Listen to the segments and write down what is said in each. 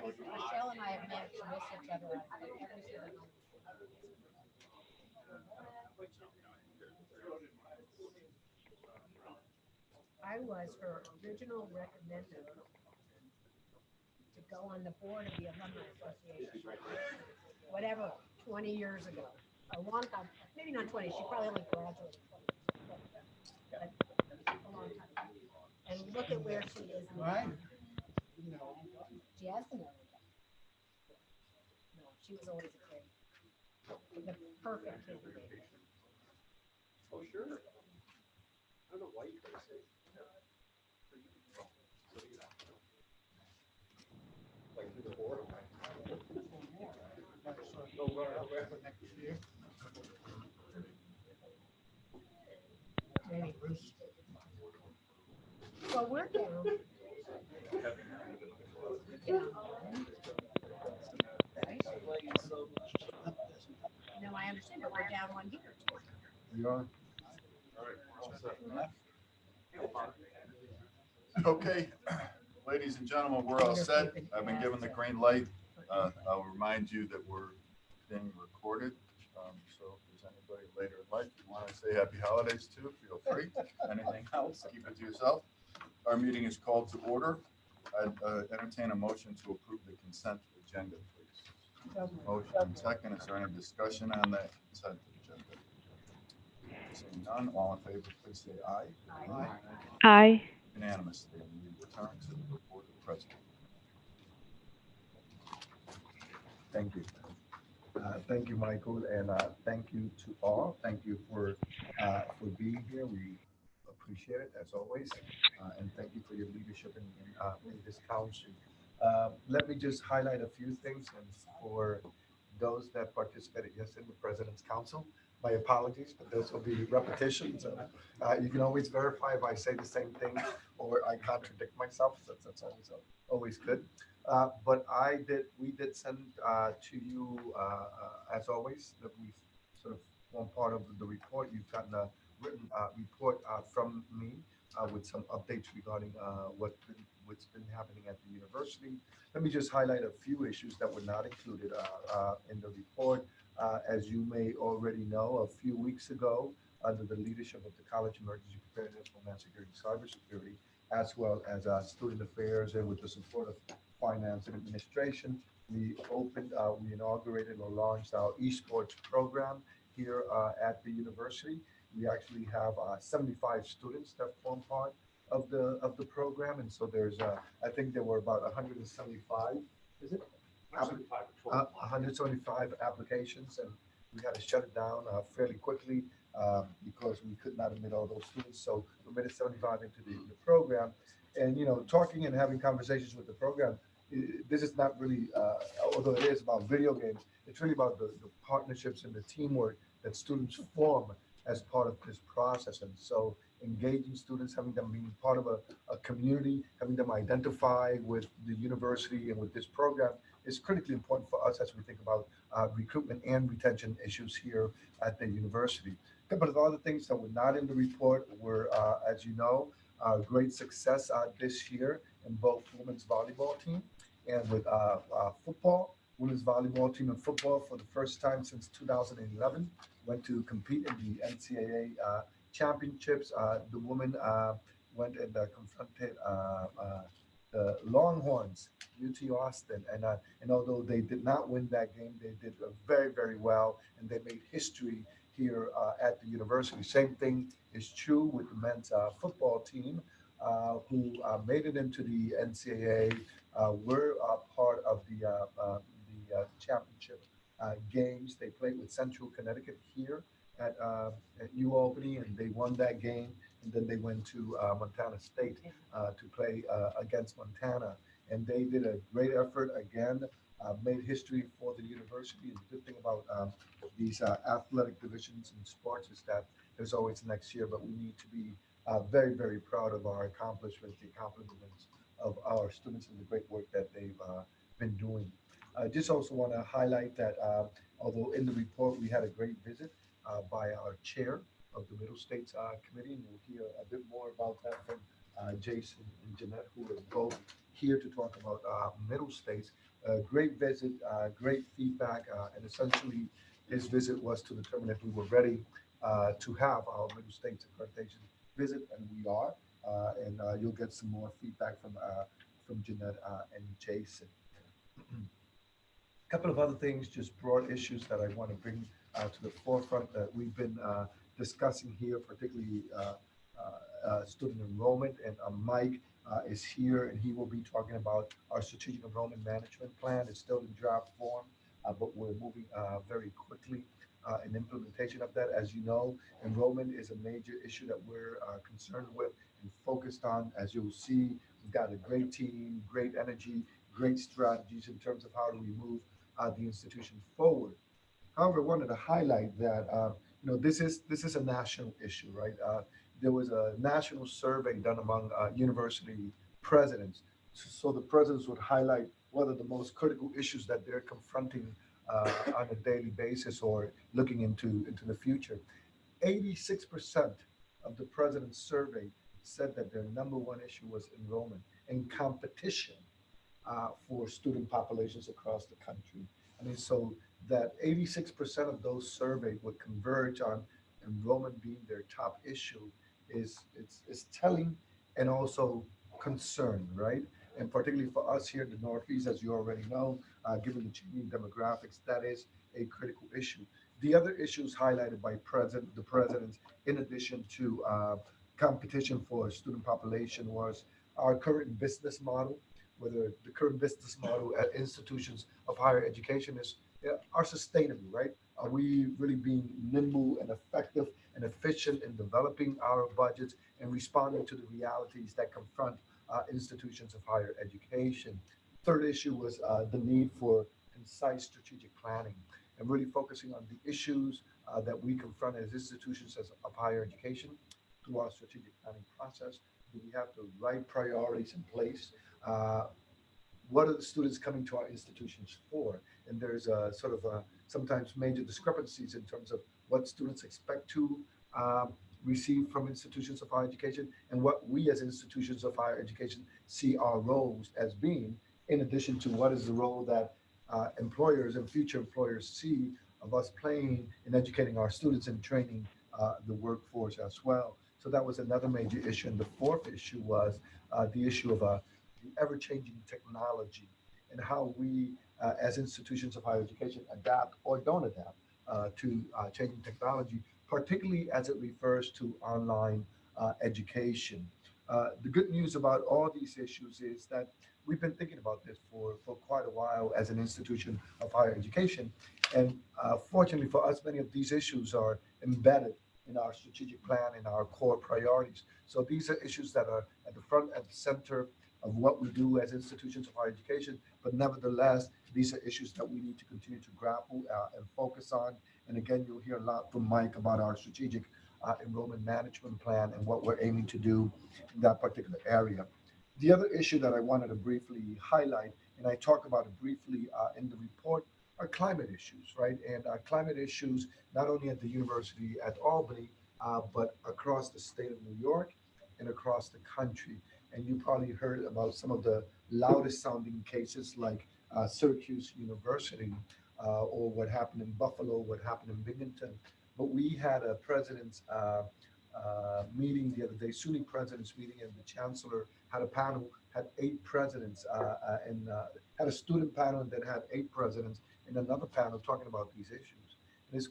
Michelle and I have managed to miss each other on every single night. I was her original recommender to go on the board of the Alumni Association, whatever, 20 years ago. A long time, maybe not 20, she probably only graduated 20 years ago, but a long time. And look at where she is now. She has been there. No, she was always a kid, the perfect kid. Oh, sure. I don't know why you try to say. Like through the board. Maybe. Well, we're down. Yeah. No, I understand, but we're down one here too. You are? All right, we're all set. Okay, ladies and gentlemen, we're all set. I've been given the green light. I'll remind you that we're being recorded. So if there's anybody later in life you want to say happy holidays to, feel free. Anything else, keep it to yourself. Our meeting is called to order. I'd entertain a motion to approve the consent agenda, please. Motion second. Is there any discussion on that consent agenda? Seeing none, all in favor, please say aye. Aye. Aye. Unanimously, and we return to the report of the president. Thank you. Thank you, Michael, and thank you to all. Thank you for being here. We appreciate it as always, and thank you for your leadership in this council. Let me just highlight a few things, and for those that participated yesterday in the President's Council, my apologies, but those will be repetitions. You can always verify if I say the same thing or I contradict myself. So that's always good. But we did send to you, as always, that we sort of form part of the report. You've gotten a written report from me with some updates regarding what's been happening at the university. Let me just highlight a few issues that were not included in the report. As you may already know, a few weeks ago, under the leadership of the College Emergency Preparedness, Homeland Security, Cybersecurity, as well as Student Affairs, and with the support of Finance and Administration, we inaugurated or launched our esports program here at the university. We actually have 75 students that form part of the program, and so there's I think there were about 175. Is it? 175 applications, and we had to shut it down fairly quickly because we could not admit all those students. So we admitted 75 into the program, and talking and having conversations with the program. This is not really, although it is about video games, it's really about the partnerships and the teamwork that students form as part of this process. And so engaging students, having them being part of a community, having them identify with the university and with this program is critically important for us as we think about recruitment and retention issues here at the university. A couple of other things that were not in the report were, as you know, great success this year in both women's volleyball team and with football. Women's volleyball team and football for the first time since 2011 went to compete in the NCAA championships. The women went and confronted the Longhorns, UT Austin, and although they did not win that game, they did very, very well, and they made history here at the university. Same thing is true with the men's football team, who made it into the NCAA. Were part of the championship games. They played with Central Connecticut here at New Albany, and they won that game. And then they went to Montana State to play against Montana, and they did a great effort again. Made history for the university. And the good thing about these athletic divisions in sports is that there's always next year, but we need to be very, very proud of our accomplishments, the accomplishments of our students and the great work that they've been doing. I just also want to highlight that although in the report we had a great visit by our chair of the Middle States Committee, and we'll hear a bit more about that Jason and Jeanette, who are both here to talk about Middle States. Great visit, great feedback, and essentially his visit was to determine if we were ready to have our Middle States accreditation visit, and we are. And you'll get some more feedback from Jeanette and Jason. Couple of other things, just broad issues that I want to bring to the forefront that we've been discussing here, particularly student enrollment. And Mike is here, and he will be talking about our strategic enrollment management plan. It's still in draft form, but we're moving very quickly in implementation of that. As you know, enrollment is a major issue that we're concerned with and focused on. As you'll see, we've got a great team, great energy, great strategies in terms of how do we move the institution forward. However, I wanted to highlight that this is a national issue, right? There was a national survey done among university presidents, so the presidents would highlight what are the most critical issues that they're confronting on a daily basis or looking into the future. 86% of the president's survey said that their number one issue was enrollment and competition for student populations across the country. I mean, so that 86% of those surveyed would converge on enrollment being their top issue is telling and also concern, right? And particularly for us here in the Northeast, as you already know, given the changing demographics, that is a critical issue. The other issues highlighted by the presidents, in addition to competition for student population, was our current business model, whether the current business model at institutions of higher education are sustainable, right? Are we really being nimble and effective and efficient in developing our budgets and responding to the realities that confront institutions of higher education? Third issue was the need for concise strategic planning and really focusing on the issues that we confront as institutions of higher education through our strategic planning process. Do we have the right priorities in place? Uh, what are the students coming to our institutions for? And there's a sort of sometimes major discrepancies in terms of what students expect to receive from institutions of higher education and what we as institutions of higher education see our roles as being, in addition to what is the role that employers and future employers see of us playing in educating our students and training the workforce as well. So that was another major issue. And the fourth issue was the issue of the ever-changing technology and how we, as institutions of higher education, adapt or don't adapt to changing technology, particularly as it refers to online education. The good news about all these issues is that we've been thinking about this for quite a while as an institution of higher education. And fortunately for us, many of these issues are embedded in our strategic plan and our core priorities. So these are issues that are at the front, at the center of what we do as institutions of higher education. But nevertheless, these are issues that we need to continue to grapple and focus on. And again, you'll hear a lot from Mike about our strategic enrollment management plan and what we're aiming to do in that particular area. The other issue that I wanted to briefly highlight, and I talk about it briefly in the report, are climate issues, right? And climate issues not only at the University at Albany, but across the state of New York and across the country. And you probably heard about some of the loudest sounding cases like Syracuse University or what happened in Buffalo, what happened in Binghamton. But we had a president's meeting the other day, SUNY president's meeting, and the chancellor had a panel, had 8 presidents, and had a student panel, and then had 8 presidents in another panel talking about these issues. And it's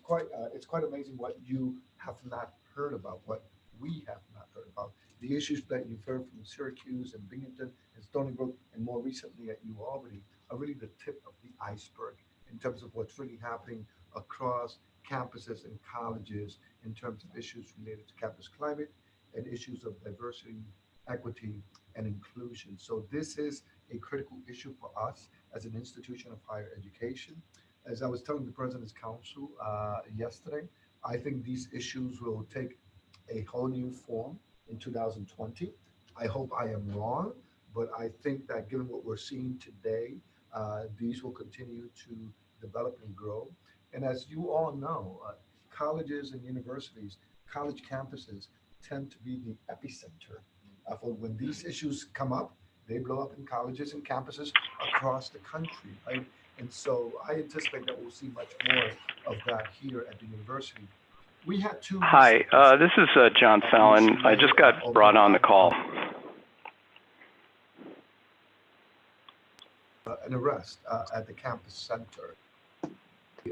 quite amazing what you have not heard about, what we have not heard about. The issues that you've heard from Syracuse and Binghamton and Stony Brook, and more recently at U Albany, are really the tip of the iceberg in terms of what's really happening across campuses and colleges in terms of issues related to campus climate and issues of diversity, equity, and inclusion. So this is a critical issue for us as an institution of higher education. As I was telling the President's Council yesterday, I think these issues will take a whole new form in 2020. I hope I am wrong, but I think that given what we're seeing today, these will continue to develop and grow. And as you all know, colleges and universities, college campuses tend to be the epicenter for when these issues come up, they blow up in colleges and campuses across the country, right? And so I anticipate that we'll see much more of that here at the university. We had two Hi, recent incidents. this is John Fallon. I just got brought on the call. An arrest at the campus center.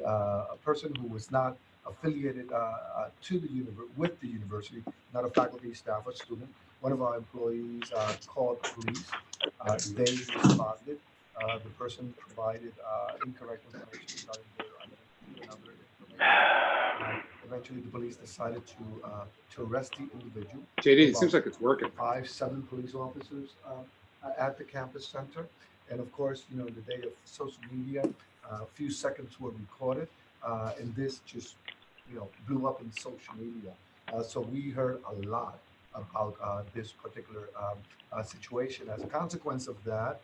A person who was not affiliated with the university, not a faculty, staff, or student. One of our employees called the police. They responded. The person provided incorrect information regarding their identity and other information. Eventually, the police decided to arrest the individual. JD, it seems like it's working. 7 police officers at the campus center. And of course, in the day of social media, a few seconds were recorded, and this just, blew up in social media. So we heard a lot about this particular situation. As a consequence of that,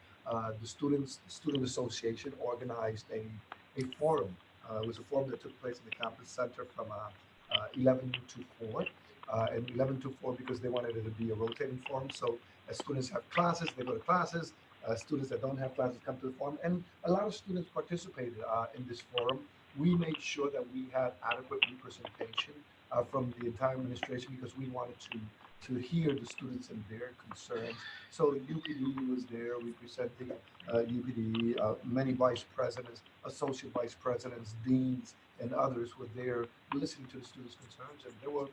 the student association organized a forum. It was a forum that took place in the campus center from 11 to 4. And 11 to 4 because they wanted it to be a rotating forum. So as students have classes, they go to classes. Students that don't have classes come to the forum, and a lot of students participated in this forum. We made sure that we had adequate representation from the entire administration because we wanted to hear the students and their concerns. So UPD was there representing UPD, many vice presidents, associate vice presidents, deans, and others were there listening to the students' concerns. And there were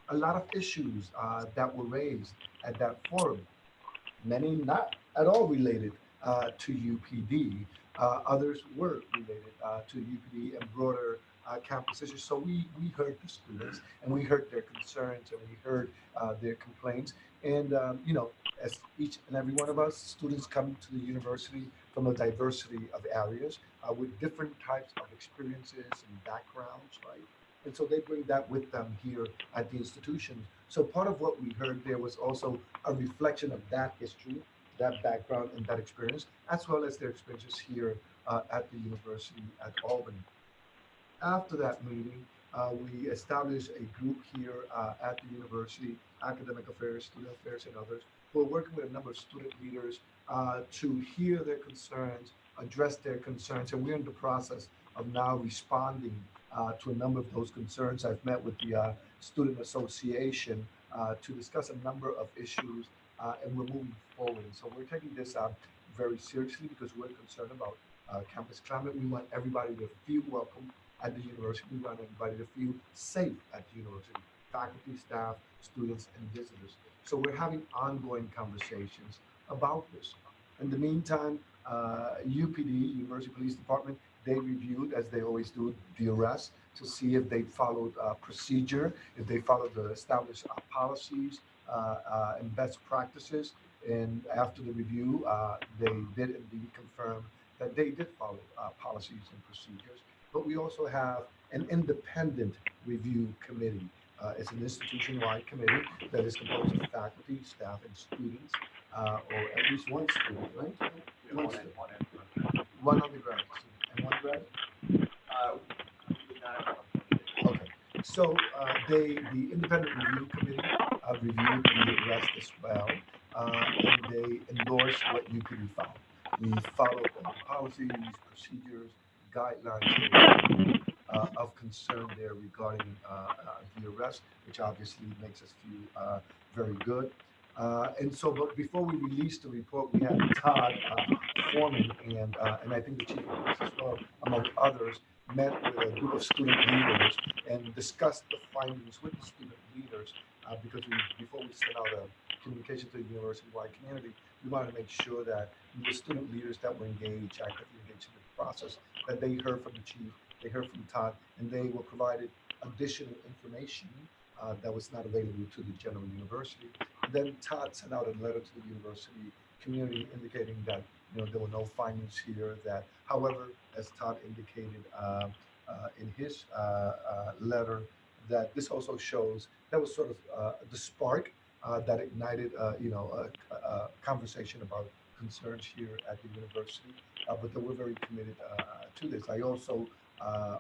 a lot of issues that were raised at that forum, many not at all related to UPD. Others were related to UPD and broader campus issues. So we heard the students and we heard their concerns and we heard their complaints. And, as each and every one of us, students come to the university from a diversity of areas with different types of experiences and backgrounds, right? And so they bring that with them here at the institution. So part of what we heard there was also a reflection of that history, that background, and that experience, as well as their experiences here at the University at Albany. After that meeting, we established a group here at the university, academic affairs, student affairs, and others, who are working with a number of student leaders to hear their concerns, address their concerns, and we're in the process of now responding to a number of those concerns. I've met with the student association to discuss a number of issues, and we're moving forward. And so we're taking this very seriously because we're concerned about campus climate. We want everybody to feel welcome at the university. We want everybody to feel safe at the university, faculty, staff, students, and visitors. So we're having ongoing conversations about this. In the meantime, UPD, University Police Department, they reviewed, as they always do, the arrest to see if they followed procedure, if they followed the established policies and best practices. And after the review, they did indeed confirm that they did follow policies and procedures. But we also have an independent review committee. It's an institution-wide committee that is composed of faculty, staff, and students, or at least one student, right? One student. One undergraduate student and one graduate. Okay, so the independent review committee reviewed the arrest as well, and they endorsed what UPD found. We followed all policies, procedures, guidelines of concern there regarding the arrest, which obviously makes us feel very good. And so, but before we released the report, we had Todd Foreman and I think the chief of police as well, among others, met with a group of student leaders and discussed the findings with the student leaders because before we sent out a communication to the university-wide community, we wanted to make sure that the student leaders that were engaged, actively engaged in the process, that they heard from the chief, they heard from Todd, and they were provided additional information that was not available to the general university. And then Todd sent out a letter to the university community indicating that there were no findings here. That, however, as Todd indicated in his letter, that this also shows that was sort of the spark that ignited, a conversation about concerns here at the university. But that we're very committed to this. I also, a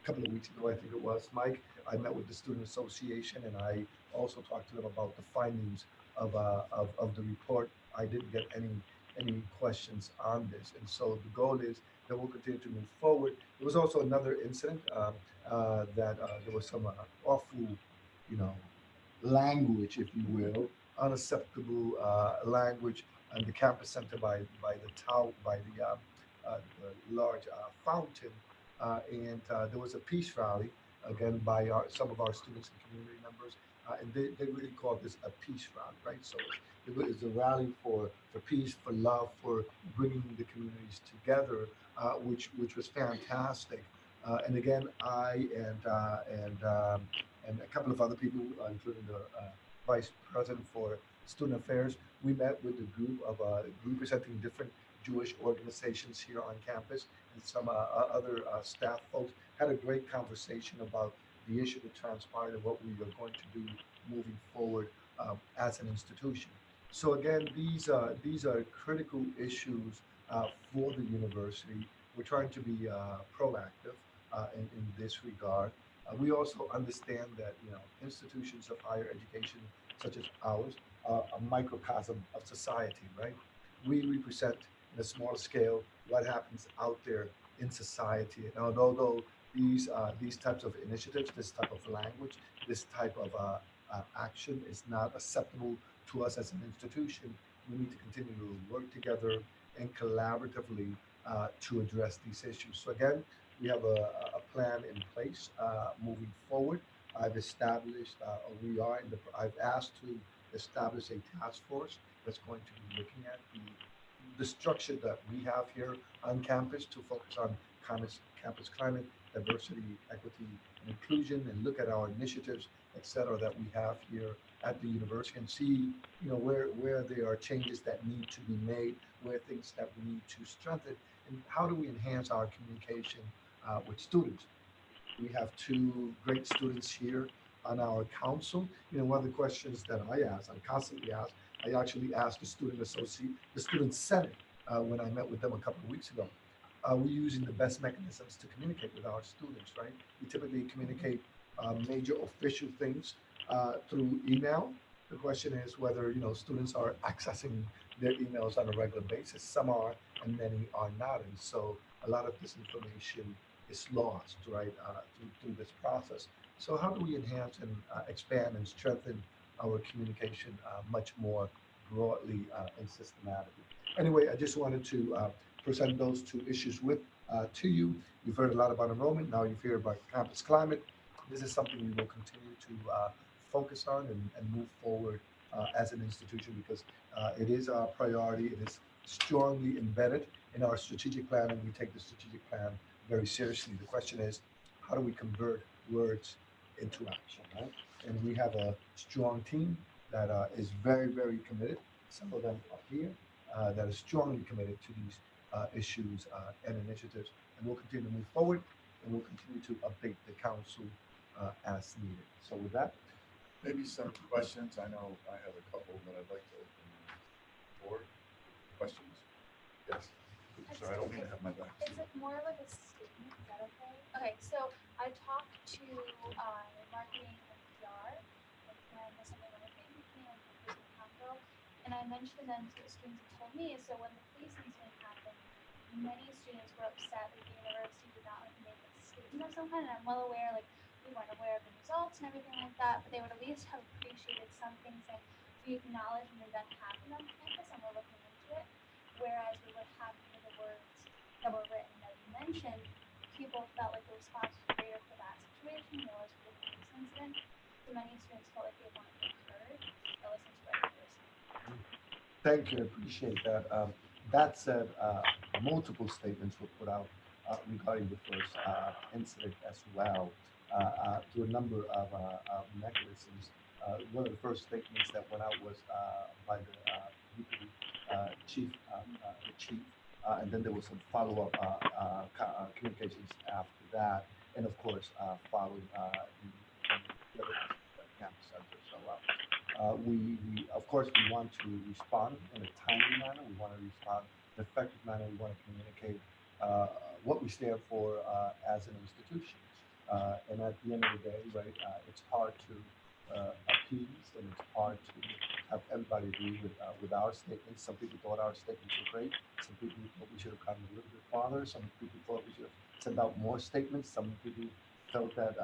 couple of weeks ago, I think it was, Mike, I met with the Student Association and I also talked to them about the findings of the report, I didn't get any questions on this. And so the goal is that we'll continue to move forward. There was also another incident that there was some awful, you know, language, if you will, unacceptable language on the campus center by the tower, the large fountain. And there was a peace rally, again, by some of our students and community members. And they really called this a peace rally, right? So it's a rally for peace, for love, for bringing the communities together, which was fantastic. And again, I and a couple of other people, including the vice president for student affairs, we met with a group of representing different Jewish organizations here on campus and some other staff folks. Had a great conversation about the issue that transpired and what we are going to do moving forward as an institution. So again, these are critical issues for the university. We're trying to be proactive in this regard. We also understand that institutions of higher education such as ours are a microcosm of society, right? We represent in a small scale what happens out there in society. And although these types of initiatives, this type of language, this type of action is not acceptable to us as an institution, we need to continue to work together and collaboratively to address these issues. So again, we have a plan in place moving forward. I've established, or we are in the, I've asked to establish a task force that's going to be looking at the structure that we have here on campus to focus on campus climate, diversity, equity, and inclusion, and look at our initiatives, et cetera, that we have here at the university and see, where there are changes that need to be made, where things that we need to strengthen, and how do we enhance our communication with students. We have two great students here on our council. One of the questions that I constantly ask, I actually asked the student senate, when I met with them a couple of weeks ago. Are we using the best mechanisms to communicate with our students, right? We typically communicate major official things through email. The question is whether, students are accessing their emails on a regular basis. Some are, and many are not. And so a lot of this information is lost, right, through this process. So how do we enhance and expand and strengthen our communication much more broadly and systematically? Anyway, I just wanted to present those two issues to you. You've heard a lot about enrollment. Now you've heard about campus climate. This is something we will continue to focus on and move forward as an institution because it is our priority. It is strongly embedded in our strategic plan, and we take the strategic plan very seriously. The question is, how do we convert words into action, right? And we have a strong team that is very, very committed. Some of them are here that are strongly committed to these issues and initiatives. And we'll continue to move forward, and we'll continue to update the council as needed. So with that, Maybe some questions. I know I have a couple, but I'd like to open the floor. Questions? Yes. Oops, sorry, I don't mean to have my back. Is it more like a statement? Is that okay? Okay, so I talked to marketing and PR, like when something like a thing and business capital, and I mentioned them to the students who told me. So when the police incident happened, many students were upset that the university did not make a statement of some kind, and I'm well aware, like we weren't aware of the results and everything like that, but they would at least have appreciated something saying we acknowledge an event happened on campus and we're looking into it. Whereas we would have the words that were written that you mentioned, people felt like the response was greater for that situation than it was for the police incident. So many students felt like they wanted to be heard or listen to what they were saying. thank you. I appreciate that. That said, multiple statements were put out regarding the first incident as well through a number of mechanisms. One of the first statements that went out was by the UPD chief, and then there was some follow-up communications after that, and of course, following the other campus center. So we of course we want to respond in a timely manner. We want to respond in an effective manner. We want to communicate what we stand for as an institution. And at the end of the day, right, it's hard to appease and it's hard to have everybody agree with our statements. Some people thought our statements were great. Some people thought we should have gone a little bit farther. Some people thought we should have sent out more statements. Some people felt that,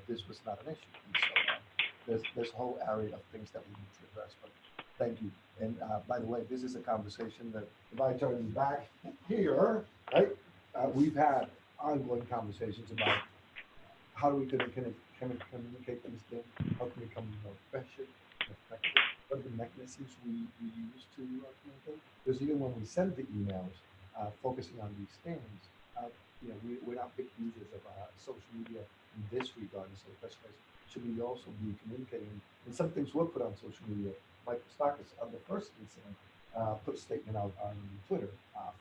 this was not an issue. And so there's a whole area of things that we need to address. But thank you. And by the way, this is a conversation that if I turn you back here, right, we've had ongoing conversations about how do we communicate these things? How can we become more efficient, effective? What are the mechanisms we use to communicate? Because even when we send the emails focusing on these things, we're not big users of social media in this regard. So the question is, should we also be communicating? And some things were put on social media. Mike Kostakis, on the first incident, put a statement out on Twitter,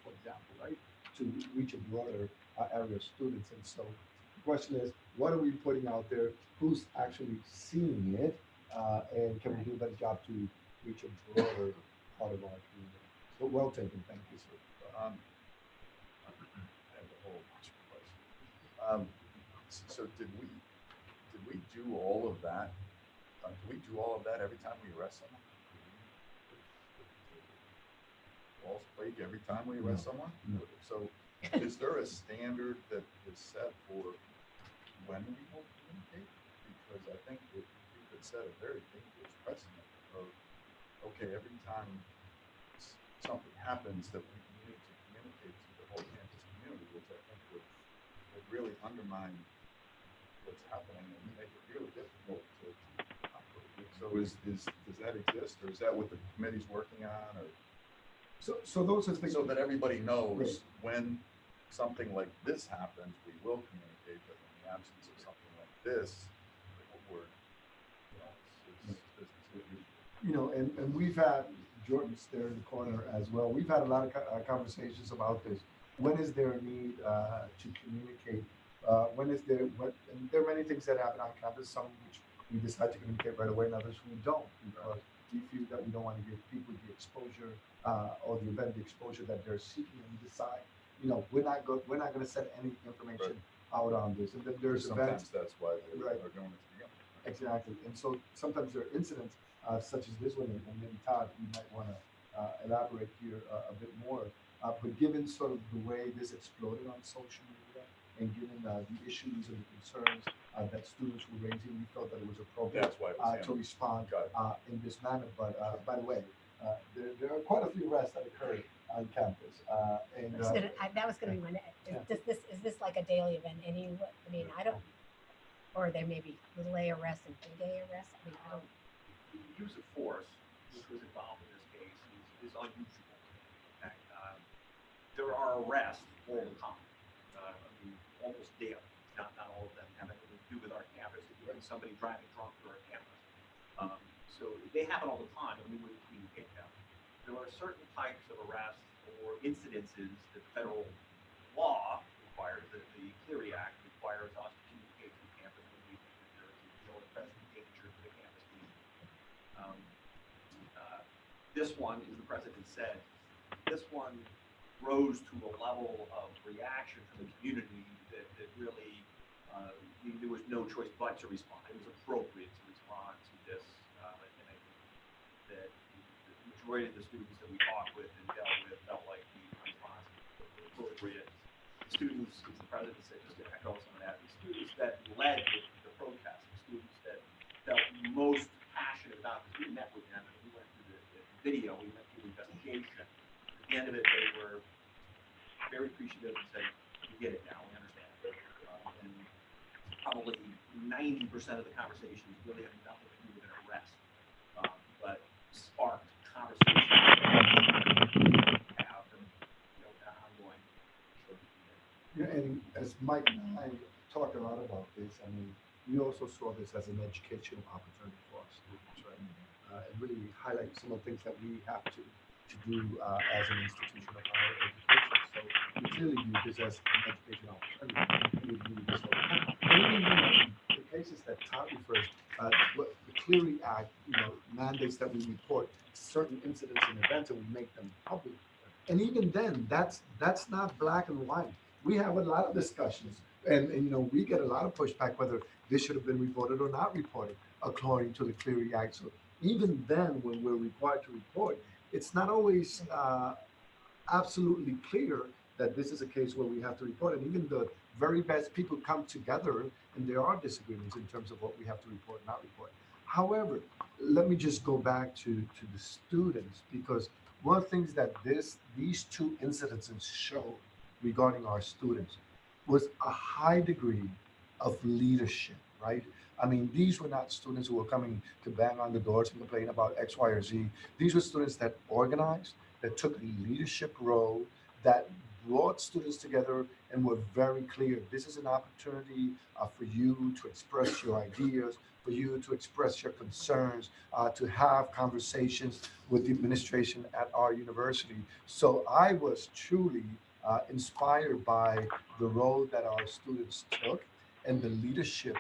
for example, right, to reach a broader area of students. And so the question is, what are we putting out there? Who's actually seeing it? And can we do a better job to reach a broader part of our community? So well taken. Thank you, sir. I have a whole bunch of questions. So did we do all of that? Do we do all of that every time we arrest someone? False flag every time we arrest someone? No. So is there a standard that is set for when we will communicate? Because I think that you could set a very dangerous precedent of, okay, every time something happens that we need to communicate to the whole campus community, which I think would really undermine what's happening and make it really difficult to operate. So does that exist, or is that what the committee's working on, or? So those are things. So that everybody knows when something like this happens, we will communicate, but in the absence of something like this, we're, it's business as usual. And we've had, Jordan's there in the corner as well. We've had a lot of conversations about this. When is there a need to communicate? And there are many things that happen on campus, some which we decide to communicate right away, and others we don't, because we feel that we don't want to give people the exposure or the event the exposure that they're seeking, and we decide, we're not going to send any information out on this. And then there's Sometimes events. that's why they Right. are doing it to begin with. Exactly. And so sometimes there are incidents such as this one, and maybe Todd, you might want to elaborate here a bit more. But given sort of the way this exploded on social media, and given the issues and the concerns that students were raising, we felt that it was appropriate That's why it was to respond Got it. in this manner. But by the way, there are quite a few arrests that occurred on campus. That was gonna be my next. Is this like a daily event? I don't, or there may be delay arrests and day arrests. I don't. The use of force, which was involved in this case, is unusual. Okay? There are arrests all the time. Almost daily. Not all of them have anything to do with our campus, including somebody driving drunk through our campus. So they happen all the time, and we wouldn't communicate them. There are certain types of arrests or incidences that federal law requires, that the Clery Act requires us to communicate to the campus when we think that there is a real and present danger to the campus community. This one, as the president said, this one rose to a level of reaction from the community that really there was no choice but to respond. It was appropriate to respond to this, and I think that the majority of the students that we talked with and dealt with felt like the response was appropriate. The students, as the president said, just to echo some of that, the students that led the protest, the students that felt most passionate about this, we met with them, and we went through the video, we went through the investigation. At the end of it, they were very appreciative and said, "We get it now. We understand." And probably 90% of the conversations really have nothing to do with an arrest, but sparked conversation have ongoing. And as Mike and I talked a lot about this, we also saw this as an educational opportunity for our students, right? And really highlight some of the things that we have to do as an institution of higher education. So we clearly view this as an educational opportunity. We view this in the cases that Todd refers, what the Clery Act, mandates that we report certain incidents and events and we make them public. And even then, that's not black and white. We have a lot of discussions, and we get a lot of pushback whether this should have been reported or not reported according to the Clery Act. So even then, when we're required to report, it's not always absolutely clear that this is a case where we have to report. And even the very best people come together and there are disagreements in terms of what we have to report and not report. However, let me just go back to the students, because one of the things that these two incidences show regarding our students was a high degree of leadership, right? I mean, these were not students who were coming to bang on the doors and complain about X, Y, or Z. These were students that organized, that took a leadership role, that brought students together and were very clear. This is an opportunity for you to express your ideas, for you to express your concerns, to have conversations with the administration at our university. So I was truly inspired by the role that our students took and the leadership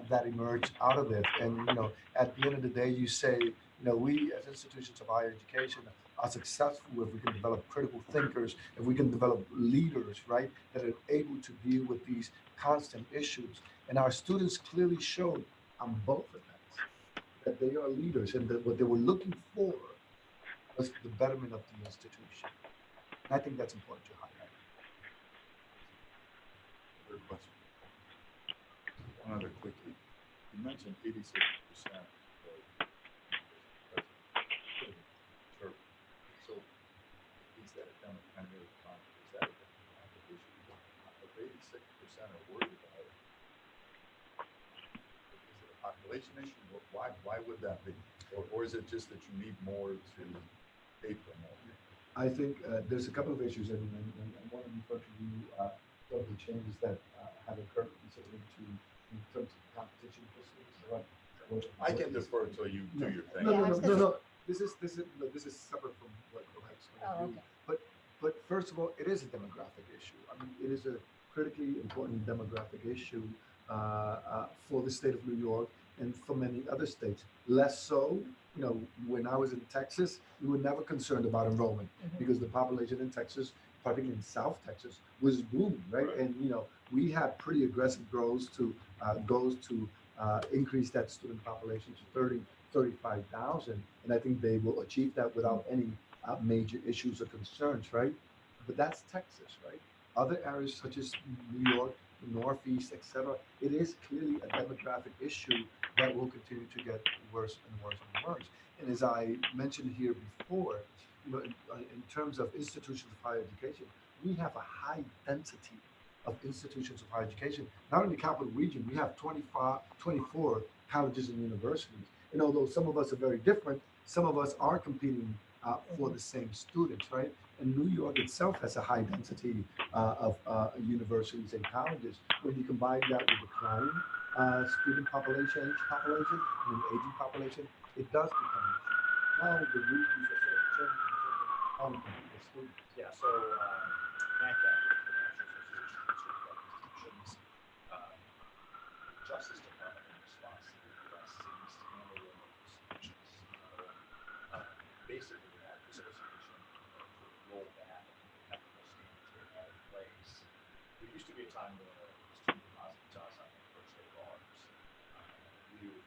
that emerged out of it. And at the end of the day, you say, we as institutions of higher education are successful if we can develop critical thinkers, if we can develop leaders, right, that are able to deal with these constant issues. And our students clearly showed on both events that they are leaders and that what they were looking for was the betterment of the institution. And I think that's important to highlight. Third question. One other quickly. You mentioned 86%. So is that a demographic is that a demographic issue? If 86% are worried about it, is it a population issue? Why would that be? Or is it just that you need more to pay for more? I think there's a couple of issues, and I want to refer to you some of the changes that have occurred recently in terms of competition for students. I can defer until you do your thing. No. This is separate from what Mike's going to Oh, do. okay. But first of all, it is a demographic issue. I mean, it is a critically important demographic issue for the state of New York and for many other states. Less so, when I was in Texas, we were never concerned about enrollment because the population in Texas, particularly in South Texas, was booming, right? Right. And we had pretty aggressive goals to increase that student population to 35,000, and I think they will achieve that without any major issues or concerns, right? But that's Texas, right? Other areas such as New York, the Northeast, etc., it is clearly a demographic issue that will continue to get worse and worse and worse. And as I mentioned here before, in terms of institutions of higher education, we have a high density of institutions of higher education. Not in the capital region, we have 24 colleges and universities. And although some of us are very different, some of us are competing for the same students, right? And New York itself has a high density of universities and colleges. When you combine that with declining student population, and an aging population, it does become an issue. Now the rules are sort of changing in terms of how we compete with students. Yeah, so NACAP, which is the National Association of Certified Institutions, the Justice Department in response to the U.S. cities handle those institutions. Basically, that association sort of rolled back ethical standards they had in place. There used to be a time when a student deposits us on their first day bars. We would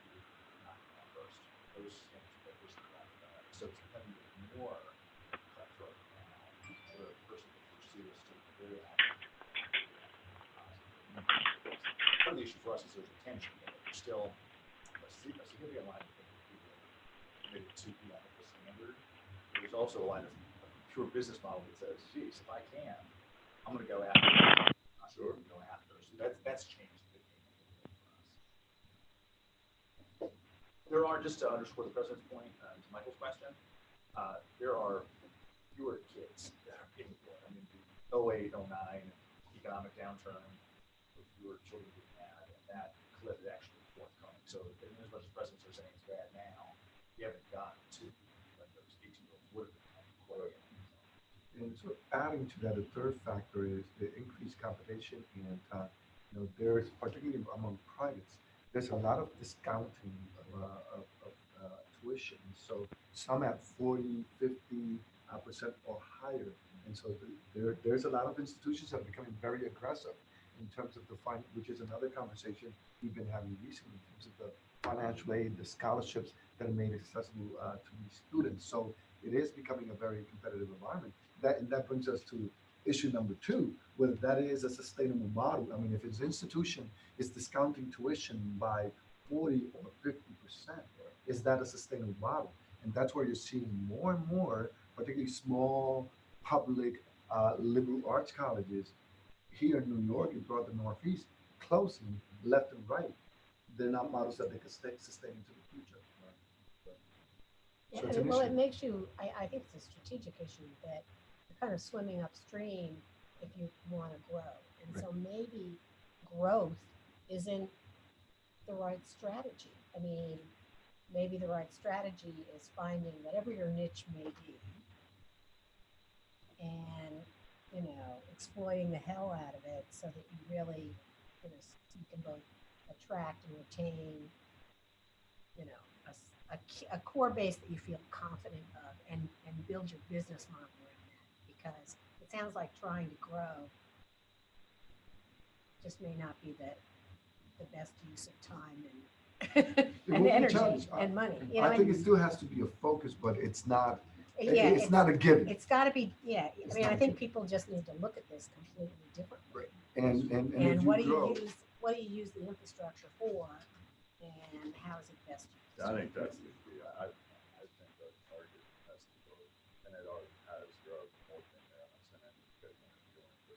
not come first. Those standards have recently gotten better. So it's becoming more cutthroat now, where a person can pursue a student very actively. Part of the issue for us is there's a tension there. There's still a significant line of people that are committed to the ethical standard. There's also a line of pure business model that says, geez, if I can, I'm going to go after it. I'm sure I'm going to go after it. So that's changed the game a little bit for us. There are, just to underscore the president's point, to Michael's question, there are fewer kids that are being born. I mean, the 08, 09 economic downturn, fewer children being had, and that clip is actually forthcoming. So as much as presidents are saying it's bad now, we haven't gotten to when those 18-year-olds would have been quite yet. And so adding to that, the third factor is the increased competition, and there's particularly among privates, there's a lot of discounting of tuition. So some at 40, 50% or higher, and so there's a lot of institutions that are becoming very aggressive in terms of which is another conversation we've been having recently in terms of the financial aid, the scholarships that are made accessible to these students. So it is becoming a very competitive environment. That brings us to issue number two, whether that is a sustainable model. I mean, if its institution is discounting tuition by 40 or 50%, is that a sustainable model? And that's where you're seeing more and more, particularly small public liberal arts colleges here in New York and throughout the Northeast, closing left and right. They're not models that they can sustain into the future. Yeah, So it's an well, it issue. makes you, I think it's a strategic issue that you're kind of swimming upstream if you want to grow. And so maybe growth isn't the right strategy. I mean, maybe the right strategy is finding whatever your niche may be and, you know, exploiting the hell out of it so that you really, you know, you can both attract and retain, you know, a core base that you feel confident of and build your business model around that, because it sounds like trying to grow just may not be the best use of time and will be energy challenged. and money. You know, I think it still has to be a focus, but it's not. yeah, It's not a given. It's got to be. Yeah, It's I mean, not I a think given. people just need to look at this completely differently. And And if what you do grow, you use? What do you use the infrastructure for? And how is it best used? I think that's the key. I think that target has to go, and it already has, there are more things there, I'm saying, that you want to go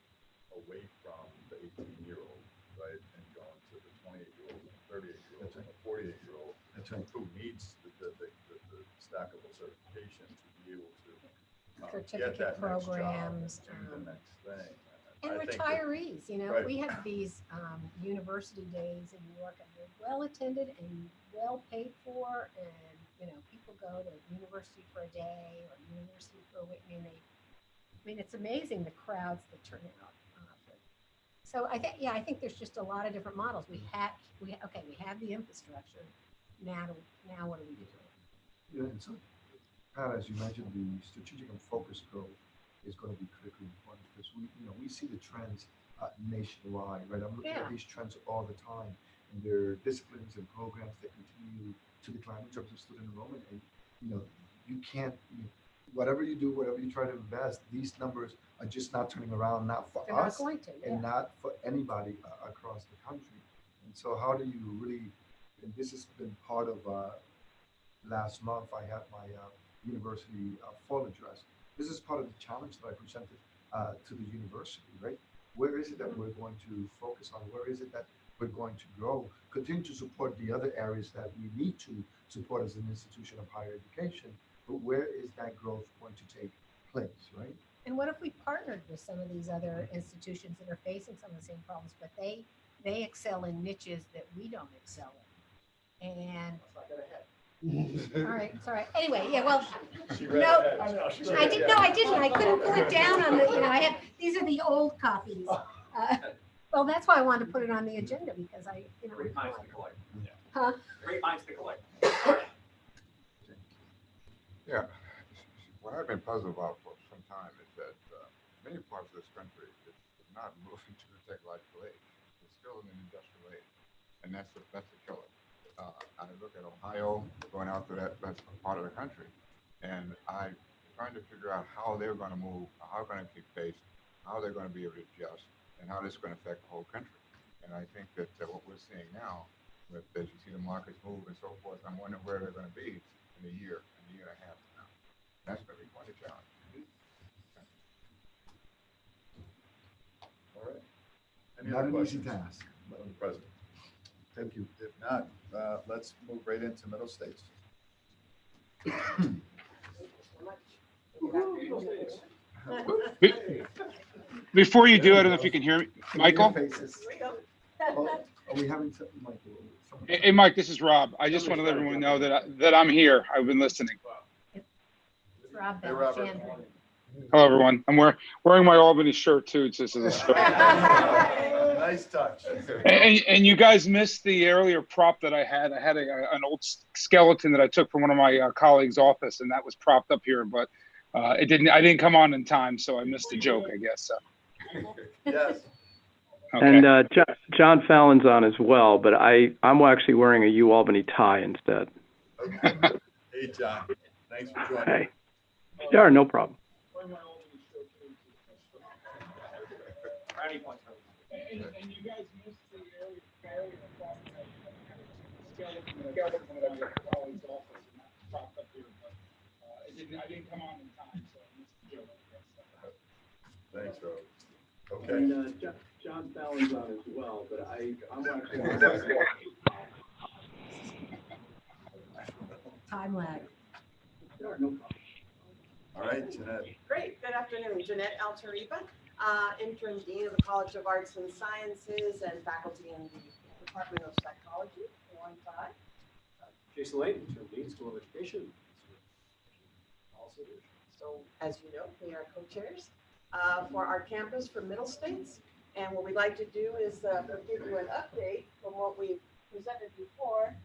away from the 18-year-old, right, and going to the 28-year-old, and 38-year-old, That's right. and the 48-year-old, that's right. who needs the stackable certification to be able to Certificate get that next job, programs, do the next thing. and I think that- retirees. You know, Right. we have these university days in New York, and they're well attended and well paid for. And you know, people go to university for a day or university for a week. I mean, it's amazing the crowds that turn out. So I think there's just a lot of different models. We have the infrastructure. Now what do we do? Yeah, and so, Pat, as you mentioned, the strategic and focused growth is going to be critically important because we see the trends nationwide, right? I'm looking Yeah. at these trends all the time, and there are disciplines and programs that continue to decline in terms of student enrollment, and you can't. Whatever you do, whatever you try to invest, these numbers are just not turning around, not for They're not us going to. and Yeah. not for anybody across the country. And so, how do you really? And this has been part of. Last month, I had my university fall address. This is part of the challenge that I presented to the university, right? Where is it that we're going to focus on? Where is it that we're going to grow? Continue to support the other areas that we need to support as an institution of higher education, but where is that growth going to take place, right? And what if we partnered with some of these other institutions that are facing some of the same problems, but they excel in niches that we don't excel in? And all right, it's all right. Anyway, yeah, well, no, I didn't. I couldn't pull it down on the. I have these are the old copies. Well, that's why I wanted to put it on the agenda because Great minds to collect. Huh? Great minds to collect. Yeah, what I've been puzzled about for some time is that many parts of this country is not moving to the technological age. It's still in an industrial age, and that's the killer. I look at Ohio going out to that's part of the country, and I'm trying to figure out how they're going to move, how they're going to keep pace, how they're going to be able to adjust, and how this is going to affect the whole country. And I think that what we're seeing now, as you see the markets move and so forth, I'm wondering where they're going to be in a year and a half from now. That's going to be quite a challenge. All right. Any Not other an easy questions? task. Madam President. Thank you. If not, let's move right into Middle States. Before you do, I don't know if you can hear me. Michael? Faces. Oh, are we having something, Michael? Hey, Mike, this is Rob. I just want to let everyone know that I'm here. I've been listening. It's Rob Hey, Robert. Balchandran. Hello, everyone. I'm wearing my Albany shirt, too. This is a Nice touch. and you guys missed the earlier prop that I had. I had an old skeleton that I took from one of my colleagues' office, and that was propped up here. But I didn't come on in time, so I missed the joke, I guess. So. Yes. Okay. And John Fallon's on as well, but I'm actually wearing a UAlbany tie instead. Okay. Hey, John, thanks for joining. Hey. Yeah, no problem. Brownie points. And you guys missed the earlier problem that skeleton that I took from one of my colleagues' office, and that popped up here, but I didn't come on in time, so I missed the joke. Thanks, Rob. Okay. And John Fallon's on as well, but I'm watching. Time lag. Sure, no problem. All right, Jeanette. Great, good afternoon, Jeanette Altariba, interim dean of the College of Arts and Sciences and faculty in the Department of Psychology, one side. Jason Layton, interim dean, School of Education. Also, So as you know, we are co-chairs for our campus for Middle States. And what we'd like to do is give you an update from what we've presented before.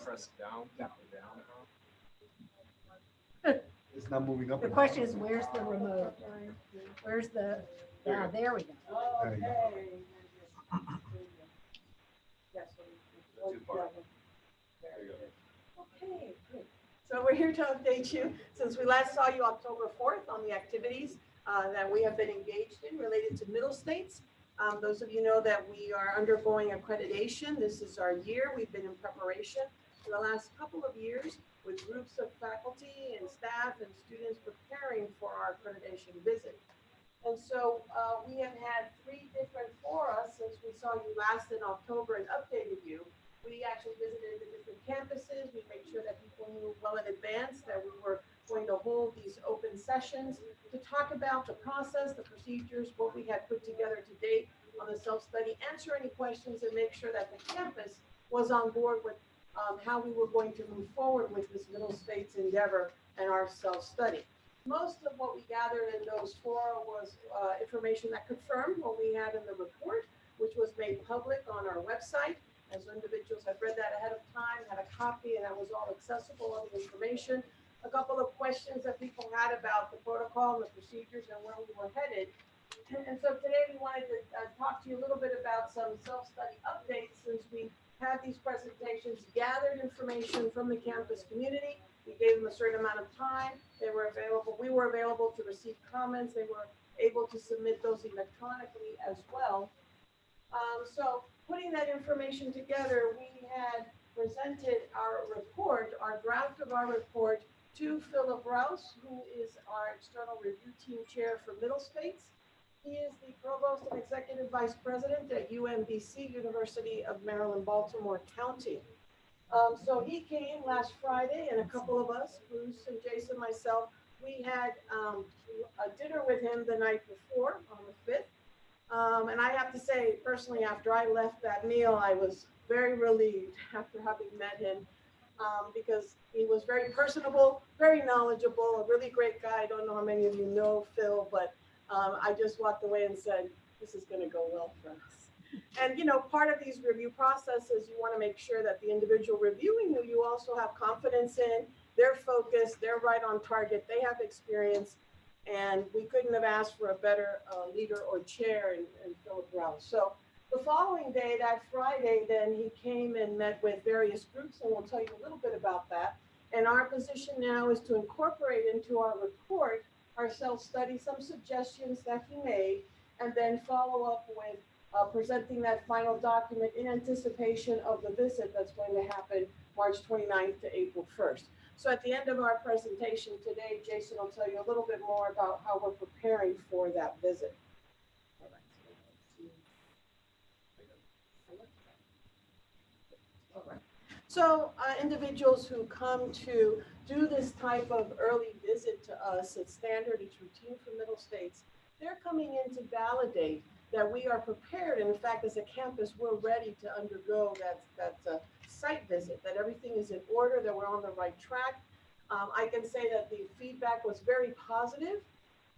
press down. It's not moving up. The and question down. is, where's the remote? Where's the, yeah, there we go. There you go. Okay. Yes, Too far. Okay, good. So we're here to update you, since we last saw you October 4th on the activities that we have been engaged in related to Middle States. Those of you know that we are undergoing accreditation. This is our year. We've been in preparation for the last couple of years with groups of faculty and staff and students preparing for our accreditation visit. And so we have had 3 different fora since we saw you last in October and updated you. We actually visited the different campuses. We made sure that people knew well in advance that we were going to hold these open sessions to talk about the process, the procedures, what we had put together to date on the self-study, answer any questions, and make sure that the campus was on board with how we were going to move forward with this Middle States endeavor and our self-study. Most of what we gathered in those fora was information that confirmed what we had in the report, which was made public on our website. As individuals had read that ahead of time, had a copy, and that was all accessible, all the information. A couple of questions that people had about the protocol and the procedures and where we were headed. And so today we wanted to talk to you a little bit about some self-study updates since we had these presentations, gathered information from the campus community. We gave them a certain amount of time. They were available. We were available to receive comments. They were able to submit those electronically as well. So putting that information together, we had presented our report, our draft of our report, to Philip Rouse, who is our external review team chair for Middle States. He is the provost and executive vice president at UMBC, University of Maryland, Baltimore County. So he came last Friday, and a couple of us, Bruce and Jason, myself, we had a dinner with him the night before on the 5th. And I have to say, personally, after I left that meal, I was very relieved after having met him because he was very personable, very knowledgeable, a really great guy. I don't know how many of you know Phil, but I just walked away and said, this is going to go well for us. And, you know, part of these review processes, you want to make sure that the individual reviewing you also have confidence in, they're focused, they're right on target, they have experience. And we couldn't have asked for a better leader or chair in Philip Rouse. So the following day, that Friday, then he came and met with various groups, and we'll tell you a little bit about that. And our position now is to incorporate into our report, our self-study, some suggestions that he made, and then follow up with presenting that final document in anticipation of the visit that's going to happen March 29th to April 1st. So at the end of our presentation today, Jason will tell you a little bit more about how we're preparing for that visit. All right. So individuals who come to do this type of early visit to us, it's standard, it's routine for Middle States, they're coming in to validate that we are prepared. And in fact, as a campus, we're ready to undergo that site visit, that everything is in order, that we're on the right track. I can say that the feedback was very positive.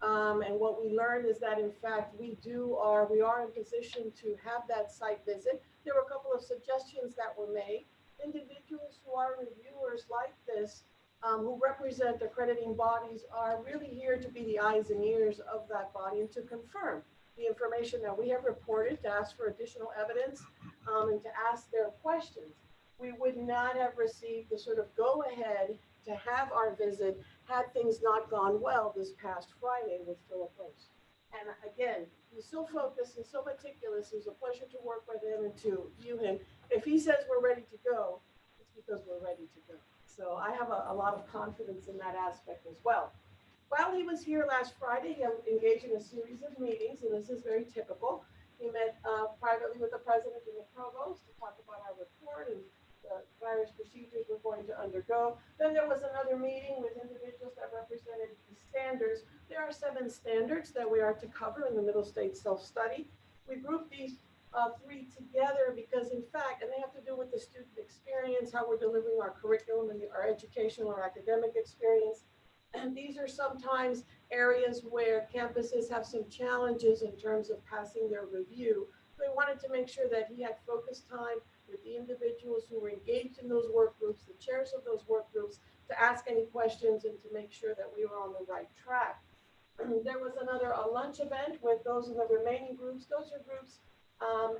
And what we learned is that, in fact, we are in position to have that site visit. There were a couple of suggestions that were made. Individuals who are reviewers like this, who represent accrediting bodies, are really here to be the eyes and ears of that body and to confirm the information that we have reported, to ask for additional evidence, and to ask their questions, we would not have received the sort of go-ahead to have our visit had things not gone well this past Friday with Philip Rose. And again, he's so focused and so meticulous. It was a pleasure to work with him and to view him. If he says we're ready to go, it's because we're ready to go. So I have a lot of confidence in that aspect as well. While he was here last Friday, he engaged in a series of meetings, and this is very typical. He met privately with the president and the provost to talk about our report and the various procedures we're going to undergo. Then there was another meeting with individuals that represented the standards. There are 7 standards that we are to cover in the Middle States self-study. We grouped these 3 together because, in fact, and they have to do with the student experience, how we're delivering our curriculum and our educational or academic experience. And these are sometimes areas where campuses have some challenges in terms of passing their review. We wanted to make sure that he had focused time with the individuals who were engaged in those work groups, the chairs of those work groups, to ask any questions and to make sure that we were on the right track. There was another lunch event with those in the remaining groups. Those are groups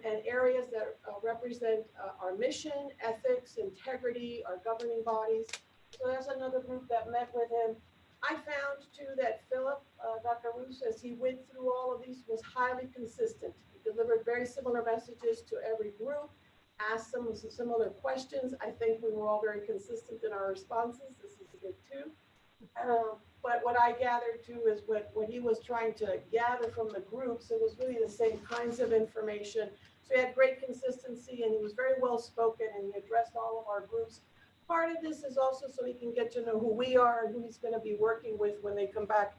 and areas that represent our mission, ethics, integrity, our governing bodies. So there's another group that met with him. I found too that Philip, Dr. Roos, as he went through all of these, was highly consistent. He delivered very similar messages to every group, asked some similar questions. I think we were all very consistent in our responses. This is good too. But what I gathered too is what he was trying to gather from the groups, it was really the same kinds of information. So he had great consistency and he was very well spoken and he addressed all of our groups. Part of this is also so he can get to know who we are and who he's going to be working with when they come back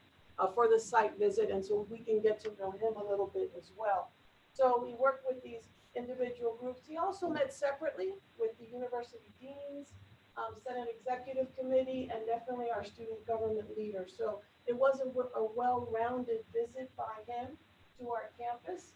for the site visit, and so we can get to know him a little bit as well. So we worked with these individual groups. He also met separately with the university deans, Senate Executive Committee, and definitely our student government leaders. So it was a well-rounded visit by him to our campus.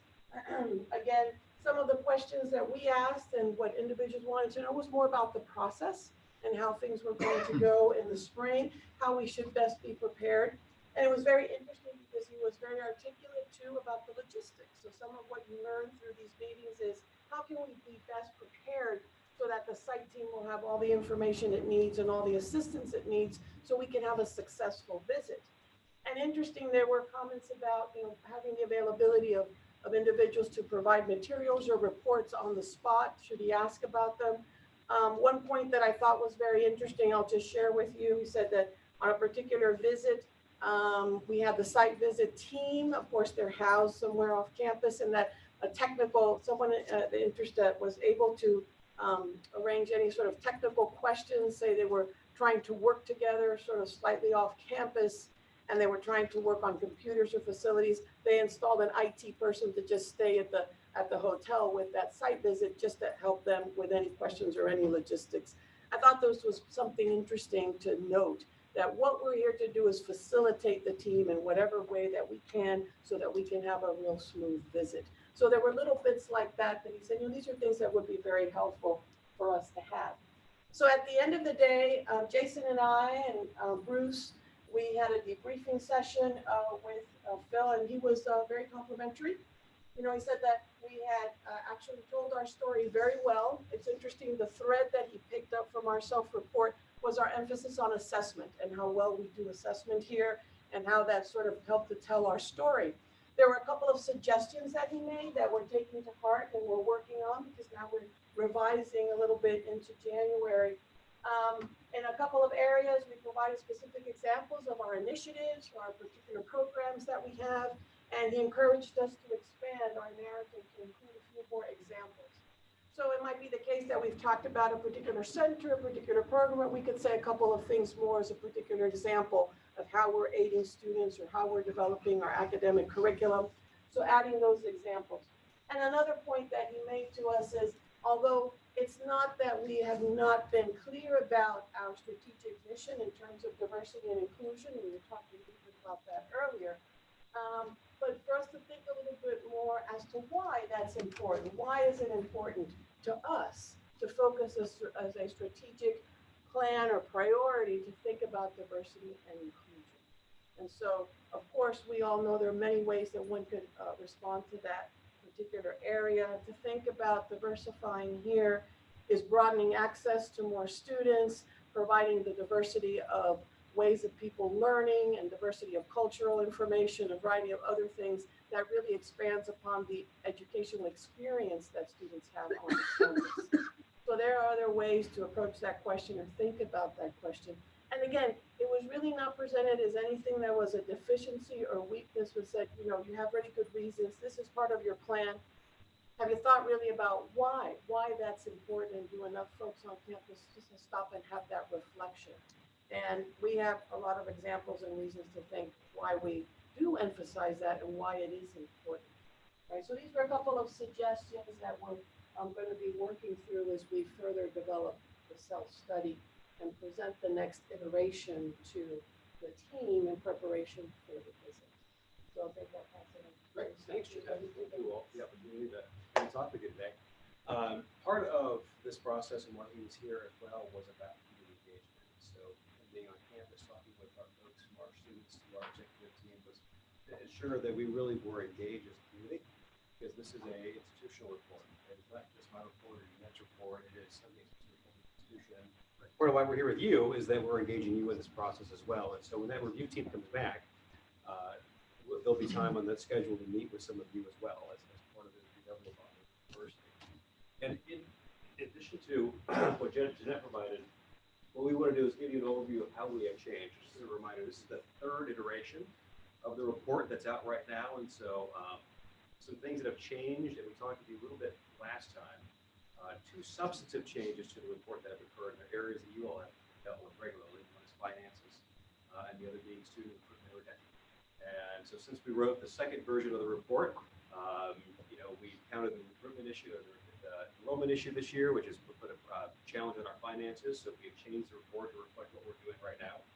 Again, some of the questions that we asked and what individuals wanted to know was more about the process and how things were going to go in the spring, how we should best be prepared. And it was very interesting because he was very articulate too about the logistics. So some of what you learn through these meetings is how can we be best prepared so that the site team will have all the information it needs and all the assistance it needs so we can have a successful visit. And interesting, there were comments about having the availability of individuals to provide materials or reports on the spot, should he ask about them. One point that I thought was very interesting, I'll just share with you. He said that on a particular visit, we had the site visit team. Of course, they're housed somewhere off campus, and that someone interested was able to arrange any sort of technical questions, say they were trying to work together sort of slightly off campus, and they were trying to work on computers or facilities. They installed an IT person to just stay at the hotel with that site visit, just to help them with any questions or any logistics. I thought this was something interesting to note, that what we're here to do is facilitate the team in whatever way that we can so that we can have a real smooth visit. So there were little bits like that he said, these are things that would be very helpful for us to have. So at the end of the day, Jason and I and Bruce, we had a debriefing session with Phil, and he was very complimentary. He said that we had actually told our story very well. It's interesting, the thread that he picked up from our self-report was our emphasis on assessment and how well we do assessment here and how that sort of helped to tell our story. There were a couple of suggestions that he made that we're taking to heart and we're working on, because now we're revising a little bit into January. In a couple of areas, we provided specific examples of our initiatives, our particular programs that we have, and he encouraged us to expand our narrative to include a few more examples. So it might be the case that we've talked about a particular center, a particular program, and we could say a couple of things more as a particular example of how we're aiding students or how we're developing our academic curriculum. So adding those examples. And another point that he made to us is, although it's not that we have not been clear about our strategic mission in terms of diversity and inclusion, we were talking a little bit about that earlier, but for us to think a little bit more as to why that's important. Why is it important to us to focus as a strategic plan or priority to think about diversity and inclusion? And so, of course, we all know there are many ways that one could respond to that particular area. To think about diversifying here is broadening access to more students, providing the diversity of ways of people learning and diversity of cultural information, a variety of other things that really expands upon the educational experience that students have on campus. So there are other ways to approach that question or think about that question. And again, it was really not presented as anything that was a deficiency or weakness. Was said, you know, you have really good reasons. This is part of your plan. Have you thought really about why that's important, and do enough folks on campus just to stop and have that reflection? And we have a lot of examples and reasons to think why we do emphasize that and why it is important. Right, so these were a couple of suggestions that I'm going to be working through as we further develop the self-study and present the next iteration to the team in preparation for the visit. So I think I'll pass it on. Great, thanks, Jeanette. Thank you all for the opportunity to talk with you today. Part of this process and why he was here as well was about community engagement. So being on campus, talking with our folks, from our students to our executive team, was to ensure that we really were engaged as a community, because this is a institutional report. It's not just my report or Jeanette's report. It is something from the institution. Part of why we're here with you is that we're engaging you in this process as well. And so when that review team comes back, there'll be time on that schedule to meet with some of you as well as part of the governing body of the university. And in addition to what Jeanette provided, what we want to do is give you an overview of how we have changed. Just as a reminder, this is the third iteration of the report that's out right now. And so some things that have changed, and we talked to you a little bit last time. Two substantive changes to the report that have occurred in the areas that you all have dealt with regularly. One is finances, and the other being student recruitment and retention. And so since we wrote the second version of the report, we counted the recruitment issue, or the enrollment issue this year, which has put a challenge on our finances. So we have changed the report to reflect what we're doing right now.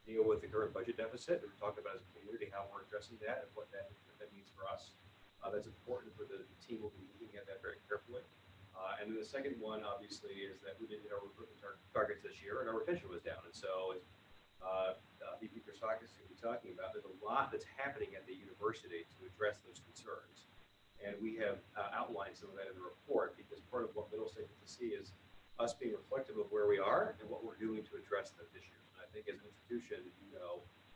Deal with the current budget deficit. We talked about as a community how we're addressing that and what that means for us. That's important for the team. Will be looking at that very carefully. And then the second one, obviously, is that we didn't hit our recruitment targets this year, and our retention was down. And so, VP Christakis is going to be talking about, there's a lot that's happening at the university to address those concerns. And we have outlined some of that in the report, because part of what Middlesex gets to see is us being reflective of where we are and what we're doing to address those issues. And I think as an institution,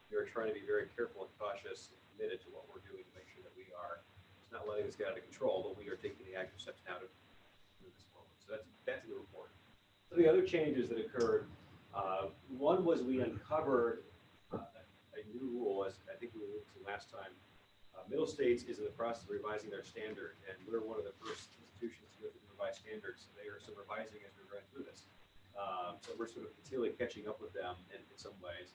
we are trying to be very careful and cautious and committed to what we're doing to make sure that we are just not letting this get out of control, but we are taking the active steps now to move this forward. So that's in the report. So the other changes that occurred, one was we uncovered a new rule, as I think we alluded to last time. Middle States is in the process of revising their standard, and we're one of the first institutions to go through the revised standards. So they are still revising as we're going through this. So we're sort of continually catching up with them in some ways.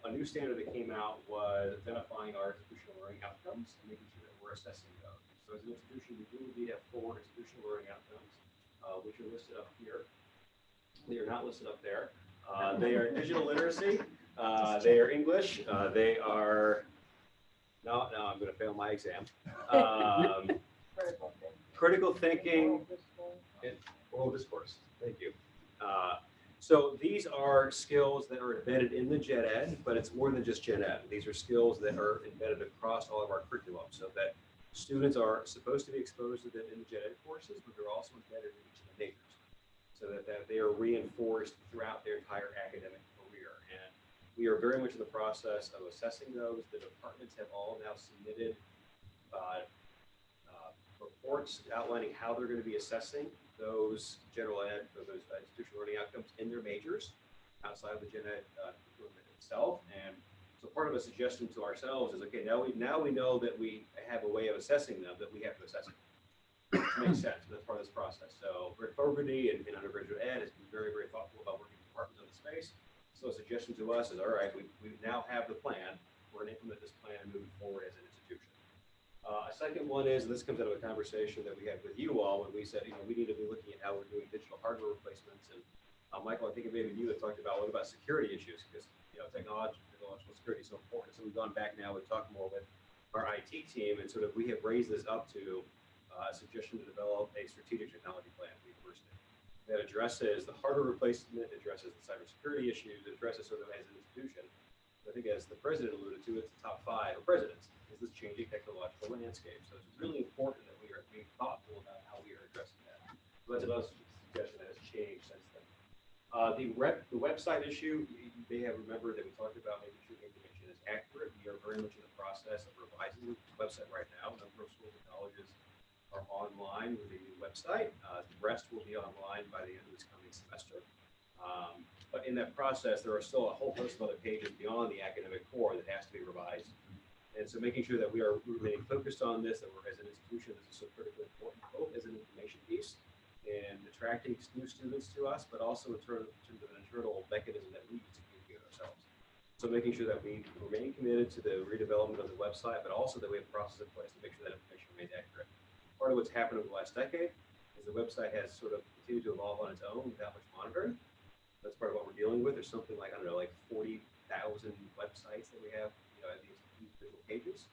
A new standard that came out was identifying our institutional learning outcomes and making sure that we're assessing those. So as an institution, we do indeed have 4 institutional learning outcomes, which are listed up here. They are not listed up there. They are digital literacy. They are English. They are, no, I'm going to fail my exam. Critical thinking and oral discourse. Thank you. So these are skills that are embedded in the gen ed, but it's more than just gen ed. These are skills that are embedded across all of our curriculum, so that students are supposed to be exposed to them in the gen ed courses, but they're also embedded in each of the majors, so that they are reinforced throughout their entire academic career. And we are very much in the process of assessing those. The departments have all now submitted reports outlining how they're going to be assessing those general ed, or those institutional learning outcomes in their majors outside of the gen ed curriculum itself. And so part of a suggestion to ourselves is, okay, now we know that we have a way of assessing them, that we have to assess them. It makes sense. That's part of this process. So Rick Fogarty in undergraduate ed has been very, very thoughtful about working with departments on the space. So a suggestion to us is, all right, we now have the plan. We're going to implement this plan and move forward as an institution. A second one is, and this comes out of a conversation that we had with you all when we said, we need to be looking at how we're doing digital hardware replacements. And Michael, I think it may be you that talked about what about security issues, because technological security is so important. So we've gone back now and talked more with our IT team, and sort of we have raised this up to a suggestion to develop a strategic technology plan for the university that addresses the hardware replacement, addresses the cybersecurity issues, addresses sort of as an institution I think as the president alluded to, it's the top 5 of presidents, is this changing technological landscape. So it's really important that we are being thoughtful about how we are addressing that. So that's another suggestion that has changed since then. The website issue, you may have remembered that we talked about making sure the information is accurate. We are very much in the process of revising the website right now. A number of schools and colleges are online with a new website. The rest will be online by the end of this coming semester. But in that process, there are still a whole host of other pages beyond the academic core that has to be revised. And so making sure that we are remaining focused on this, that we're as an institution, this is so critically important, both as an information piece and attracting new students to us, but also in terms of an internal mechanism that we use to communicate ourselves. So making sure that we remain committed to the redevelopment of the website, but also that we have a process in place to make sure that information remains accurate. Part of what's happened over the last decade is the website has sort of continued to evolve on its own without much monitoring. That's part of what we're dealing with. There's something like, I don't know, like 40,000 websites that we have, at these individual pages.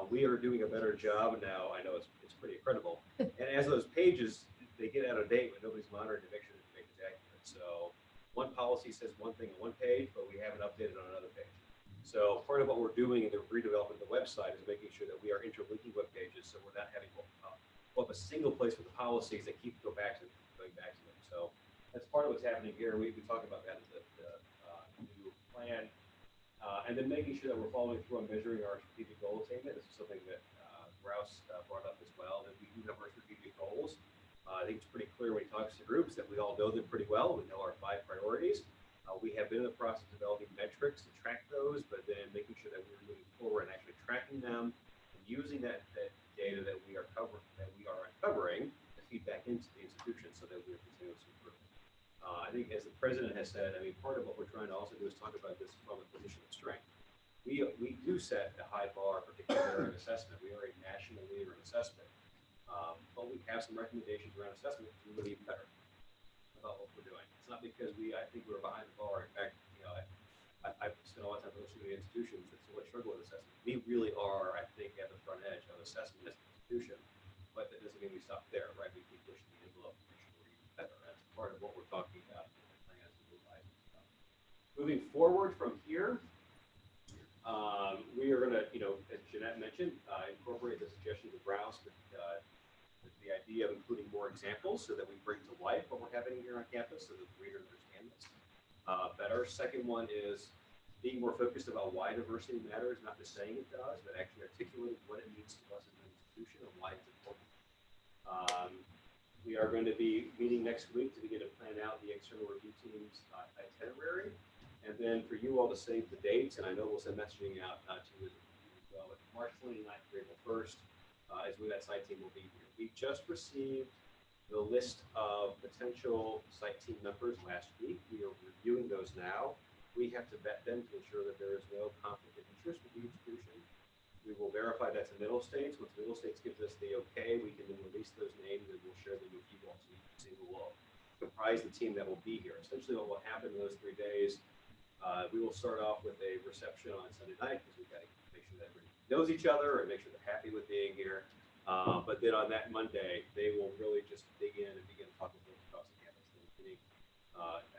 We are doing a better job now. I know it's pretty incredible. And as those pages, they get out of date when nobody's monitoring to make sure the information is accurate. So one policy says one thing on one page, but we haven't updated on another page. So part of what we're doing in the redevelopment of the website is making sure that we are interlinking web pages, so we're not having a single place for the policies that keep going back to them. So that's part of what's happening here. We talk about that in the new plan. And then making sure that we're following through on measuring our strategic goal attainment. This is something that Rouse brought up as well, that we do have our strategic goals. I think it's pretty clear when he talks to groups that we all know them pretty well. We know our 5 priorities. We have been in the process of developing metrics to track those, but then making sure that we're moving forward and actually tracking them and using that data that we are uncovering to feed back into the institution so that we're continuously improving. I think as the president has said, part of what we're trying to also do is talk about this from a position of strength. We do set a high bar, particularly in assessment. We are a national leader in assessment, but we have some recommendations around assessment to really be better about what we're doing. It's not because I think we're behind the bar. In fact, I've spent a lot of time with the institutions that sort of struggle with assessment. We really are, I think, at the front edge of assessment as an institution, but that doesn't mean we stop there, right? We keep pushing the envelope to make sure we're even better. That's part of what we're talking about in the plan as we move on. Moving forward from here, we are going to, as Jeanette mentioned, incorporate the suggestions of Rouse, but the idea of including more examples so that we bring to life what we're having here on campus so that the reader understands this better. Second one is being more focused about why diversity matters, not just saying it does, but actually articulating what it means to us as an institution and why it's important. We are going to be meeting next week to begin to plan out the external review team's itinerary. And then for you all to save the dates, and I know we'll send messaging out to you as well, but March 29th through April 1st is when that site team will be here. We just received the list of potential site team members last week. We are reviewing those now. We have to vet them to ensure that there is no conflict of interest with the institution. We will verify that's in Middle States. Once Middle States gives us the okay, we can then release those names and we'll share them with you all so you can see who will comprise the team that will be here. Essentially what will happen in those 3 days, we will start off with a reception on Sunday night because we've got to make sure that everybody knows each other and make sure they're happy with being here. But then on that Monday, they will really just dig in and begin talking to folks across the campus. They're meeting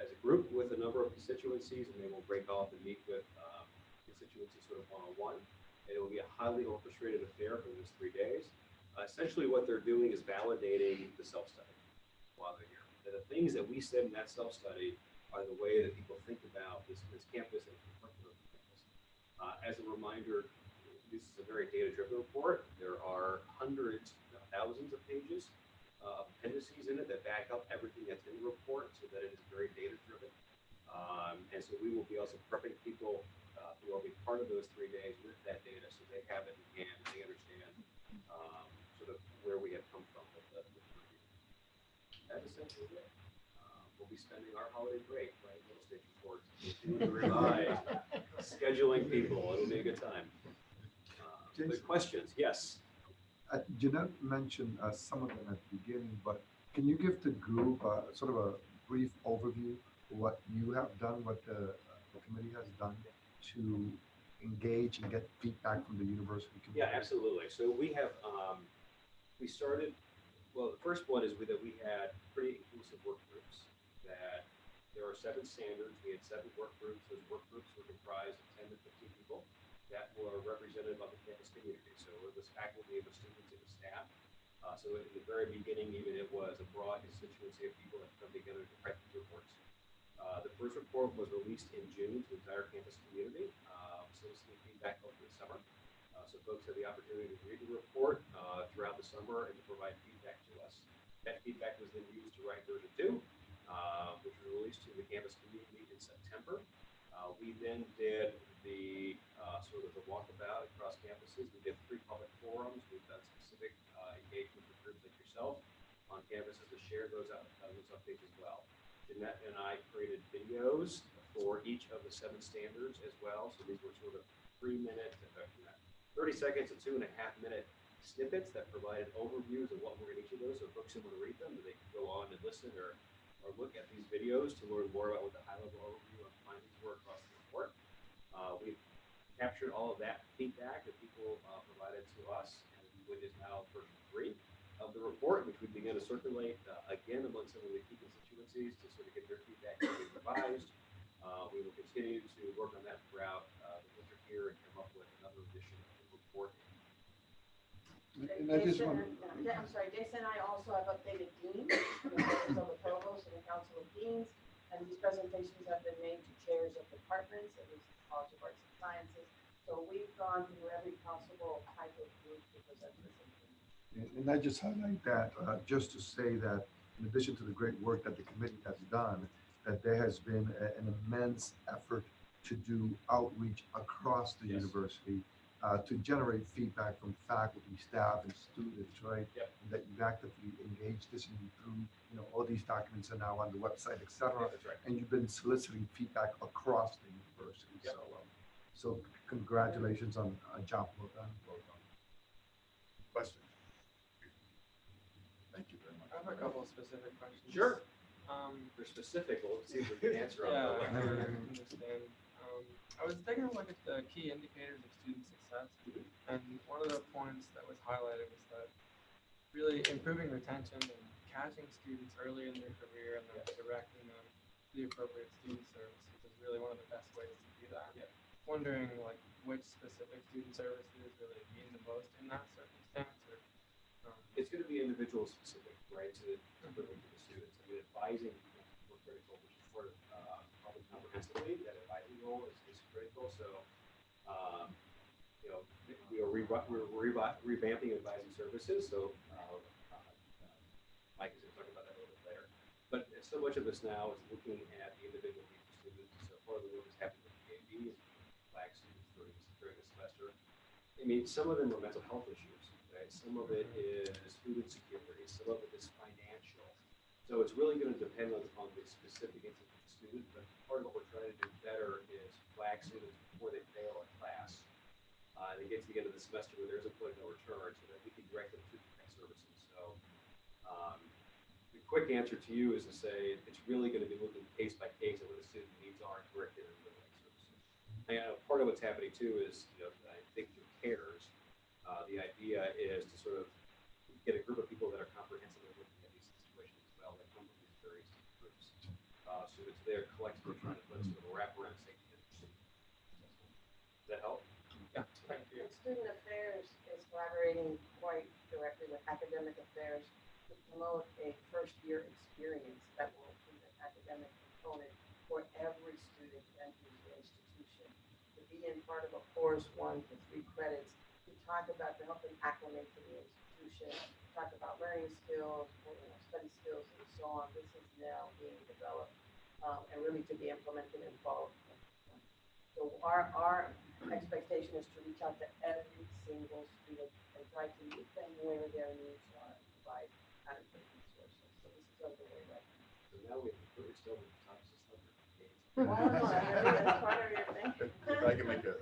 as a group with a number of constituencies, and they will break off and meet with constituencies sort of one-on-one. And it will be a highly orchestrated affair for those 3 days. Essentially what they're doing is validating the self-study while they're here. And the things that we said in that self-study are the way that people think about this campus and the curriculum of the campus. As a reminder, this is a very data-driven report. There are hundreds, thousands of pages of appendices in it that back up everything that's in the report so that it is very data-driven. And so we will be also prepping people who will be part of those 3 days with that data so they have it in hand and they understand sort of where we have come from with the review. That's essentially it. We'll be spending our holiday break writing Middle State reports, scheduling people. It'll be a good time. Good questions, yes. Jeanette mentioned some of them at the beginning, but can you give the group sort of a brief overview of what you have done, what the committee has done to engage and get feedback from the university community? Yeah, absolutely. So we have, we started, well, the first one is that we had pretty inclusive work groups, that there are 7 standards. We had 7 work groups. Those work groups were comprised of 10 to 15 people that were representative of the campus community. So it was faculty, it was students, it was staff. So in the very beginning, even it was a broad constituency of people that come together to write these reports. The first report was released in June to the entire campus community, soliciting feedback over the summer. So folks had the opportunity to read the report throughout the summer and to provide feedback to us. That feedback was then used to write version 2, which was released to the campus community in September. We then did the sort of the walkabout across campuses. We did 3 public forums. We've done specific engagement with groups like yourself on campuses to share those updates as well. Jeanette and I created videos for each of the 7 standards as well. So these were sort of 3-minute, 30 seconds to 2.5-minute snippets that provided overviews of what were in each of those. So folks who want to read them, they can go on and listen or look at these videos to learn more about what the high-level overview of findings were across the report. We've captured all of that feedback that people provided to us, and what is now version 3 of the report, which we began to circulate again among some of the key constituencies to sort of get their feedback and be revised. We will continue to work on that throughout the winter here and come up with another edition of the report. And I just want, I'm sorry, Jason and I also have updated deans, the members of the provost and the council of deans, and these presentations have been made to chairs of departments, at least the College of Arts and Sciences. So we've gone through every possible type of group to present this information. and I just highlight that, just to say that in addition to the great work that the committee has done, that there has been an immense effort to do outreach across the Yes. university, to generate feedback from faculty, staff, and students, right? Yep. And that you've actively engaged this and you through, all these documents are now on the website, et cetera. That's right. And you've been soliciting feedback across the university. Yep. So congratulations on a job well done. Question? Thank you very much. I have a couple of specific questions. Sure. Um, They're specific. We'll see if we can answer them. yeah, I understand. I was taking a look at the key indicators of student success, and one of the points that was highlighted was that really improving retention and catching students early in their career and then directing them to the appropriate student services is really one of the best ways to do that. Yeah. Wondering which specific student services really mean the most in that circumstance, or It's going to be individual specific, right, to the students. I mean, advising is critical, which is part of probably comprehensively, that advising role is critical. So, we're revamping advising services. So, Mike is going to talk about that a little bit later. But so much of this now is looking at the individual needs of students. So part of the work is happening with PAD, flag students during the semester. I mean, some of them are mental health issues, right? Some of it is food insecurity. Some of it is financial. So it's really going to depend on the specific instance of the student. But part of what we're trying to do better is flag students before they fail a class. And get to the end of the semester where there's a point of no return, so that we can direct them to the next services. So the quick answer to you is to say it's really going to be looking case by case at what the student needs are and directing them to the next services. And part of what's happening too is, I think through CARES, the idea is to sort of get a group of people that are comprehensively looking at these situations as well, that come from these various groups. So it's there collectively trying to put sort of a wraparound safety net. Does that help? yeah, thank you. And Student Affairs is collaborating quite directly with Academic Affairs to promote a first-year experience that will include an academic component for every student entering the institution. To be in part of a course 1 to 3 credits, to talk about, to help them acclimate to the institution, talk about learning skills, study skills, and so on. This is now being developed and really to be implemented in fall. So our expectation is to reach out to every single student and try to meet them where their needs are and provide adequate resources. So this is underway right now. So now we have to put it still in the top 600. That's part of your thing. If I can make a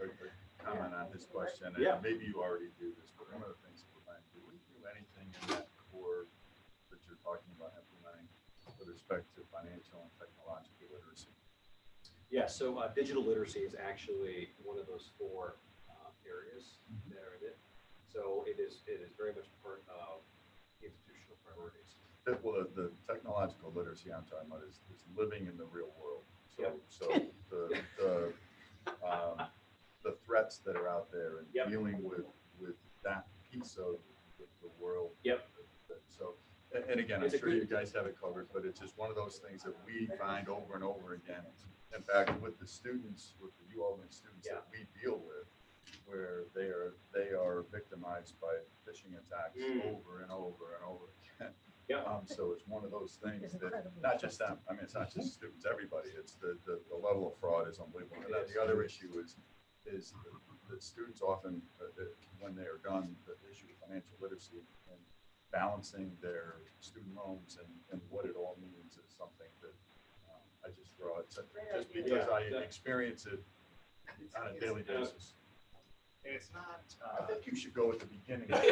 comment on this question, and Yeah. maybe you already do this, but one of the things that we're going to do, we do anything in that core that you're talking about implementing with respect to financial and technological literacy. Yeah, so digital literacy is actually one of those 4 areas that are in it. So it is very much part of institutional priorities. well, the technological literacy I'm talking about is living in the real world. So, Yep. so the threats that are out there and Yep. dealing with that piece of the world. Yep. So, and again, I'm It's a sure you good- guys have it covered, but it's just one of those things that we find over and over again. In fact, with the students, with the UAlbany students that we deal with, where they are victimized by phishing attacks over and over and over again. Yeah. So it's one of those things It's that, incredibly not just them, I mean, it's not just students, everybody, it's the level of fraud is unbelievable. And then the other issue is that students often, when they are done, the issue of financial literacy and balancing their student loans and what it all means is something that I just throw out, just because I experience it on a daily basis. And it's not, I think you should go at the beginning. Right.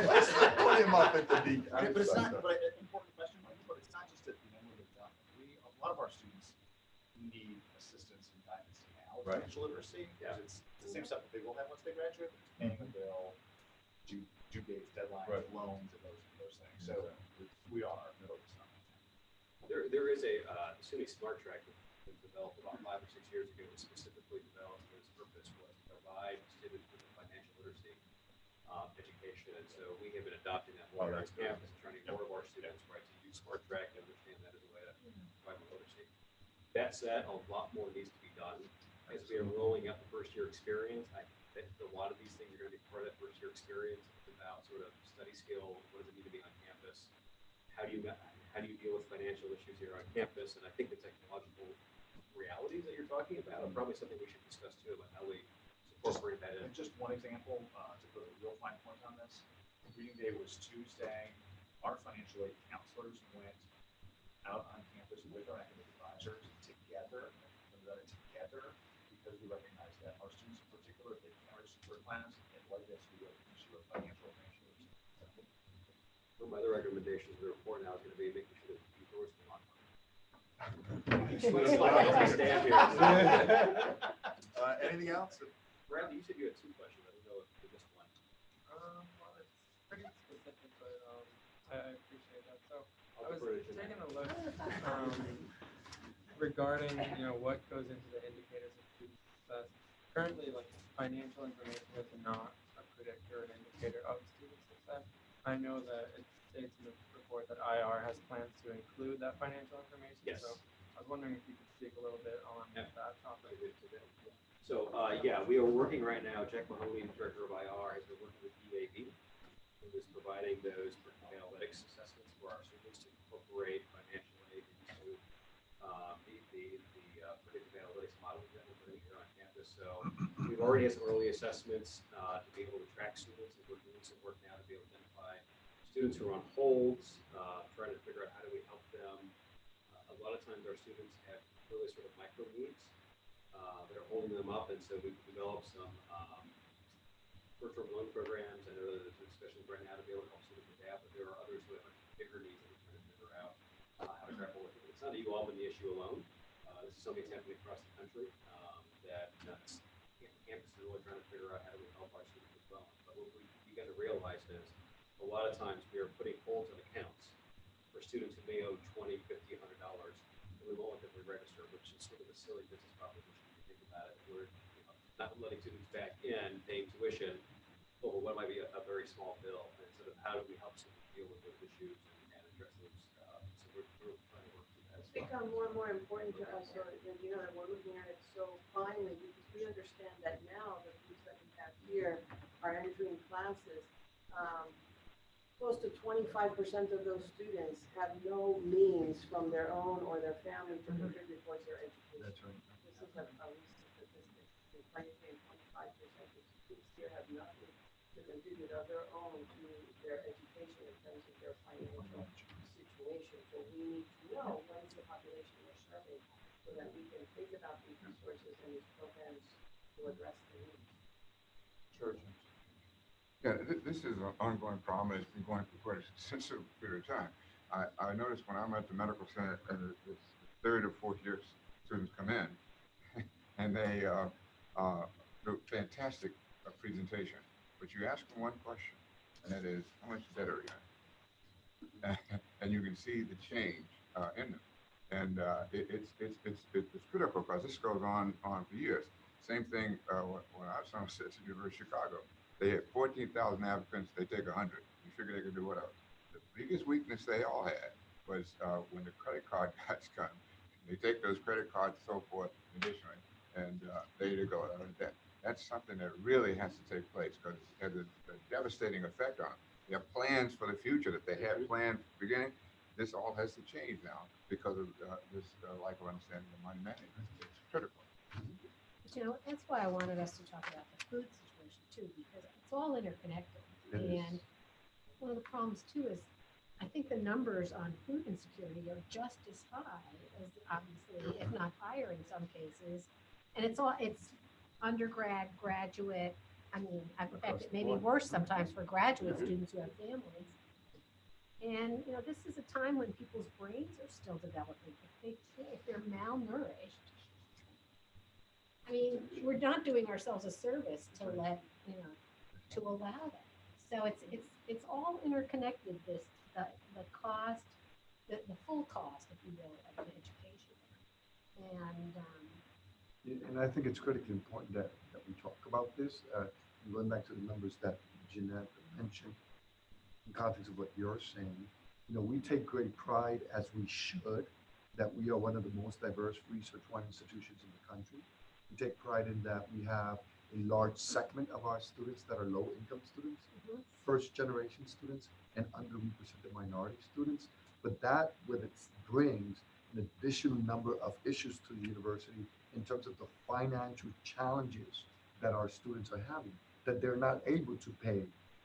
Let's put him up at the beginning. but it's not, but an important question, but it's not just at the end when they're done. A lot of our students need assistance and guidance now with Right. financial literacy, because it's the same stuff that they will have once they graduate, paying a bill, due dates, deadlines, Right. loans, and those things. So we are focused on that. There is a SUNY Smart Track that was developed about 5 or 6 years ago, specifically developed for its purpose was to provide students with a financial literacy education. And so we have been adopting that more on campus, and trying to get more of our students right to use Smart Track and understand that as a way to provide more literacy. That said, a lot more needs to be done. As we are rolling out the first year experience, I think a lot of these things are going to be part of that first year experience. It's about sort of study skills, what does it mean to be on campus? How do you deal with financial issues here on campus? And I think the technological realities that you're talking about are probably something we should discuss too, about how we incorporate that in. And just one example, to put a real fine point on this, reading day was Tuesday. Our financial aid counselors went out on campus with our academic advisors together, and done it together, because we recognize that our students in particular, if they can't register for a class, and like this, we have an issue of financial literacy. One of my other recommendations of the report now is going to be making sure that these doors are locked. Anything else? Bradley, you said you had 2 questions. I don't know if you missed one. Well, it's pretty specific, but I appreciate that. So I I'll was defer to Jeanette. taking a look regarding, what goes into the indicators of student success. Currently, like financial information is not a predictor or an indicator of student success. I know that it states in the report that IR has plans to include that financial information. Yes. So I was wondering if you could speak a little bit on that topic. So, we are working right now, Jack Mahoney, Director of IR, has been working with EAB, who is providing those analytics assessments for our students to incorporate financial aid into the predictive analytics model that we're putting here on campus. So we've already had some early assessments to be able to track students, and we're doing some work now to be able to identify students who are on holds, trying to figure out how do we help them. A lot of times our students have really sort of micro needs that are holding them up, and so we've developed some short-term loan programs. I know that there's discussions right now to be able to help students with that, but there are others who have bigger needs that we're trying to figure out how to grapple with it. It's not a UAlbany issue alone. This is something that's happening across the country that campus is really trying to figure out how do we help our students as well. But what we got to realize is a lot of times we are putting holds on accounts for students who may owe $20, $50, $100, and we won't let them re-register, which is sort of a silly business proposition if you think about it. We're not letting students back in, paying tuition over what might be a very small bill, and sort of how do we help students deal with those issues and address those. So we're trying to work through that. It's become more and more important to us, so that, that we're looking at it so finely, because we understand that now the students that we have here are entering classes. Close to 25% of those students have no means from their own or their family to contribute towards their education. That's right. This is a recent statistic. And frankly, 25% of students here have nothing to contribute of their own to their education in terms of their financial situation. So we need to know what is the population we're serving, so that we can think about these resources and these programs to address the needs. Sure, James. Yeah, this is an ongoing problem. It's been going for quite a extensive period of time. I noticed when I'm at the medical center and the 3rd or 4th year students come in, and they do fantastic presentation, but you ask them one question, and that is, how much debt are you in? and you can see the change in them. And it's critical because this goes on for years. Same thing when our son was at the University of Chicago. They had 14,000 applicants. They take 100. You figure they could do whatever. The biggest weakness they all had was when the credit card guys come. They take those credit cards and so forth additionally, and there you go. That's something that really has to take place because it has a devastating effect on them. They have plans for the future that they had planned from the beginning. This all has to change now because of this lack of understanding of money management. It's critical. But you know, that's why I wanted us to talk about the food situation too, because it's all interconnected. And one of the problems too is I think the numbers on food insecurity are just as high as obviously, if not higher in some cases. And it's undergrad, graduate. I mean, in fact, it may be worse sometimes for graduate students who have families. And, you know, this is a time when people's brains are still developing. If they're malnourished, I mean, we're not doing ourselves a service to to allow that. So it's all interconnected, the cost, the full cost, if you will, of an education. And I think it's critically important that we talk about this. Going back to the numbers that Jeanette mentioned, in context of what you're saying, you know, we take great pride, as we should, that we are one of the most diverse research-one institutions in the country. We take pride in that we have a large segment of our students that are low-income students, first-generation students, and underrepresented minority students. But that with it brings an additional number of issues to the university in terms of the financial challenges that our students are having, that they're not able to pay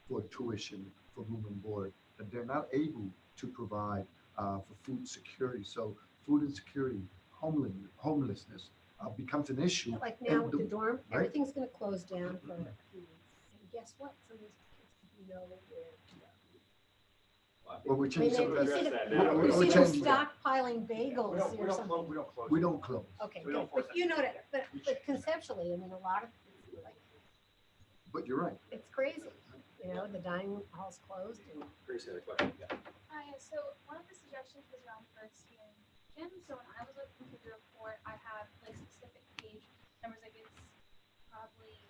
for tuition, for room and board, that they're not able to provide for food security. So food insecurity, homelessness becomes an issue. like now with the dorm, right? everything's gonna close down for a few weeks. And guess what? Some of these kids know where to go. Well, we I mean, change some of you that. see that them, now. We're you see them changing that. stockpiling bagels or something. We don't close. We don't close. Okay, We good. don't force But you know that, but conceptually, I mean, a lot of, like, But you're right. it's crazy. You know, the dining hall's closed and Grace had a question. Yeah. Hi, so one of the suggestions was around first year inclusion. So when I was looking through the report, I have like specific page numbers, like it's probably,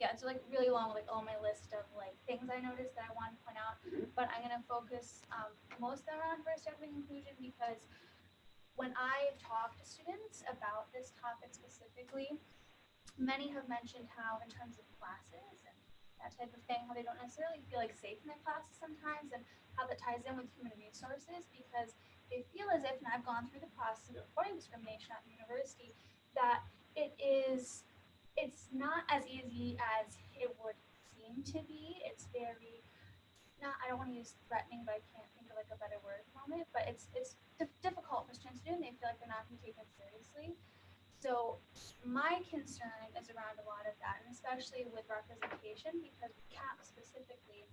yeah, it's like really long, like all my list of like things I noticed that I want to point out. But I'm gonna focus most of them on first year inclusion because when I've talked to students about this topic specifically, many have mentioned how in terms of classes and that type of thing, how they don't necessarily feel like safe in their classes sometimes, and how that ties in with human resources because they feel as if, and I've gone through the process of reporting discrimination at the university, that it's not as easy as it would seem to be. It's very, I don't want to use threatening, but I can't think of like a better word at the moment, but it's difficult for students to do, and they feel like they're not being taken seriously. So my concern is around a lot of that, and especially with representation, because CAP specifically,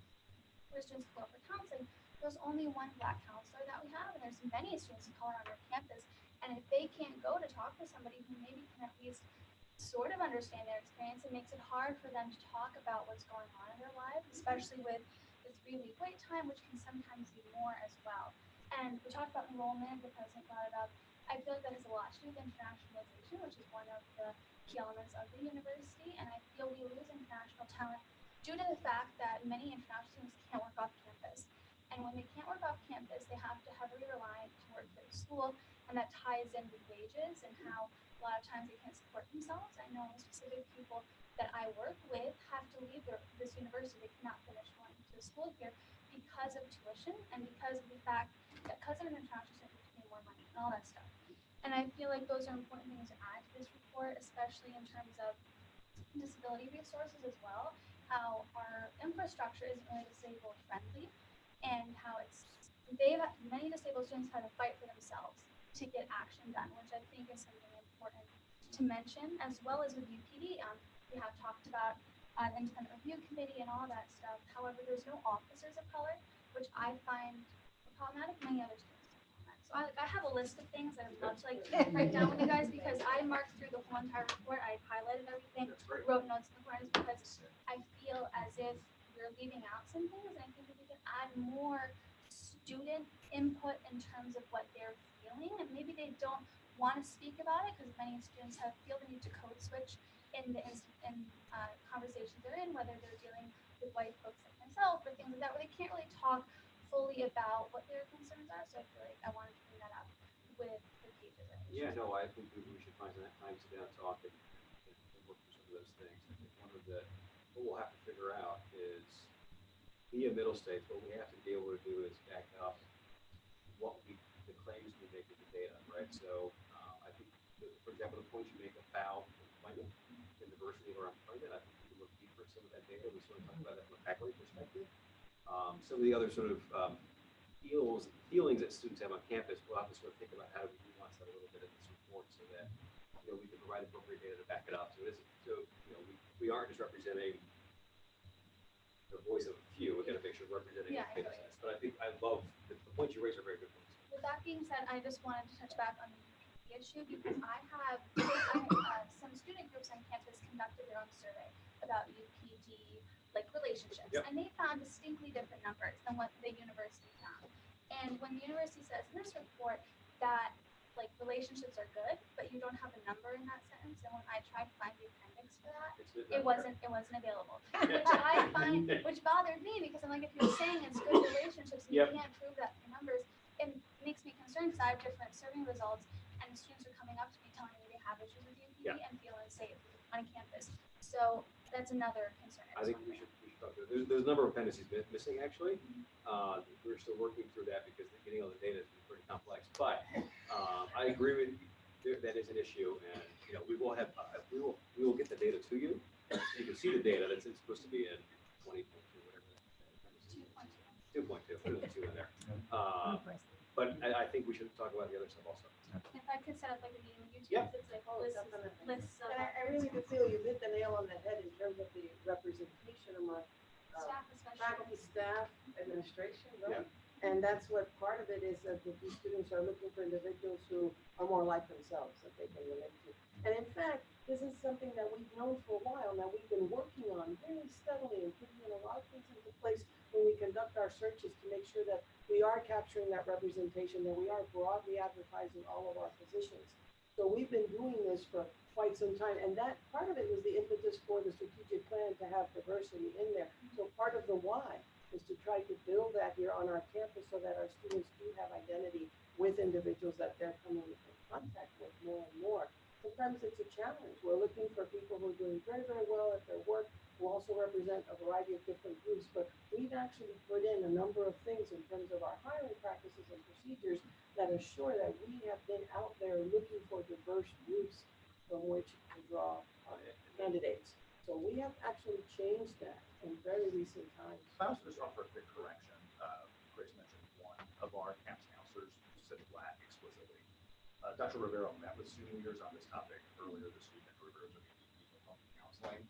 for students who go for counseling, there's only one Black counselor that we have, and there's many students of color on our campus. And if they can't go to talk to somebody who maybe can at least sort of understand their experience, it makes it hard for them to talk about what's going on in their lives, especially with the 3-week wait time, which can sometimes be more as well. And we talked about enrollment, the president brought it up. I feel like that has a lot to do with internationalization, which is one of the key elements of the university. And I feel we lose international talent due to the fact that many international students can't work off campus. And when they can't work off campus, they have to heavily rely to work for the school. And that ties in with wages and how a lot of times they can't support themselves. I know specific people that I work with have to leave this university. They cannot finish going to the school here because of tuition and because of the fact that because of an international student, they pay more money and all that stuff. And I feel like those are important things to add to this report, especially in terms of disability resources as well, how our infrastructure isn't really disabled friendly, and how many disabled students had to fight for themselves to get action done, which I think is something important to mention, as well as with UPD. We have talked about an independent review committee and all that stuff. However, there's no officers of color, which I find problematic. Many other students. So I have a list of things that I'd love to write down with you guys because I marked through the whole entire report. I highlighted everything, wrote notes in the corners because I feel as if we're leaving out some things. And I think if we can add more student input in terms of what they're feeling, and maybe they don't want to speak about it because many students feel the need to code switch in the conversations they're in, whether they're dealing with white folks like myself or things like that, where they can't really talk fully about what their concerns are. So I feel like I wanted to bring that up with Pages. Yeah, no, I think we should find some time to sit down and talk and work through some of those things. I think one of the, what we'll have to figure out is, via Middle States, what we have to be able to do is back up the claims we make with the data, right? So I think, for example, the point you make about employment and diversity of our employment, I think we can look deeper at some of that data. We sort of talk about that from a faculty perspective. Some of the other sort of feelings that students have on campus, we'll have to sort of think about how do we nuance that a little bit in this report so that we can provide appropriate data to back it up. So we aren't just representing the voice of a few. We're going to make sure we're representing Yeah, the business. But I think I love the points you raise are very good points. With that being said, I just wanted to touch back on the UPD issue because I have some student groups on campus conducted their own survey about UPD relationships, Yep. and they found distinctly different numbers than what the university found. And when the university says in this report that relationships are good, but you don't have a number in that sentence, and when I tried to find the appendix for that, it wasn't available, which bothered me because I'm like, if you're saying it's good relationships and Yep. you can't prove that through numbers, it makes me concerned because I have different survey results and students are coming up to me telling me they have issues with UPD and feel unsafe on campus. So that's another concern. I think we should talk to it. There's a number of appendices missing actually. We're still working through that because getting all the data is pretty complex. But I agree with you, that is an issue, and we will get the data to you. So you can see the data that's supposed to be in 20.2, whatever. 2.2. Put a 2 in there. But I think we should talk about the other stuff also. If I could set up a meeting with you two, Yep. it's Definitely. lists of And I really do feel you hit the nail on the head in terms of the representation among staff, especially. faculty, staff, administration, right? And that's what part of it is, that these students are looking for individuals who are more like themselves, that they can relate to. And in fact, this is something that we've known for a while now. We've been working on very steadily and putting in a lot of things into place when we conduct our searches to make sure that we are capturing that representation, that we are broadly advertising all of our positions. So we've been doing this for quite some time, and that part of it was the impetus for the strategic plan to have diversity in there. So part of the why is to try to build that here on our campus so that our students do have identity with individuals that they're coming in contact with more and more. Sometimes it's a challenge. We're looking for people who are doing very, very well at their work, who also represent a variety of different groups, but we've actually put in a number of things in terms of our hiring practices and procedures that assure that we have been out there looking for diverse groups from which to draw candidates. So we have actually changed that in very recent times. I also just offer a quick correction. Grace mentioned one of our campus counselors said black explicitly. Dr. Rivera met with student leaders on this topic earlier this week. Dr. Rivera is a VP of counseling.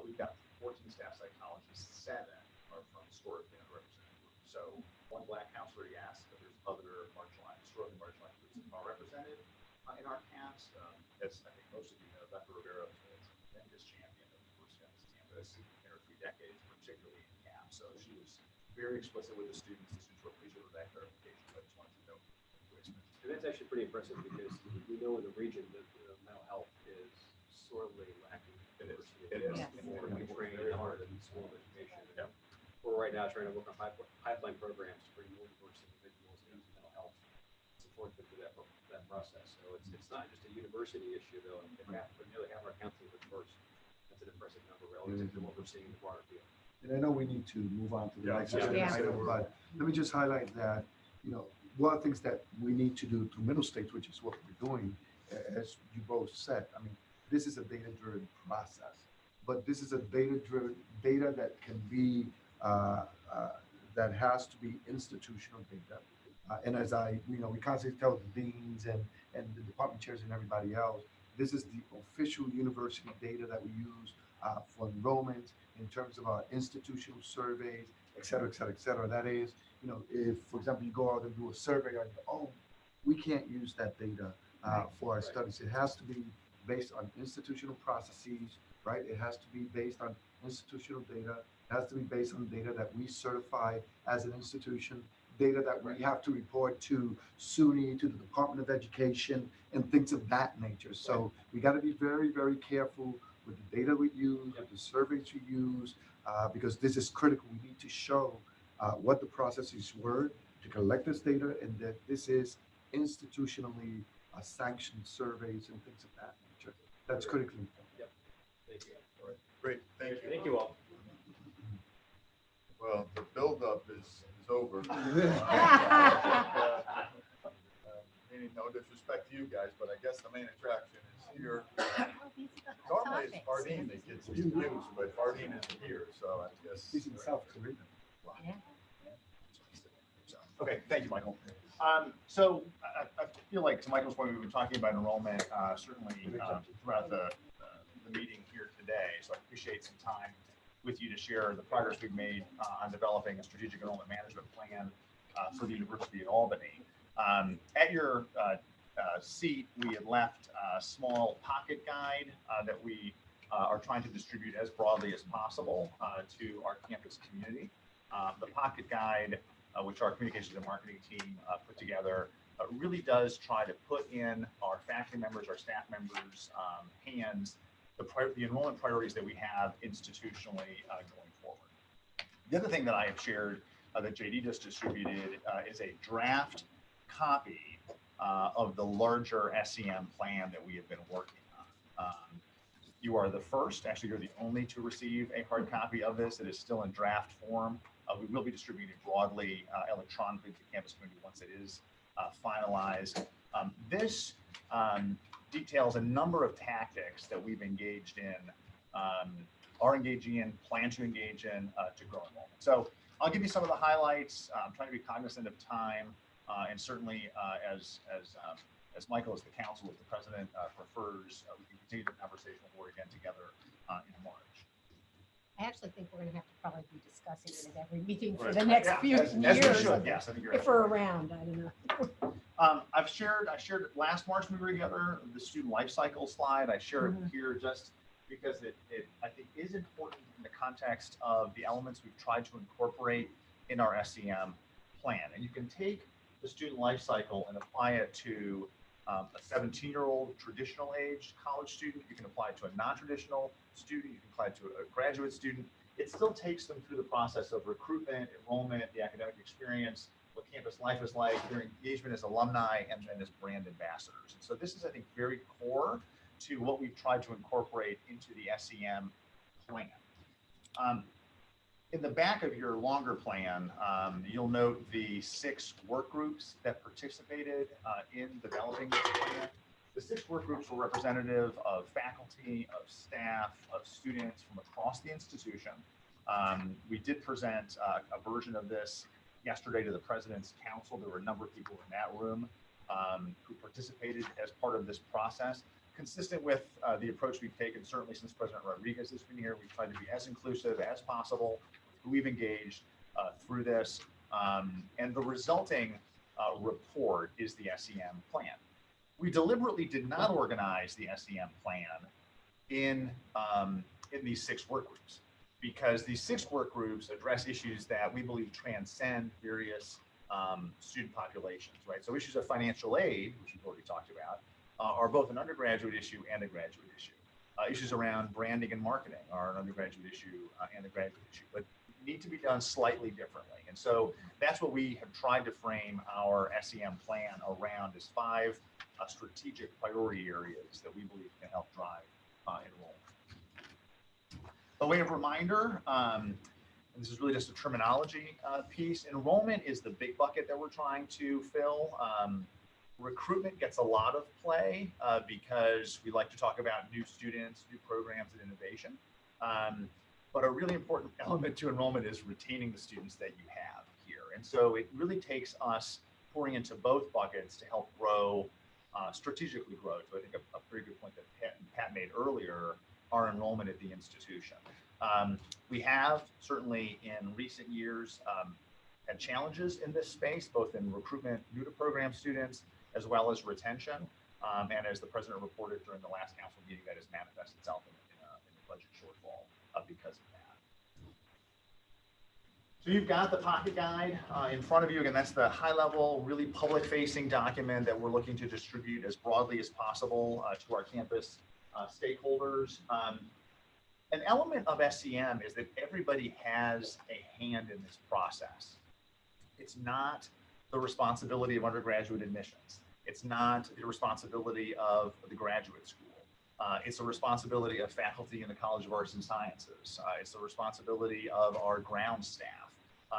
We've got 14 staff psychologists, 7 are from historically underrepresented groups. So one black counselor, yes, but there's other historically marginalized groups that are represented in our camps. As I think most of you know, Dr. Rivera is a tremendous champion of diversity on this campus in her 3 decades, particularly in camp. So she was very explicit with the students. The students were pleased with that clarification. But I just wanted to know. And that's actually pretty impressive because we know in the region that mental health is sorely lacking. It is. More we train hard in school education. We're right now trying to work on pipeline programs to bring more diverse individuals into mental health, support them through that process. So it's not just a university issue though. Nearly half our counselors are diverse. That's an impressive number relative to what we're seeing in the broader field. And I know we need to move on to the next Yeah. item, but let me just highlight that, one of the things that we need to do through Middle States, which is what we're doing, as you both said, I mean, this is a data-driven process, but this is a data that can be, that has to be institutional data. And as we constantly tell the deans and the department chairs and everybody else, this is the official university data that we use for enrollment in terms of our institutional surveys, et cetera, et cetera, et cetera. That is, if, for example, you go out and do a survey on your own, we can't use that data for our studies. It has to be based on institutional processes, right? It has to be based on institutional data. It has to be based on data that we certify as an institution data that we have to report to SUNY, to the Department of Education, and things of that nature. So we got to be very, very careful with the data we use, with the surveys we use, because this is critical. We need to show what the processes were to collect this data, and that this is institutionally sanctioned surveys and things of that nature. That's critically important. Thank you. All right, great, thank you. Thank you all. Well, the buildup is over. Meaning no disrespect to you guys, but I guess the main attraction is here. Normally it's Fardeen that gets the news, but Fardeen isn't here, so I guess. He's in South Korea. Yeah. Okay, thank you, Michael. So I feel like, to Michael's point, we've been talking about enrollment certainly throughout the meeting here today. So I appreciate some time with you to share the progress we've made on developing a strategic enrollment management plan for the University at Albany. At your seat, we had left a small pocket guide that we are trying to distribute as broadly as possible to our campus community. The pocket guide, which our communications and marketing team put together, really does try to put in our faculty members, our staff members' hands the enrollment priorities that we have institutionally going forward. The other thing that I have shared that JD just distributed is a draft copy of the larger SEM plan that we have been working on. You are the first, actually you're the only to receive a hard copy of this. It is still in draft form. We will be distributing it broadly electronically to the campus community once it is finalized. This details a number of tactics that we've engaged in, are engaging in, plan to engage in to grow enrollment. So I'll give you some of the highlights. I'm trying to be cognizant of time, and certainly as Michael, as the counsel, as the president prefers, we can continue the conversation forward again together in March. I actually think we're gonna have to probably be discussing it at every meeting for Right. the next few As we years. should, yes, I think you're If we're around, I don't know. I shared last March when we were together, the student life cycle slide. I shared it here just because it I think is important in the context of the elements we've tried to incorporate in our SEM plan. And you can take the student life cycle and apply it to a 17-year-old traditional age college student. You can apply it to a non-traditional student. You can apply it to a graduate student. It still takes them through the process of recruitment, enrollment, the academic experience, what campus life is like, their engagement as alumni, and then as brand ambassadors. And so this is, I think, very core to what we've tried to incorporate into the SEM plan. In the back of your longer plan, you'll note the 6 work groups that participated in developing this plan. The 6 work groups were representative of faculty, of staff, of students from across the institution. We did present a version of this yesterday to the President's Council. There were a number of people in that room who participated as part of this process. Consistent with the approach we've taken, certainly since President Rodriguez has been here, we've tried to be as inclusive as possible. We've engaged through this, and the resulting report is the SEM plan. We deliberately did not organize the SEM plan in these 6 work groups, because these 6 work groups address issues that we believe transcend various student populations, right? So issues of financial aid, which we've already talked about, are both an undergraduate issue and a graduate issue. Issues around branding and marketing are an undergraduate issue and a graduate issue, but need to be done slightly differently. And so that's what we have tried to frame our SEM plan around, is 5 strategic priority areas that we believe can help drive enrollment. By way of reminder, and this is really just a terminology piece, enrollment is the big bucket that we're trying to fill. Recruitment gets a lot of play because we like to talk about new students, new programs, and innovation. But a really important element to enrollment is retaining the students that you have here. And so it really takes us pouring into both buckets to help grow, strategically grow. So I think a very good point that Pat made earlier, our enrollment at the institution. We have certainly in recent years had challenges in this space, both in recruitment, new to program students, as well as retention. And as the president reported during the last council meeting, that has manifested itself in the budget shortfall because of that. So you've got the pocket guide in front of you. Again, that's the high level, really public facing document that we're looking to distribute as broadly as possible to our campus stakeholders. An element of SEM is that everybody has a hand in this process. It's not the responsibility of undergraduate admissions. It's not the responsibility of the graduate school. It's the responsibility of faculty in the College of Arts and Sciences. It's the responsibility of our ground staff.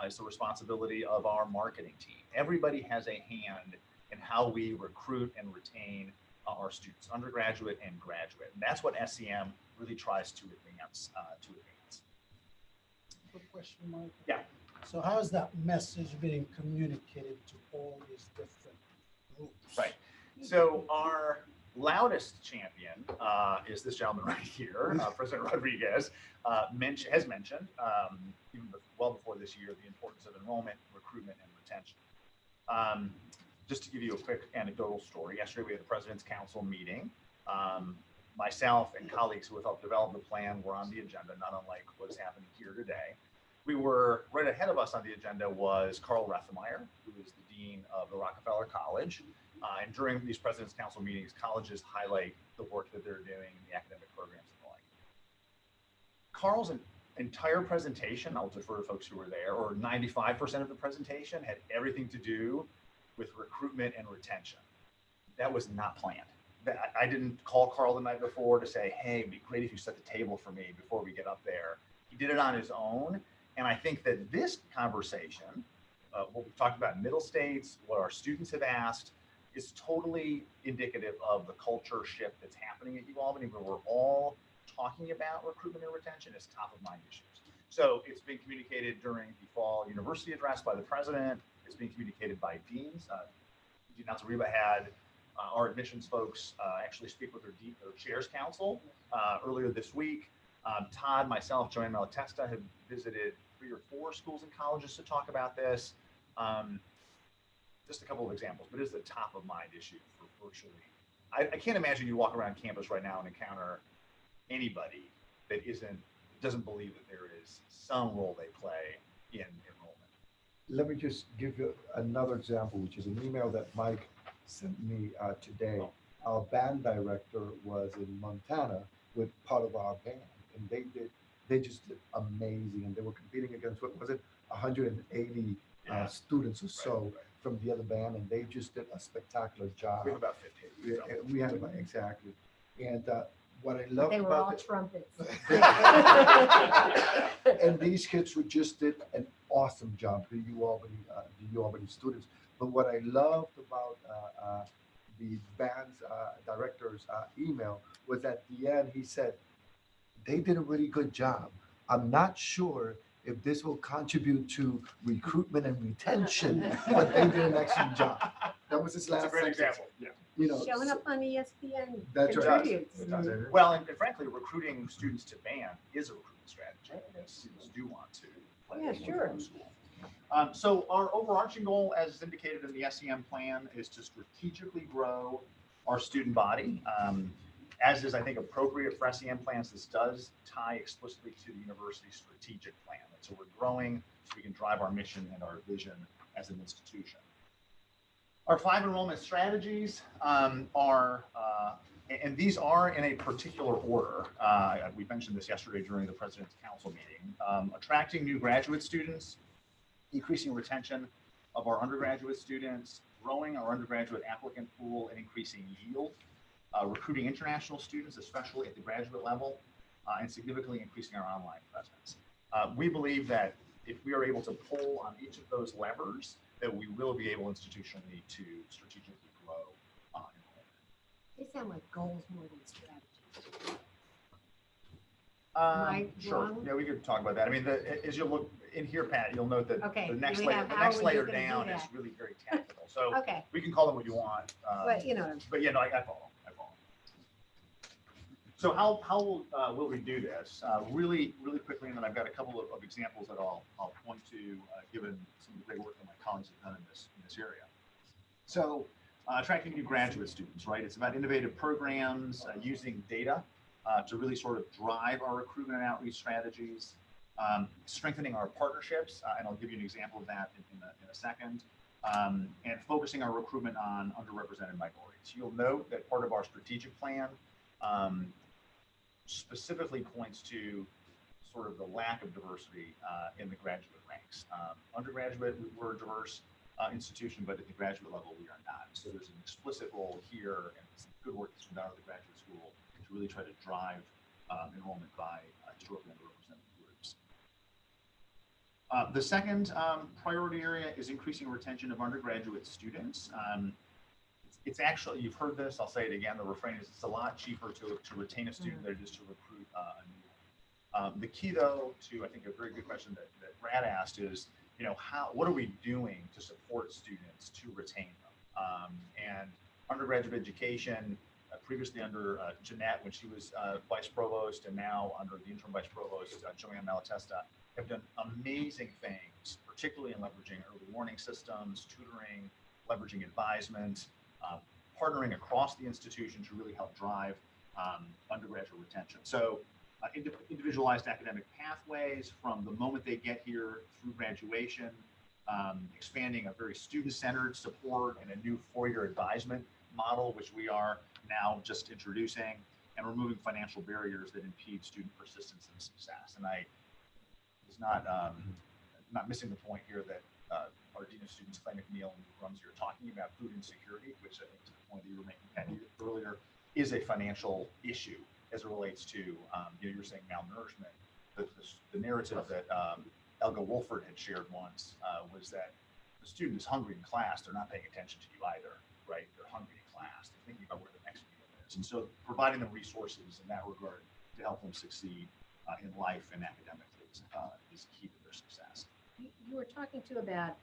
It's the responsibility of our marketing team. Everybody has a hand in how we recruit and retain our students, undergraduate and graduate. And that's what SEM really tries to advance. Quick question, Mike. Yeah. So how is that message being communicated to all these different groups? Right. So our loudest champion is this gentleman right here, President Rodriguez, has mentioned, even well before this year, the importance of enrollment, recruitment, and retention. Just to give you a quick anecdotal story, yesterday we had the President's Council meeting. Myself and colleagues who have helped develop the plan were on the agenda, not unlike what is happening here today. We were, right ahead of us on the agenda was Carl Rethemeier, who is the Dean of the Rockefeller College. And during these President's Council meetings, colleges highlight the work that they're doing in the academic programs and the like. Carl's entire presentation, I'll defer to folks who were there, or 95% of the presentation had everything to do with recruitment and retention. That was not planned. I didn't call Carl the night before to say, hey, it'd be great if you set the table for me before we get up there. He did it on his own. And I think that this conversation, what we've talked about in Middle States, what our students have asked, is totally indicative of the culture shift that's happening at UAlbany, where we're all talking about recruitment and retention as top of mind issues. So it's being communicated during the fall university address by the president. It's being communicated by deans. Dean Nazariba had our admissions folks actually speak with their chairs council earlier this week. Todd, myself, Joanne Malatesta have visited 3 or 4 schools and colleges to talk about this. Just a couple of examples, but it is a top of mind issue for virtually. I can't imagine you walk around campus right now and encounter anybody that doesn't believe that there is some role they play in enrollment. Let me just give you another example, which is an email that Mike sent me today. Our band director was in Montana with part of our band, and they just did amazing, and they were competing against, what was it, 180 students or so from the other band, and they just did a spectacular job. We have about 15. We had about, exactly. And what I love They were about all trumpets. and these kids who just did an awesome job, the UAlbany students. But what I loved about the band's director's email was at the end, he said, they did a really good job. I'm not sure if this will contribute to recruitment and retention, but they did an excellent job. That was his last That's a great sentence. example. Yeah. You know, Showing up on ESPN That's right. contributes. Well, and frankly, recruiting students to band is a recruitment strategy. Students do want to play. Yeah, sure. So our overarching goal, as indicated in the SEM plan, is to strategically grow our student body. As is, I think, appropriate for SEM plans, this does tie explicitly to the university's strategic plan. So we're growing so we can drive our mission and our vision as an institution. Our 5 enrollment strategies are, and these are in a particular order. We mentioned this yesterday during the President's Council meeting. Attracting new graduate students, increasing retention of our undergraduate students, growing our undergraduate applicant pool, and increasing yield. Recruiting international students, especially at the graduate level, and significantly increasing our online presence. We believe that if we are able to pull on each of those levers, that we will be able institutionally to strategically grow enrollment. They sound like goals more than strategies. Am I Sure. wrong? Yeah, we could talk about that. I mean, as you look in here, Pat, you'll note that Okay, the next we layer, have- the how next are we layer gonna do down is that? really very technical. So Okay. we can call them what you want. But, you know. But yeah, no, I follow. So how will we do this? Really quickly, and then I've got a couple of examples that I'll point to, given some of the great work that my colleagues have done in this area. So attracting new graduate students, right? It's about innovative programs, using data to really sort of drive our recruitment and outreach strategies. Strengthening our partnerships, and I'll give you an example of that in a second, and focusing our recruitment on underrepresented minorities. You'll note that part of our strategic plan specifically points to sort of the lack of diversity in the graduate ranks. Undergraduate, we're a diverse institution, but at the graduate level, we are not. So there's an explicit role here, and some good work that's been done at the graduate school to really try to drive enrollment by historically underrepresented groups. The second priority area is increasing retention of undergraduate students. It's actually, you've heard this, I'll say it again, the refrain is it's a lot cheaper to retain a student than it is to recruit a new one. The key though to, I think, a very good question that Brad asked is, you know, what are we doing to support students to retain them? And undergraduate education, previously under Jeanette when she was vice provost, and now under the interim vice provost, Joanne Malatesta, have done amazing things, particularly in leveraging early warning systems, tutoring, leveraging advisement, partnering across the institution to really help drive undergraduate retention. So individualized academic pathways from the moment they get here through graduation, expanding a very student-centered support and a new four-year advisement model, which we are now just introducing, and removing financial barriers that impede student persistence and success. And I was not missing the point here that our Dean of Students, Clay McNeil, and Rumsey are talking about food insecurity, which I think to the point that you were making, Penny, earlier, is a financial issue as it relates to, you know, you were saying malnourishment. The narrative that Elga Wolford had shared once was that the student is hungry in class, they're not paying attention to you either, right? They're hungry in class, they're thinking about where the next meal is. And so providing them resources in that regard to help them succeed in life and academically is key to their success. You were talking too about,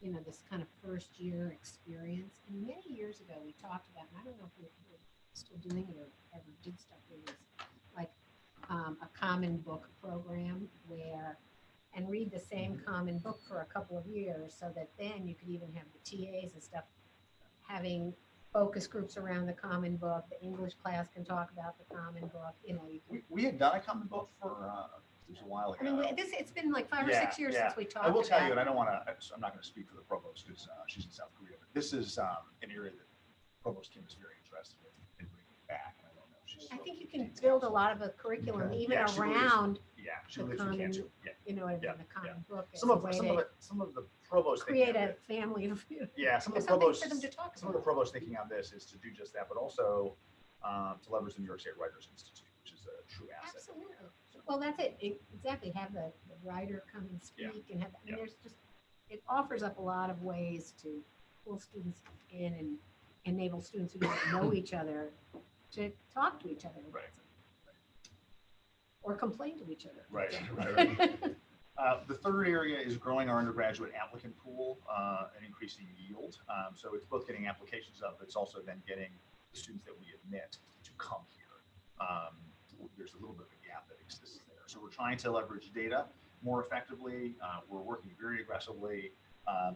you know, this kind of first year experience. And many years ago, we talked about, and I don't know if we're still doing it or ever did start doing this, like a common book program where, and read the same common book for a couple of years so that then you could even have the TAs and stuff having focus groups around the common book. The English class can talk about the common book, you know. You can, we had done a common book for it was a while ago. I mean, it's been like 5 or 6 years since we talked I will tell you, about and I don't want to, I'm not going to speak for the provost because she's in South Korea, but this is an area that Provost Kim is very interested in bringing back. And I don't know if she's I think you can build a lot of a curriculum even she around she the believes we common, can too. Yeah. you know, what I mean, the common book. as Some a of way some of to the provost create thinking a of it- family of, yeah, some of the something provost for them to talk some of the provost thinking on this is to do just that, but also to leverage the New York State Writers Institute, which is a true asset. Absolutely. Well, that's it. Exactly. Have the writer come and speak and have, I mean, there's just, it offers up a lot of ways to pull students in and enable students who don't know each other to talk to each other. About something. Or complain to each other. Right. The third area is growing our undergraduate applicant pool and increasing yield. So it's both getting applications up, but it's also then getting the students that we admit to come here. There's a little bit of a gap that exists there. So we're trying to leverage data more effectively. We're working very aggressively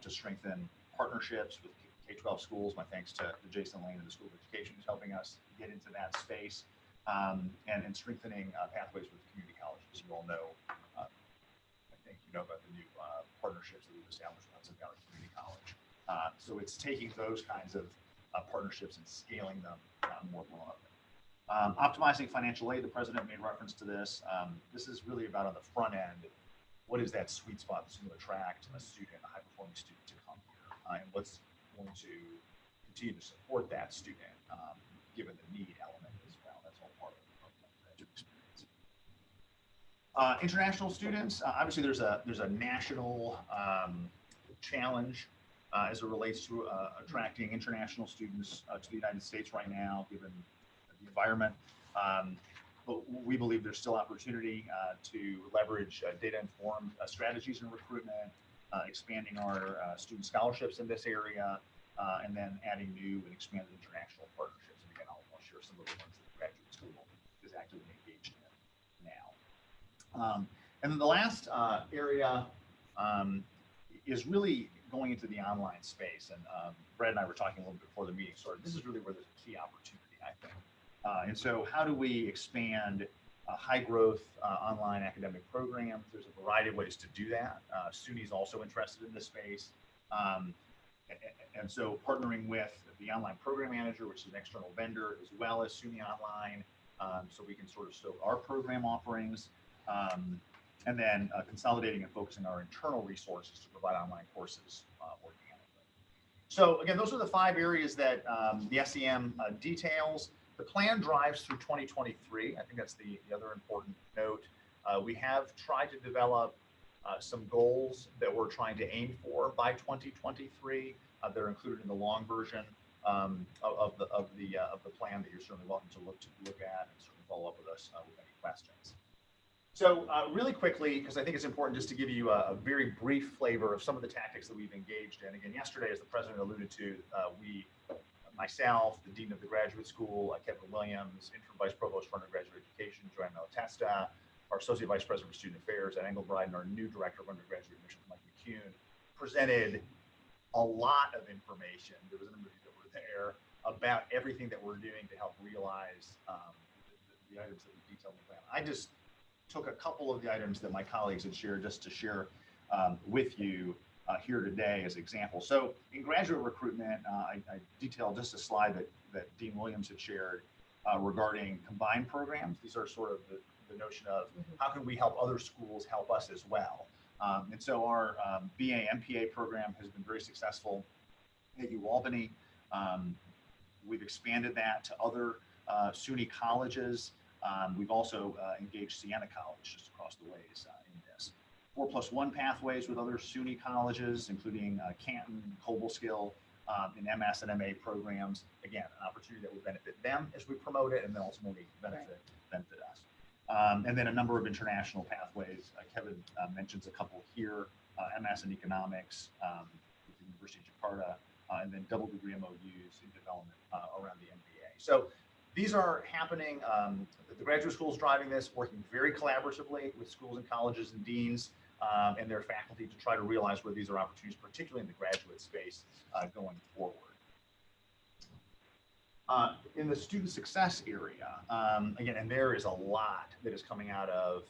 to strengthen partnerships with K-12 schools. My thanks to Jason Lane and the School of Education who's helping us get into that space, and strengthening pathways with community colleges. You all know, I think you know about the new partnerships that we've established with Hudson Valley Community College. So it's taking those kinds of partnerships and scaling them more broadly. Optimizing financial aid, the president made reference to this. This is really about on the front end, what is that sweet spot that's going to attract a student, a high-performing student to come here, and what's going to continue to support that student, given the need element as well. That's all part of the graduate experience. International students, obviously there's a national challenge as it relates to attracting international students to the United States right now, given the environment. But we believe there's still opportunity to leverage data-informed strategies in recruitment, expanding our student scholarships in this area, and then adding new and expanded international partnerships. And again, I'll share some of the ones that the graduate school is actively engaged in now. And then the last area is really going into the online space. And Brad and I were talking a little bit before the meeting started. This is really where there's a key opportunity, I think. And so how do we expand high growth online academic programs. There's a variety of ways to do that. SUNY is also interested in this space. And so partnering with the online program manager, which is an external vendor, as well as SUNY Online, so we can sort of stoke our program offerings, and then consolidating and focusing our internal resources to provide online courses organically. So again, those are the 5 areas that the SEM details. The plan drives through 2023. I think that's the other important note. We have tried to develop some goals that we're trying to aim for by 2023. They're included in the long version of the plan that you're certainly welcome to look at and certainly follow up with us with any questions. So really quickly, because I think it's important just to give you a very brief flavor of some of the tactics that we've engaged in. Again, yesterday, as the president alluded to, myself, the dean of the graduate school, Kevin Williams, interim vice provost for undergraduate education, Joanne Malatesta, our associate vice president for student affairs, Ed Engelbride, and our new director of undergraduate admissions, Mike McCune, presented a lot of information. There was a number of you that were there about everything that we're doing to help realize the items that we detailed in the plan. I just took a couple of the items that my colleagues had shared just to share with you here today as examples. So in graduate recruitment, I detailed just a slide that Dean Williams had shared regarding combined programs. These are sort of the notion of how can we help other schools help us as well. And so our BA MPA program has been very successful at UAlbany. We've expanded that to other SUNY colleges. We've also engaged Siena College just across the ways in this. 4+1 pathways with other SUNY colleges, including Canton, Cobleskill, in MS and MA programs. Again, an opportunity that would benefit them as we promote it and then ultimately benefit us. And then a number of international pathways. Kevin mentions a couple here, MS in economics with the University of Jakarta, and then double degree MOUs in development around the MBA. So these are happening. The graduate school is driving this, working very collaboratively with schools and colleges and deans and their faculty to try to realize where these are opportunities, particularly in the graduate space going forward. In the student success area, again, and there is a lot that is coming out of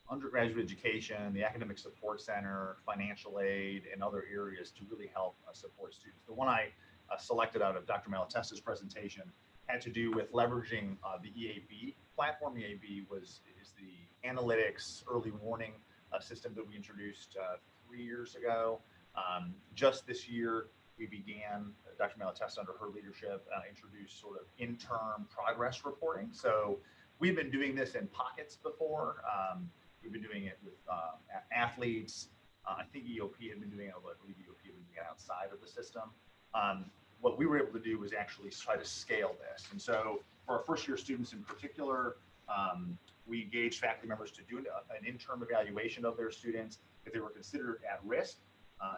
undergraduate education, the Academic Support Center, financial aid, and other areas to really help support students. The one I selected out of Dr. Malatesta's presentation had to do with leveraging the EAB platform. EAB is the analytics early warning system that we introduced 3 years ago. Just this year, we began, Dr. Malatesta under her leadership, introduced sort of interim progress reporting. So we've been doing this in pockets before. We've been doing it with athletes. I think EOP had been doing it, but I believe EOP had been doing it outside of the system. What we were able to do was actually try to scale this. And so for our first year students in particular, we engaged faculty members to do an interim evaluation of their students if they were considered at risk.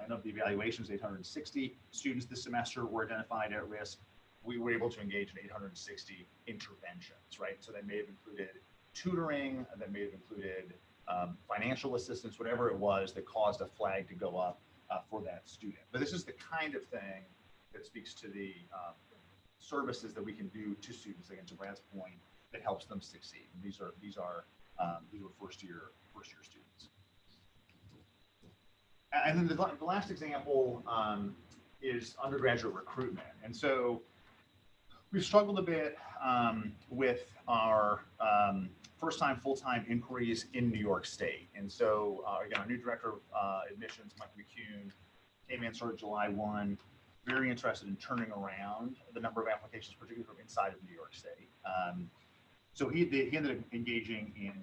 And of the evaluations, 860 students this semester were identified at risk. We were able to engage in 860 interventions, right? So they may have included tutoring, that may have included financial assistance, whatever it was that caused a flag to go up for that student. But this is the kind of thing that speaks to the services that we can do to students, again, to Brad's point, that helps them succeed. And these are first year students. And then the last example is undergraduate recruitment. And so we've struggled a bit with our first-time full-time inquiries in New York State. And so again, our new director of admissions, Mike McCune, came in sort of July 1, very interested in turning around the number of applications, particularly from inside of New York State. So he ended up engaging in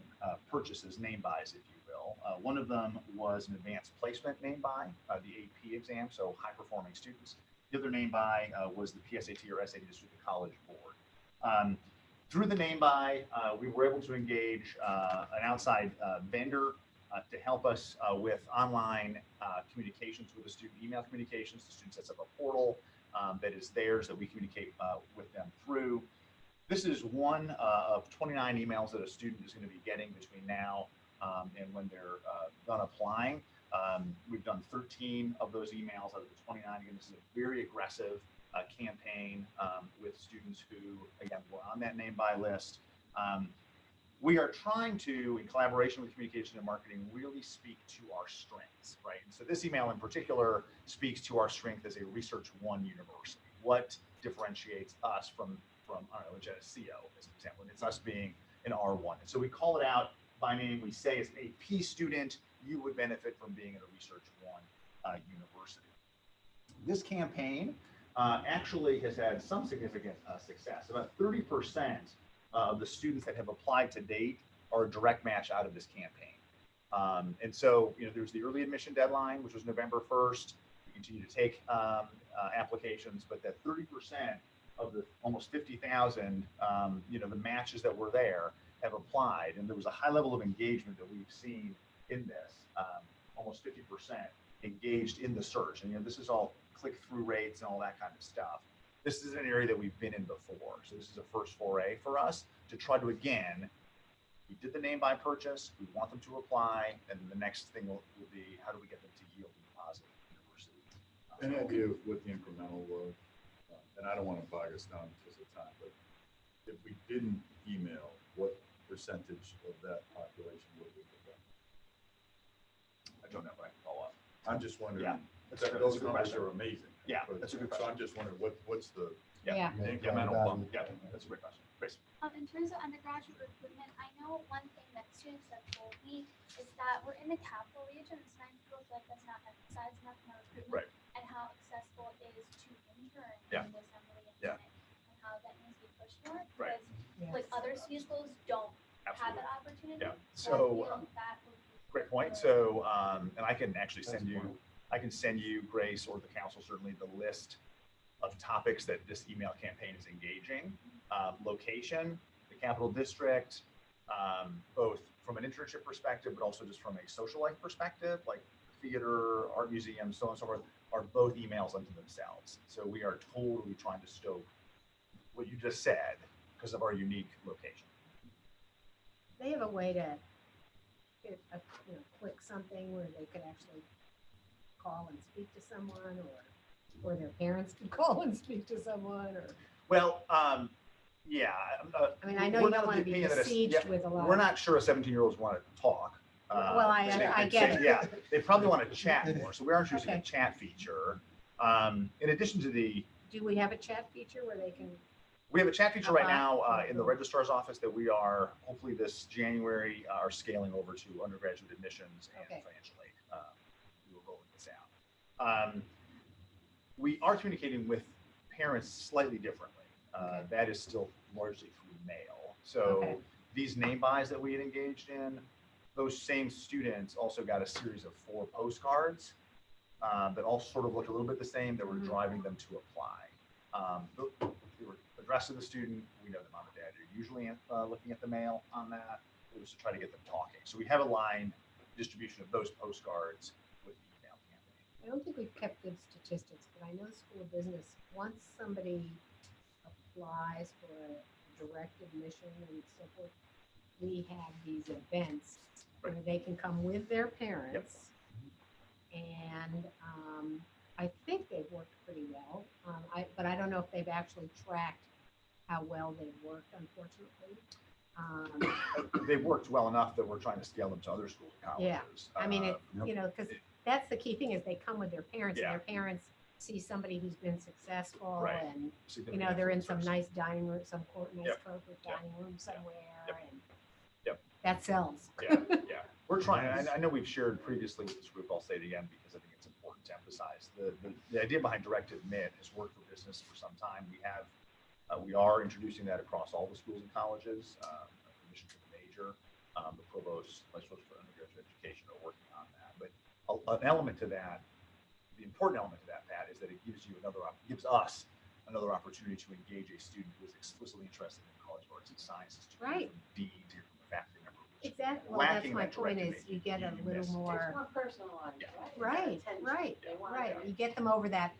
purchases, name buys, if you will. One of them was an advanced placement name buy, the AP exam, so high-performing students. The other name buy was the PSAT or SAT, just with the College Board. Through the name buy, we were able to engage an outside vendor to help us with online communications with the student, email communications. The student sets up a portal that is theirs that we communicate with them through. This is one of 29 emails that a student is going to be getting between now and when they're done applying. We've done 13 of those emails out of the 29. Again, this is a very aggressive campaign with students who, again, were on that name buy list. we are trying to, in collaboration with communication and marketing, really speak to our strengths, right? And so this email in particular speaks to our strength as a Research One university. What differentiates us from I don't know, a Geneseo as an example, and it's us being an R1. And so we call it out by name. We say as an AP student, you would benefit from being at a Research One university. This campaign actually has had some significant success. About 30% of the students that have applied to date are a direct match out of this campaign. And so, there's the early admission deadline, which was November 1st. We continue to take applications, but that 30% of the almost 50,000, the matches that were there have applied. And there was a high level of engagement that we've seen in this, almost 50% engaged in the search. And, this is all click-through rates and all that kind of stuff. This is an area that we've been in before. So this is a first foray for us to try to, again, we did the name by purchase, we want them to apply, and the next thing will be, how do we get them to yield in positive university? Any idea of what the incremental was? And I don't want to bog us down because of time, but if we didn't email, what percentage of that population would we get done? I don't know, but I can follow up. I'm just wondering. Yeah. Those numbers are amazing. Yeah, But- that's a good So question. I'm just wondering, what's the Yeah. incremental bump? Yeah, that's a great question. Grace. In terms of undergraduate recruitment, I know one thing that students have told me is that we're in the capital region, and sometimes people feel like that's not emphasized enough in our recruitment, and how accessible it is to intern Yeah. in the assembly and Yeah. senate, and how that needs to be pushed more, Right. because like other SUNY schools don't have Absolutely. that opportunity. Yeah. I So, feel that would be great point. So, and I can actually send you, Grace, or the council certainly, the list of topics that this email campaign is engaging. Location, the Capital District, both from an internship perspective, but also just from a social life perspective, like theater, art museum, so on and so forth, are both emails unto themselves. So we are totally trying to stoke what you just said because of our unique location. They have a way to click something where they could actually call and speak to someone, or their parents could call and speak to someone, or. Well, yeah. I mean, I know we're you not don't want to of the be opinion that besieged with a lot. We're not sure 17-year-olds want to talk. Well, I get it. Yeah, they probably want to chat more. So we are introducing a Okay. chat feature. In addition to Do we have a chat feature where they can? we have a chat feature right Uh-huh. now in the registrar's office that we are, hopefully this January, are scaling over to undergraduate admissions and Okay. financial aid. We were rolling this out. We are communicating with parents slightly differently. Okay. That is still largely through mail. So Okay. these name buys that we had engaged in, those same students also got a series of 4 postcards that all sort of looked a little bit the same, that were Mhm. driving them to apply. They were addressed to the student. We know that mom and dad are usually looking at the mail on that. It was to try to get them talking. So we have aligned distribution of those postcards with the email campaign. I don't think we've kept good statistics, but I know School of Business, once somebody applies for a direct admission and so forth, we have these events where they can come with their parents. And I think they've worked pretty well. But I don't know if they've actually tracked how well they've worked, unfortunately. They've worked well enough that we're trying to scale them to other schools and Yeah, colleges. I mean, it, Yep. because that's the key thing is they come with their parents, and Yeah. their parents see somebody who's been successful, Right. and Significant they're in some influencers. nice dining room, some nice Yep. corporate Yep. dining room somewhere, Yep. and Yep. that sells. Yeah. We're trying, and I know we've shared previously with this group, I'll say it again because I think it's important to emphasize. The idea behind direct admit has worked for business for some time. We are introducing that across all the schools and colleges, admission to the major. The provost, vice provost for undergraduate education are working on that. But an element to that, the important element to that, Pat, is that it gives us another opportunity to engage a student who is explicitly interested in college of arts and sciences, to hear Right. from deans, hear from a faculty member. which is Exactly, well, that's lacking my that direct point is admit. you get a You little miss it. more, It's more personalized, Yeah. right? right, Attention. right, They want right. that. You get them over that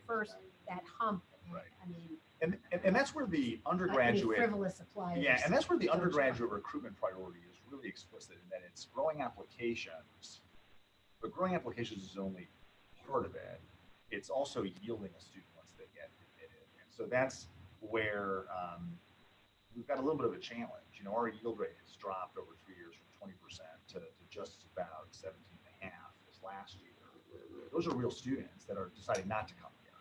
hump. and, Right. I mean, And that's where the any undergraduate, frivolous appliers. yeah, and that's where the don't show. undergraduate recruitment priority is really explicit in that it's growing applications. But growing applications is only part of it. It's also yielding a student once they get admitted. And so that's where we've got a little bit of a challenge. You know, our yield rate has dropped over 3 years from 20% to just about 17.5 this last year. Those are real students that are deciding not to come here.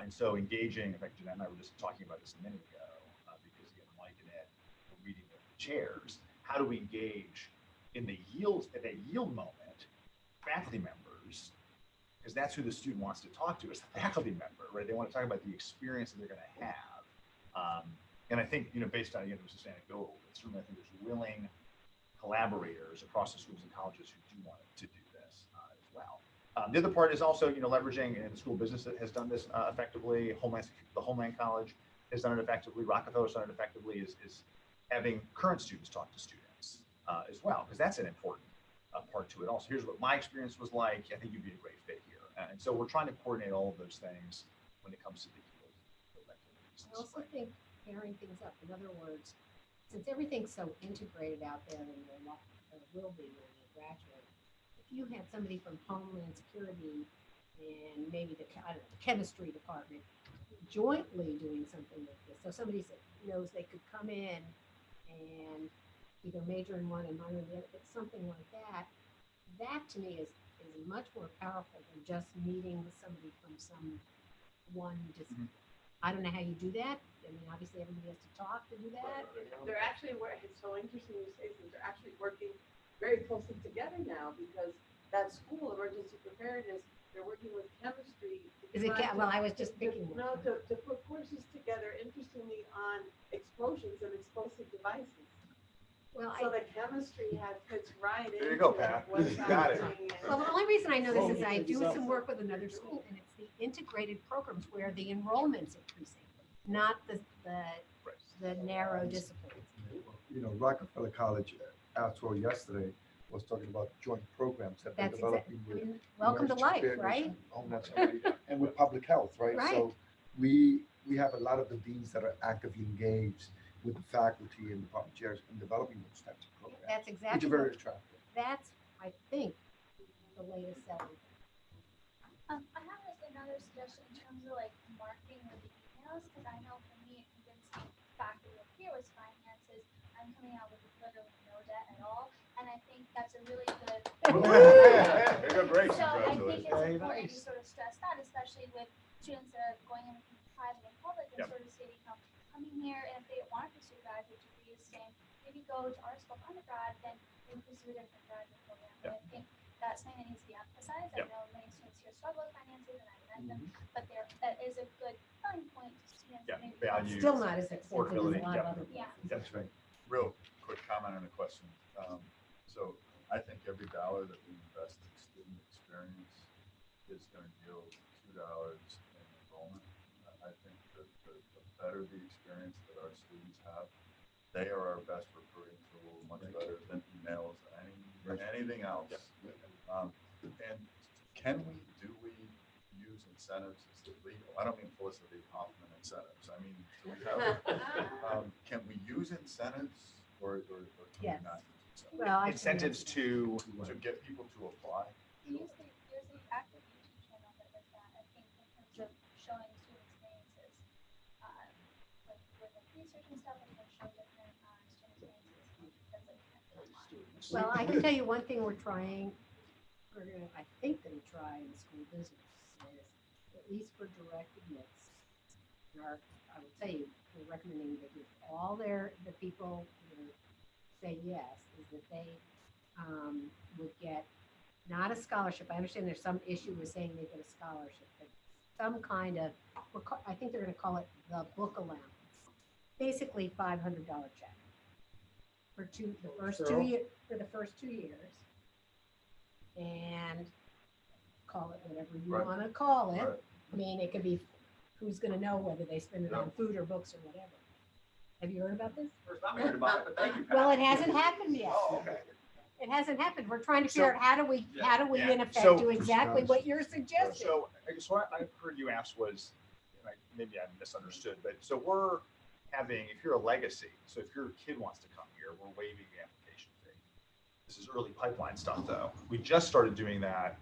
And so engaging, in fact, Jeanette and I were just talking about this a minute ago, because again, Mike and Ed were reading the chairs. How do we engage in the yield, at that yield moment, faculty members, because that's who the student wants to talk to, is the faculty member, right? They want to talk about the experience that they're going to have. And I think, you know, based on, again, it was just anecdotal, but certainly I think there's willing collaborators across the schools and colleges who do want to do this as well. The other part is also, you know, leveraging, and the school business that has done this effectively. The Homeland College has done it effectively. Rockefeller's done it effectively. Is having current students talk to students as well, because that's an important part to it. Also, here's what my experience was like. I think you'd be a great fit here, and so we're trying to coordinate all of those things when it comes to the yield activities. I also think pairing things up. In other words, since everything's so integrated out there, and there will be when they graduate. If you had somebody from Homeland Security and maybe the chemistry department jointly doing something like this, so somebody knows they could come in and either major in one and minor in the other, but something like that, that to me is much more powerful than just meeting with somebody from some one discipline. I don't know how you do that. I mean, obviously everybody has to talk to do that. They're actually, it's so interesting you say this, they're actually working very closely together now, because that school, emergency preparedness, they're working with chemistry. Is it, well, I was just picking one. No, to put courses together, interestingly, on explosions and explosive devices. Well, so the chemistry fits right in. There you go, Pat. You got it. Well, the only reason I know this is I do some work with another school, and it's the integrated programs where the enrollment's increasing, not the narrow disciplines. You know, Rockefeller College, Outdoor yesterday, was talking about joint programs that they're developing with. Welcome to life, right? Homeland Security, and with public health, right? Right. So we have a lot of the deans that are actively engaged with the faculty and department chairs in developing those types of programs. That's exactly. Which are very attractive. That's, I think, the latest selling. I have another suggestion in terms of like marketing with the emails, because I know for me, convincing faculty up here was finances. I'm coming out with literally no debt at all, and I think that's a really good. Great. So I think it's important to sort of stress that, especially with students that are going in private and public, and sort of stating, you know, coming here, and if they want to pursue a graduate degree, is saying maybe go to our school for undergrad, then maybe pursue a different graduate program. And I think that's something that needs to be emphasized. I know many students here struggle with finances, and I commend them, but that is a good starting point to students. Maybe value. Still not as expensive as a lot of other places. That's right. Real quick comment on the question. So I think every dollar that we invest in student experience is going to yield $2 in enrollment. I think that the better the experience that our students have, they are our best recruiting tool, much better than emails and anything else. And do we use incentives? Is it legal? I don't mean Felicity Hoffman incentives. I mean, do we have, can we use incentives or can we not use incentives? Well, incentives to get people to apply. There's the active YouTube channel that does that, I think, in terms of showing student experiences, with like research and stuff, and show different student experiences. That's like, Well, I can tell you one thing we're trying, I think gonna try in school business is, at least for direct admits, I will tell you, we're recommending they give all the people who say yes, is that they would get not a scholarship. I understand there's some issue with saying they get a scholarship, but some kind of, I think they're gonna call it the book allowance. Basically $500 check for the first 2 years. And call it whatever you want to call it. I mean, it could be, who's going to know whether they spend it on food or books or whatever. Have you heard about this? First time I heard about it, but thank you, Pat. Well, it hasn't happened yet. Oh, okay. It hasn't happened. We're trying to figure out how do we in effect So- do exactly what you're suggesting. So I guess what I heard you ask was, and maybe I misunderstood, but so we're having, if you're a legacy, so if your kid wants to come here, we're waiving the application fee. This is early pipeline stuff, though. We just started doing that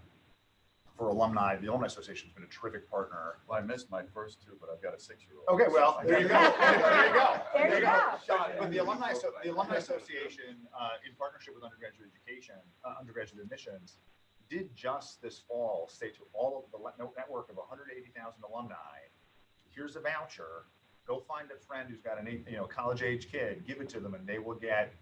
for alumni. The Alumni Association's been a terrific partner. Well, I missed my first two, but I've got a 6-year-old. Okay, well, there you go. There you go. There you go. Sean, But the alumni, the Alumni Association, in partnership with undergraduate education, undergraduate admissions, did just this fall say to all of the network of 180,000 alumni, here's a voucher, go find a friend who's got college age kid, give it to them, and they will get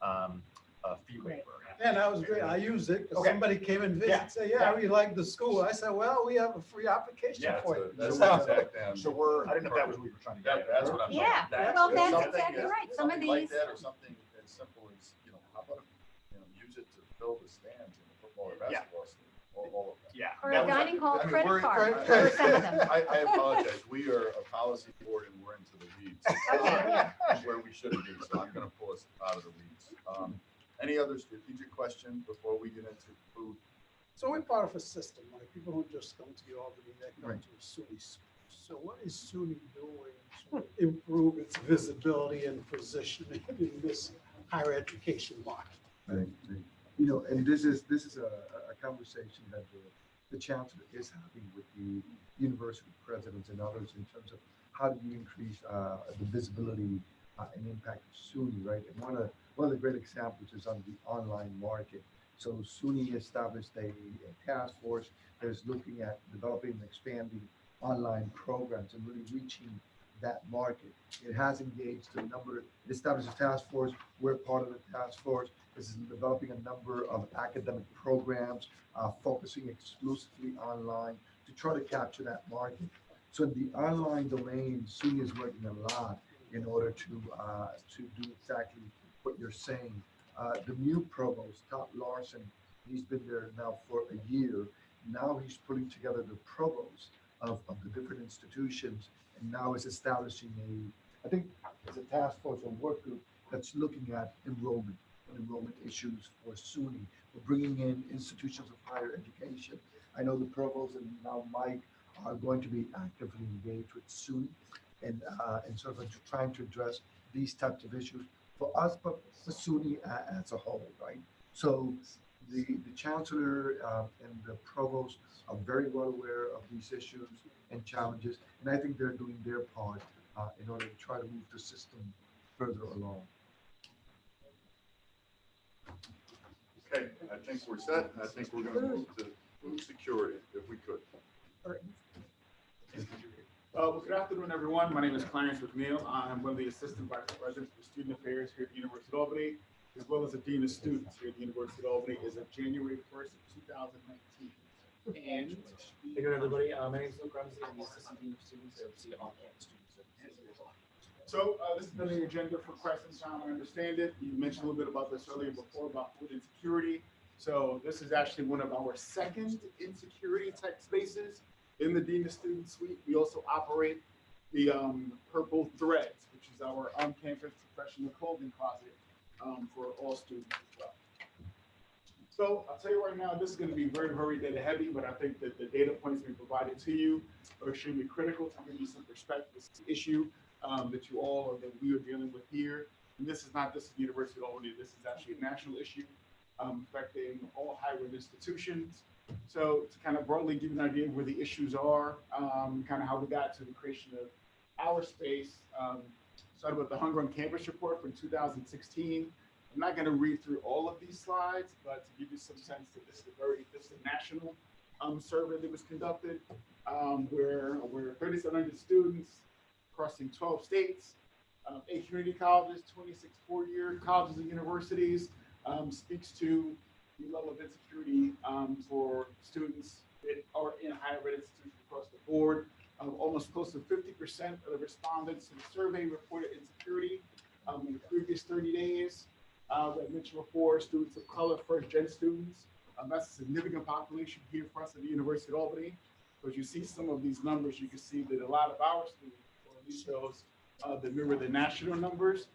a fee waiver. Yeah, that was great. I used it because Okay. somebody came and Yeah. visited, and said, yeah, we like the school. I said, well, we have a free application Yeah, for you. That's So- exact damn. So I didn't know if that was what you were trying to get at. That's what I'm. Yeah, saying. well, that's something exactly right. Some of something like these- that, or something as simple as, how about, use it to fill the stands in the football or Yeah. basketball stadium, all of that. Yeah. Or that a was- dining hall I mean, credit we're- card I- for some of them. I apologize. We are a policy board and we're into the weeds. Where we shouldn't be, so I'm gonna pull us out of the weeds. Any other strategic question before we get into food? So we're part of a system, like people who just come to the Albany, they come Right. to SUNY. So what is SUNY doing to improve its visibility and positioning in this higher education market? Right, right. And this is a conversation that the chancellor is having with the university presidents and others in terms of how do you increase the visibility and impact of SUNY, right? And one of the great examples is on the online market. So SUNY established a task force that is looking at developing and expanding online programs and really reaching that market. It has engaged a number, it established a task force. We're part of the task force. This is developing a number of academic programs, focusing exclusively online to try to capture that market. So in the online domain, SUNY is working a lot in order to do exactly what you're saying. The new provost, Todd Larson, he's been there now for a year. Now he's putting together the provost of the different institutions, and now is establishing I think it's a task force or work group that's looking at enrollment issues for SUNY. We're bringing in institutions of higher education. I know the provost and now Mike are going to be actively engaged with SUNY and sort of trying to address these types of issues for us, but for SUNY as a whole, right? So the chancellor and the provost are very well aware of these issues and challenges, and I think they're doing their part in order to try to move the system further along. Okay, I think we're set, and I think we're gonna move to food security, if we could. Well, good afternoon, everyone. My name is Clarence McNeil. I'm one of the Assistant Vice Presidents for Student Affairs here at the University of Albany, as well as the Dean of Students here at the University of Albany as of January 1st, 2019. And Hey, good everybody. My name is Luke Ramsey. I'm the Assistant Dean of Students at the on-campus student services. so this has been the agenda for quite some time. I understand it. You mentioned a little bit about this earlier before about food insecurity. So this is actually one of our second insecurity type spaces in the Dean of Student Suite. We also operate the Purple Threads, which is our on-campus professional clothing closet for all students as well. So I'll tell you right now, this is going to be very, very data heavy, but I think that the data points we provided to you are extremely critical to give you some perspective to the issue that you all or that we are dealing with here. And this is not just the University of Albany, this is actually a national issue affecting all higher ed institutions. So to kind of broadly give you an idea of where the issues are, kind of how we got to the creation of our space, started with the Hunger on Campus report from 2016. I'm not going to read through all of these slides, but to give you some sense that this is a national survey that was conducted, where 3,700 students crossing 12 states, 8 community colleges, 26 four-year colleges and universities, speaks to the level of insecurity for students that are in higher ed institutions across the board. Almost close to 50% of the respondents to the survey reported insecurity in the previous 30 days. As I mentioned before, students of color, first-gen students. That's a significant population here for us at the University of Albany. So as you see some of these numbers, you can see that a lot of our students, or at least those that mirror the national numbers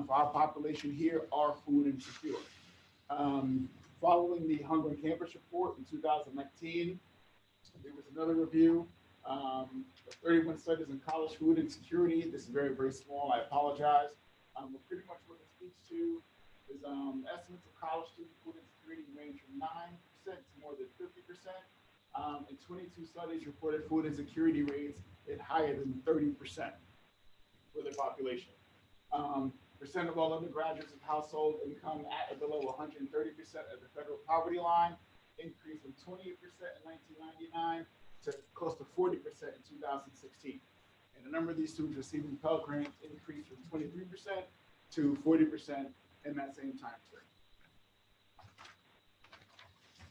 for our population here, are food insecure. Following the Hunger on Campus report in 2019, there was another review, 31 studies in college food insecurity. This is very, very small. I apologize. But pretty much what it speaks to is estimates of college student food insecurity range from 9% to more than 50%. And 22 studies reported food insecurity rates at higher than 30% for the population. Percent of all undergraduates of household income at or below 130% of the federal poverty line, increased from 28% in 1999 to close to 40% in 2016. And the number of these students receiving Pell Grants increased from 23% to 40% in that same time frame.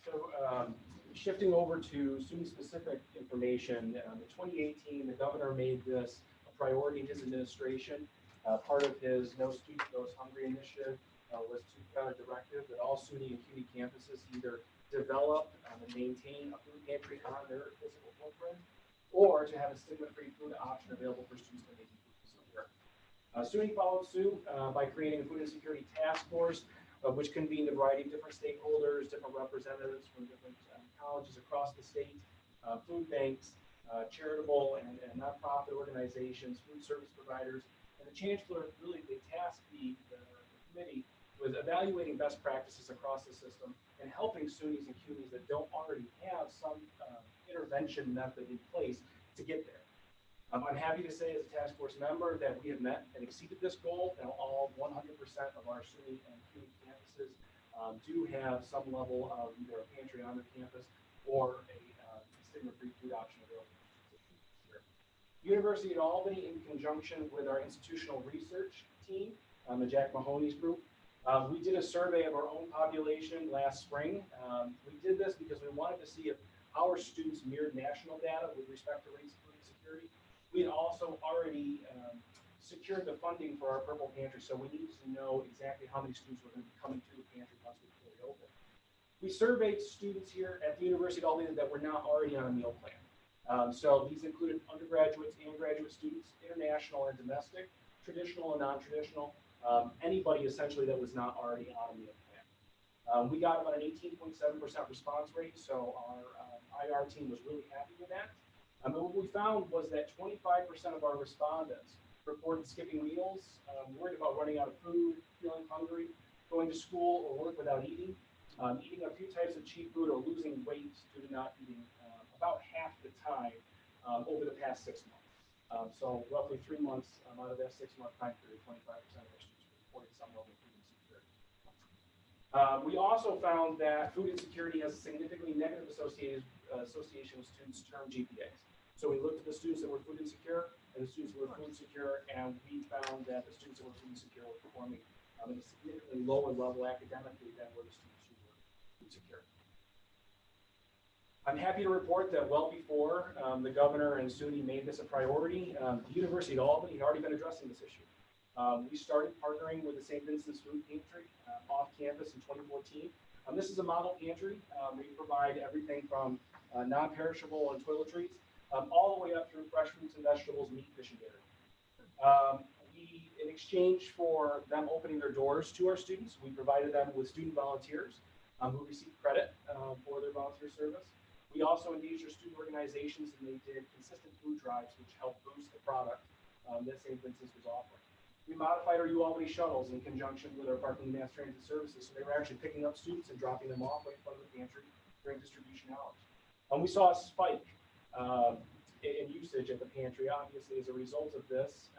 So shifting over to student-specific information, in 2018, the governor made this a priority in his administration. Part of his No Student Goes Hungry initiative was to put out a directive that all SUNY and CUNY campuses either develop and maintain a food pantry on their physical footprint, or to have a stigma-free food option available for students that may be food insecure. SUNY followed suit by creating a food insecurity task force, which convened a variety of different stakeholders, different representatives from different colleges across the state, food banks, charitable and nonprofit organizations, food service providers. And the chancellor really, they tasked the committee with evaluating best practices across the system and helping SUNYs and CUNYs that don't already have some intervention method in place to get there. I'm happy to say as a task force member that we have met and exceeded this goal. Now all 100% of our SUNY and CUNY campuses do have some level of either a pantry on their campus or a stigma-free food option available. University of Albany, in conjunction with our institutional research team, the Jack Mahoney's group, we did a survey of our own population last spring. We did this because we wanted to see if our students mirrored national data with respect to race, food insecurity. We had also already secured the funding for our Purple Pantry, so we needed to know exactly how many students were going to be coming to the pantry once we fully opened. We surveyed students here at the University of Albany that were not already on a meal plan. So these included undergraduates and graduate students, international and domestic, traditional and non-traditional, anybody essentially that was not already on a meal plan. We got about an 18.7% response rate, so our IR team was really happy with that. And what we found was that 25% of our respondents reported skipping meals, worried about running out of food, feeling hungry, going to school or work without eating, eating a few types of cheap food, or losing weight due to not eating about half the time over the past 6 months. So roughly 3 months out of that 6-month time period, 25% of our students reported some level of food insecurity. We also found that food insecurity has a significantly negative association with students' term GPAs. So we looked at the students that were food insecure and the students who were food secure, and we found that the students that were food insecure were performing at a significantly lower level academically than were the students who were food secure. I'm happy to report that well before the governor and SUNY made this a priority, the University of Albany had already been addressing this issue. We started partnering with the St. Vincent's Food Pantry off campus in 2014. This is a model pantry. We provide everything from non-perishable and toiletries, all the way up through fresh fruits and vegetables, meat, fish, and dairy. In exchange for them opening their doors to our students, we provided them with student volunteers who received credit for their volunteer service. We also engaged our student organizations, and they did consistent food drives, which helped boost the product that St. Vincent's was offering. We modified our UAlbany shuttles in conjunction with our parking and mass transit services, so they were actually picking up students and dropping them off right in front of the pantry during distribution hours. And we saw a spike in usage at the pantry, obviously, as a result of this.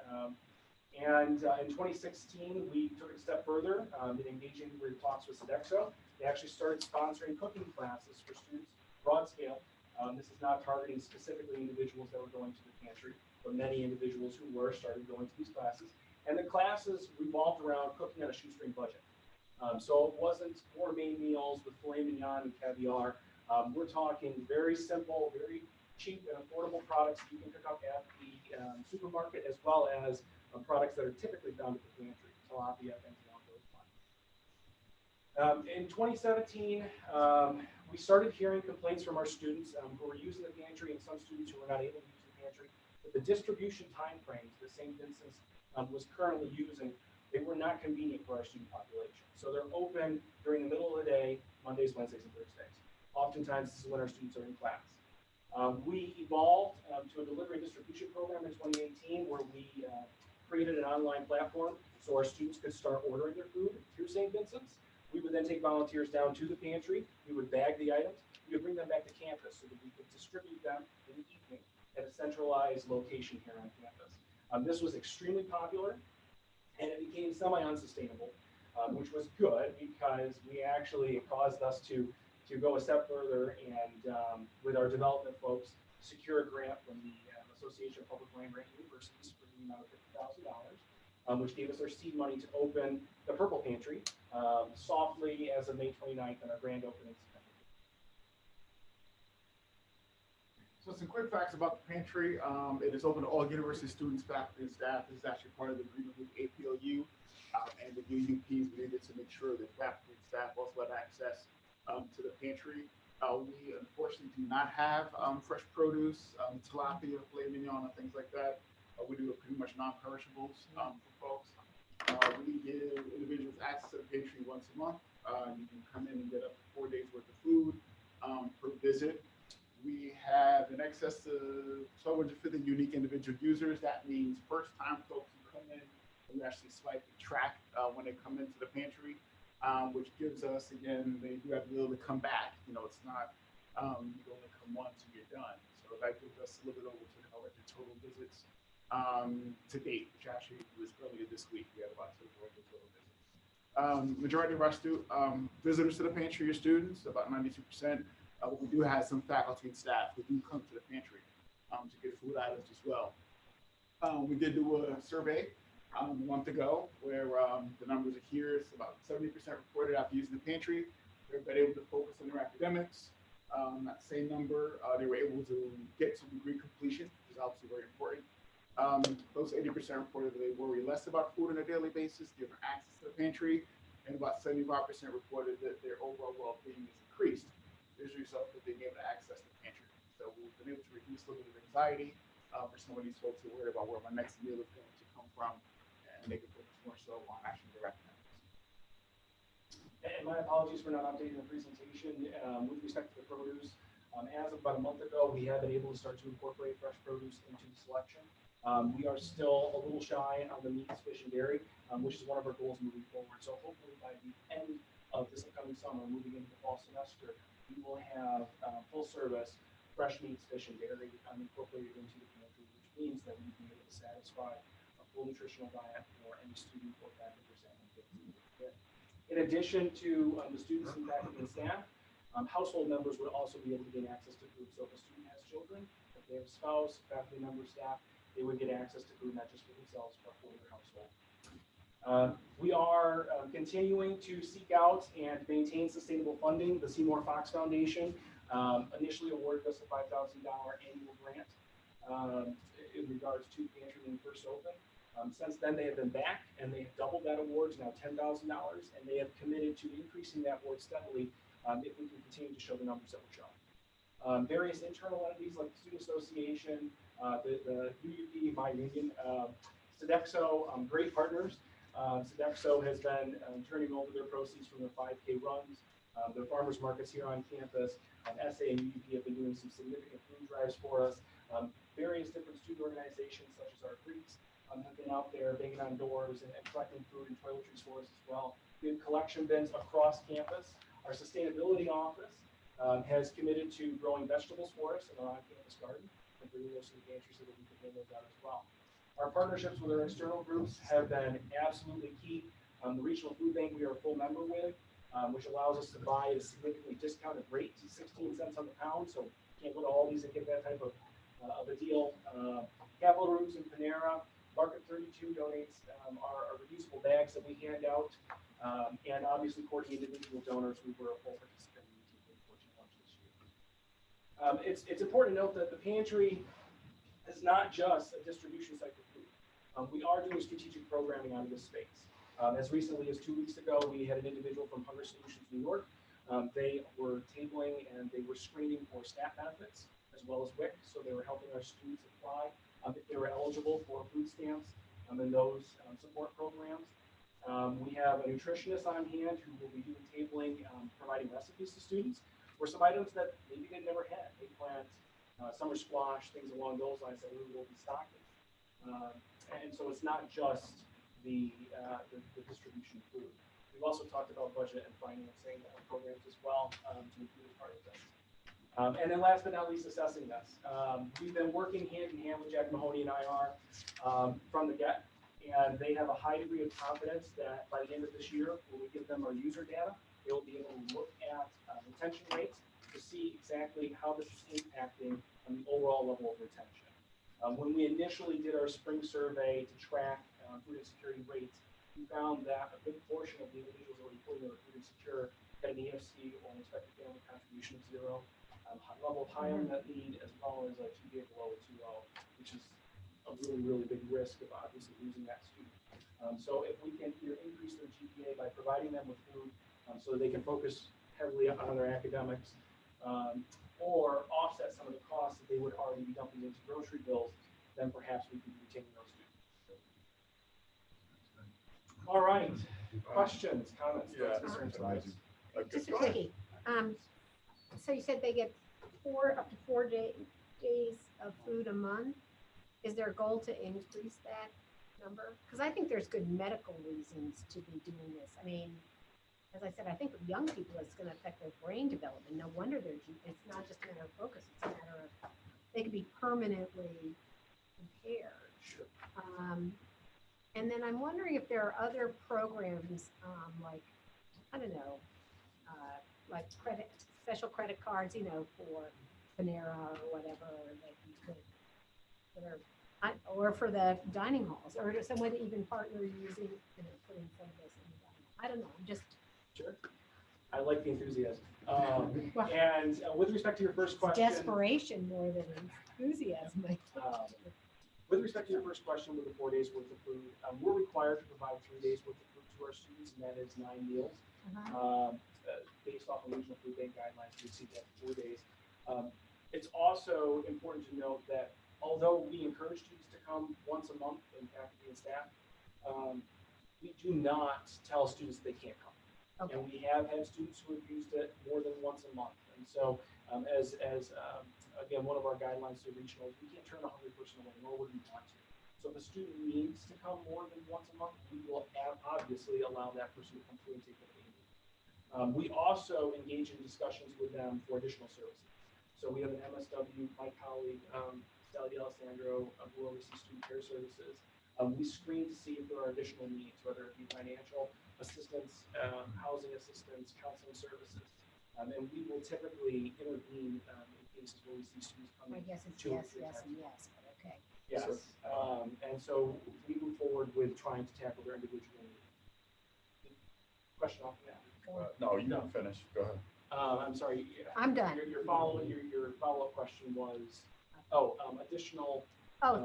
In 2016, we took it a step further in engaging with talks with Sodexo. They actually started sponsoring cooking classes for students, broad scale. This is not targeting specifically individuals that were going to the pantry, but many individuals who were started going to these classes. And the classes revolved around cooking on a shoestring budget. So it wasn't gourmet meals with filet mignon and caviar. We're talking very simple, very cheap and affordable products that you can pick up at the supermarket, as well as products that are typically found at the pantry, tilapia, things along those lines. In 2017, we started hearing complaints from our students who were using the pantry, and some students who were not able to use the pantry. But the distribution time frames that St. Vincent's was currently using, they were not convenient for our student population. So they're open during the middle of the day, Mondays, Wednesdays, and Thursdays. Oftentimes, this is when our students are in class. We evolved to a delivery and distribution program in 2018, where we created an online platform so our students could start ordering their food through St. Vincent's. We would then take volunteers down to the pantry. We would bag the items. We would bring them back to campus so that we could distribute them in the evening at a centralized location here on campus. This was extremely popular, and it became semi-unsustainable, which was good because it caused us to go a step further and with our development folks, secure a grant from the Association of Public Land Grant Universities for the amount of $50,000, which gave us our seed money to open the Purple Pantry softly as of May 29th and our grand opening September. So some quick facts about the pantry. It is open to all university students, faculty, and staff. This is actually part of the agreement with APLU and the UUPs. We needed to make sure that faculty and staff also had access to the pantry. We unfortunately do not have fresh produce, tilapia, filet mignon, and things like that. We do pretty much non-perishables for folks. We give individuals access to the pantry once a month. You can come in and get up to 4 days worth of food per visit. We have in excess of 1,250 unique individual users. That means first-time folks who come in, we actually swipe and track when they come into the pantry, which gives us, again, they do have the ability to come back. You know, it's not, you only come once and you're done. So that gives us a little bit over the total visits to date, which actually was earlier this week. We had about 200 total visits. Majority of our visitors to the pantry are students, about 92%. But we do have some faculty and staff who do come to the pantry to get food items as well. We did do a survey a month ago where the numbers are here. It's about 70% reported after using the pantry. They've been able to focus on their academics. That same number, they were able to get to degree completion, which is obviously very important. Those 80% reported that they worry less about food on a daily basis, given access to the pantry, and about 75% reported that their overall well-being is increased as a result of being able to access the pantry. So we've been able to reduce a little bit of anxiety for some of these folks who are worried about where my next meal is going to come from, and they can focus more so on actually their academics. And my apologies for not updating the presentation with respect to the produce. As of about a month ago, we have been able to start to incorporate fresh produce into the selection. We are still a little shy on the meats, fish, and dairy, which is one of our goals moving forward. So hopefully by the end of this upcoming summer, moving into the fall semester, we will have full service fresh meats, fish, and dairy incorporated into the pantry, which means that we'll be able to satisfy a full nutritional diet for any student or faculty or staff. In addition to the students and faculty and staff, household members would also be able to gain access to food. So if a student has children, if they have a spouse, faculty member, staff, they would get access to food not just for themselves, but for their household. We are continuing to seek out and maintain sustainable funding. The Seymour Fox Foundation initially awarded us a $5,000 annual grant in regards to pantry when we first opened. Since then, they have been back and they have doubled that award to now $10,000, and they have committed to increasing that award steadily if we can continue to show the numbers that we're showing. Various internal entities like the Student Association, the UUP, my union, Sodexo, great partners. Sodexo has been turning over their proceeds from their 5K runs. The farmers markets here on campus, SA and UUP have been doing some significant food drives for us. Various different student organizations such as our Greeks have been out there banging on doors and collecting food and toiletries for us as well. We have collection bins across campus. Our sustainability office has committed to growing vegetables for us in our on-campus garden and bringing those to the pantry so that we can hand those out as well. Our partnerships with our external groups have been absolutely key. The Regional Food Bank we are a full member with, which allows us to buy at a significantly discounted rate, 16 cents on the pound. So can't go to Aldi's and get that type of a deal. Capital Roots and Panera, Market 32 donates our reusable bags that we hand out. And obviously, 14 individual donors, we were a full participant in the Fortune Lunch this year. It's important to note that the pantry is not just a distribution site for food. We are doing strategic programming out of this space. As recently as 2 weeks ago, we had an individual from Hunger Solutions New York. They were tabling and they were screening for SNAP benefits as well as WIC. So they were helping our students apply if they were eligible for food stamps and those support programs. We have a nutritionist on hand who will be doing tabling, providing recipes to students for some items that maybe they've never had. Eggplant, summer squash, things along those lines that we will be stocking. And so it's not just the distribution of food. We've also talked about budget and financing programs as well to include as part of this. And then last but not least, assessing this. We've been working hand in hand with Jack Mahoney and IR from the get. And they have a high degree of confidence that by the end of this year, when we give them our user data, they will be able to look at retention rates to see exactly how this is impacting on the overall level of retention. When we initially did our spring survey to track food insecurity rates, we found that a big portion of the individuals that were reporting they were food insecure had an EFC or an expected family contribution of 0, level of high unmet need, as well as a GPA below a 2.0, which is a really, really big risk of obviously losing that student. So if we can either increase their GPA by providing them with food so they can focus heavily on their academics, or offset some of the costs that they would already be dumping into grocery bills, then perhaps we can be retaining those students. All right, questions, comments, thoughts, concerns, comments? Just a quickie. So you said they get up to 4 days of food a month. Is there a goal to increase that number? Because I think there's good medical reasons to be doing this. I mean, as I said, I think with young people, it's going to affect their brain development. No wonder it's not just a matter of focus. It's a matter of they could be permanently impaired. Sure. And then I'm wondering if there are other programs like, I don't know, like special credit cards, you know, for Panera or whatever that you could, or for the dining halls, or some way to even partner using and putting some of this in the dining hall. I don't know. I'm just sure. I like the enthusiasm. And with respect to your first question, desperation more than enthusiasm. With respect to your first question with the 4 days worth of food, we're required to provide 3 days worth of food to our students, and that is 9 meals. Based off of regional food bank guidelines, we see that 4 days. It's also important to note that although we encourage students to come once a month, and faculty and staff, we do not tell students they can't come. Okay. And we have had students who have used it more than once a month. And so again, one of our guidelines to regionals, we can't turn a hungry person away, nor would we want to. So if a student needs to come more than once a month, we will obviously allow that person to come through and take what they need. We also engage in discussions with them for additional services. So we have an MSW, my colleague, Sally D'Alessandro, who oversees student care services. We screen to see if there are additional needs, whether it be financial assistance, housing assistance, counseling services. And we will typically intervene in cases where we see students coming. I guess it's yes, and yes, but okay. Yes, and so we move forward with trying to tackle their individual needs. Question off of that? No, you can finish. Go ahead. I'm sorry. I'm done. Your follow-up question was, additional.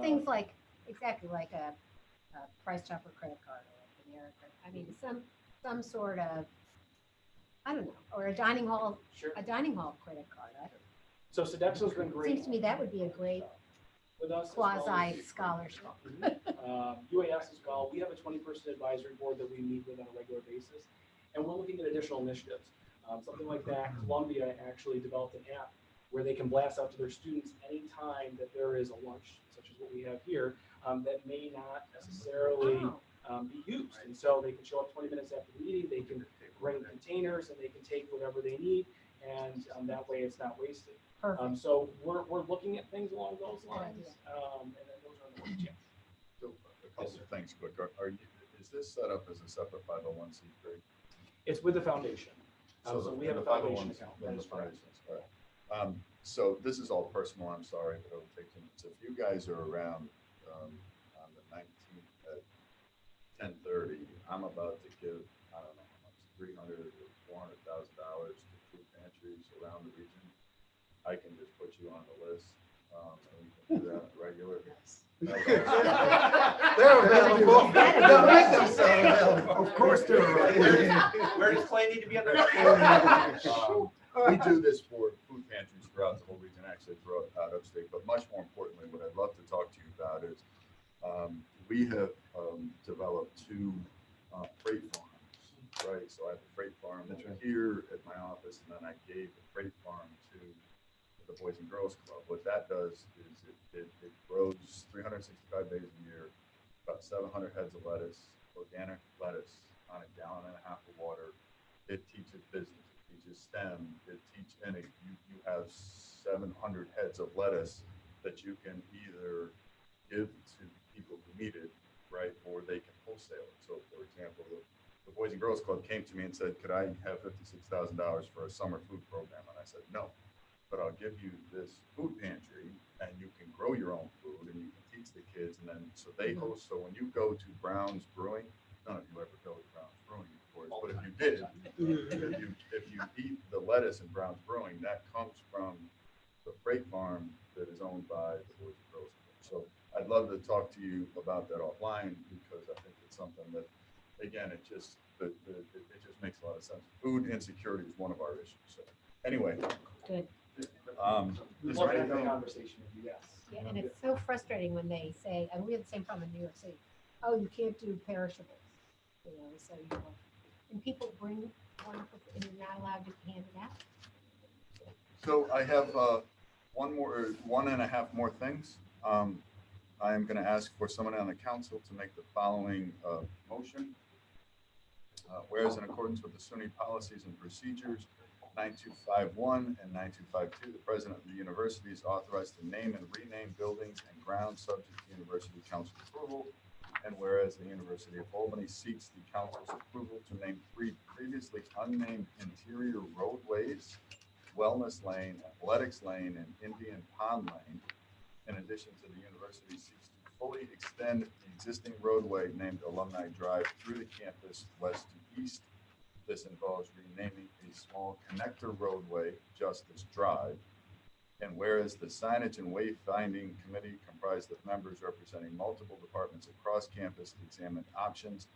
Things like, exactly like a Price Chopper credit card or a Panera credit. I mean, some sort of, I don't know, or a dining hall credit card. I don't know. So Sodexo's been great. Seems to me that would be a great with us quasi scholarship. UAS as well. We have a 20-person advisory board that we meet with on a regular basis, and we're looking at additional initiatives. Something like that. Columbia actually developed an app where they can blast out to their students anytime that there is a lunch, such as what we have here, that may not necessarily be used. And so they can show up 20 minutes after the meeting, they can bring containers, and they can take whatever they need, and that way it's not wasted. So we're looking at things along those lines, and then those are the ones. Yeah. So a couple of things quick. Is this set up as a separate 501c3? It's with the foundation. So we have a foundation account. So this is all personal. I'm sorry, but it'll take 2 minutes. If you guys are around on the 19th at 10:30, I'm about to give, I don't know how much, $300,000 or $400,000 to food pantries around the region. I can just put you on the list, and we can do that on the regular. They're available. They'll make themselves available. Of course they're available. Where does Clay need to be on the? We do this for food pantries throughout the whole region, actually throughout upstate. But much more importantly, what I'd love to talk to you about is we have developed 2 freight farms, right? So I have a freight farm here at my office, and then I gave the freight farm to the Boys and Girls Club. What that does is it grows 365 days a year, about 700 heads of lettuce, organic lettuce on 1.5 gallons of water. It teaches business, it teaches STEM, you have 700 heads of lettuce that you can either give to people who need it, right? Or they can wholesale it. So for example, the Boys and Girls Club came to me and said, could I have $56,000 for a summer food program? And I said, no, but I'll give you this food pantry and you can grow your own food and you can teach the kids. And then, so they host, so when you go to Brown's Brewing, none of you ever go to Brown's Brewing, of course, but if you did, if you eat the lettuce in Brown's Brewing, that comes from the freight farm that is owned by the Boys and Girls Club. So I'd love to talk to you about that offline because I think it's something that, again, it just makes a lot of sense. Food insecurity is one of our issues. So anyway. Good. Is Love there to have that anything- conversation with you, yes. Yeah, and it's so frustrating when they say, and we have the same problem in New York City, oh, you can't do perishables, you know, so you know, and people bring one, and you're not allowed to hand it out. So I have one and a half more things. I am going to ask for someone on the council to make the following motion. Whereas in accordance with the SUNY policies and procedures 9251 and 9252, the president of the university is authorized to name and rename buildings and grounds subject to university council approval. And whereas the University of Albany seeks the council's approval to name 3 previously unnamed interior roadways, Wellness Lane, Athletics Lane, and Indian Pond Lane. In addition to the university seeks to fully extend the existing roadway named Alumni Drive through the campus west to east. This involves renaming a small connector roadway, Justice Drive. And whereas the signage and wayfinding committee comprised of members representing multiple departments across campus examined options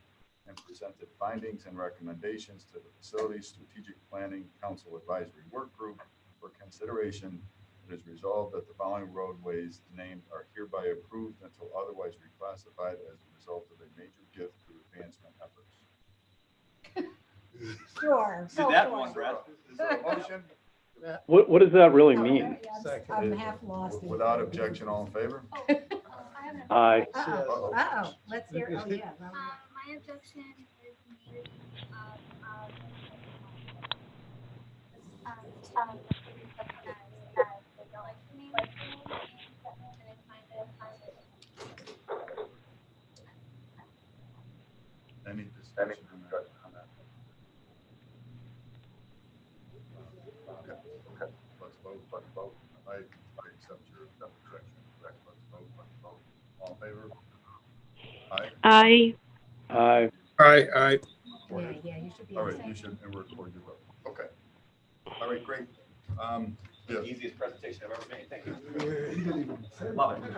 and presented findings and recommendations to the Facilities Strategic Planning Council Advisory Work Group for consideration, it is resolved that the following roadways named are hereby approved until otherwise reclassified as a result of a major gift to advancement efforts. Sure. Did that one, Brad. Is there a motion? What does that really mean? I'm half lost. Without objection, all in favor? I have an Aye. Uh-oh, uh-oh, let's hear, oh, yeah. my objection is made Any discussion on that? Okay, let's vote. I accept your objection. Correct, let's vote. All in favor? Aye? Aye. Aye. Aye. Yeah, you should be. All on right, second. you should record your vote. Okay. All right, great. The easiest presentation I've ever made. Thank you. Love it.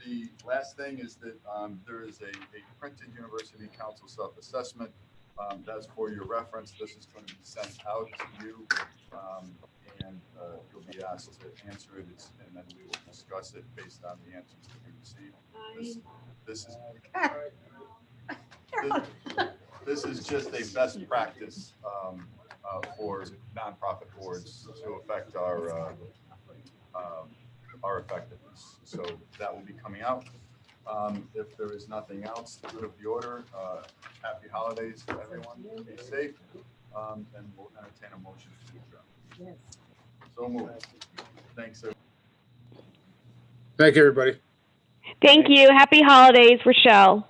The last thing is that there is a printed university council self-assessment. That's for your reference. This is going to be sent out to you. And you'll be asked to answer it, and then we will discuss it based on the answers that you receive. This is just a best practice for nonprofit boards to affect our effectiveness. So that will be coming out. If there is nothing else, good of the order. Happy holidays to everyone. Be safe. And we'll entertain a motion to adjourn. Yes. So moved. Thanks, everyone. Thank you, everybody. Thank you. Happy holidays, Rochelle.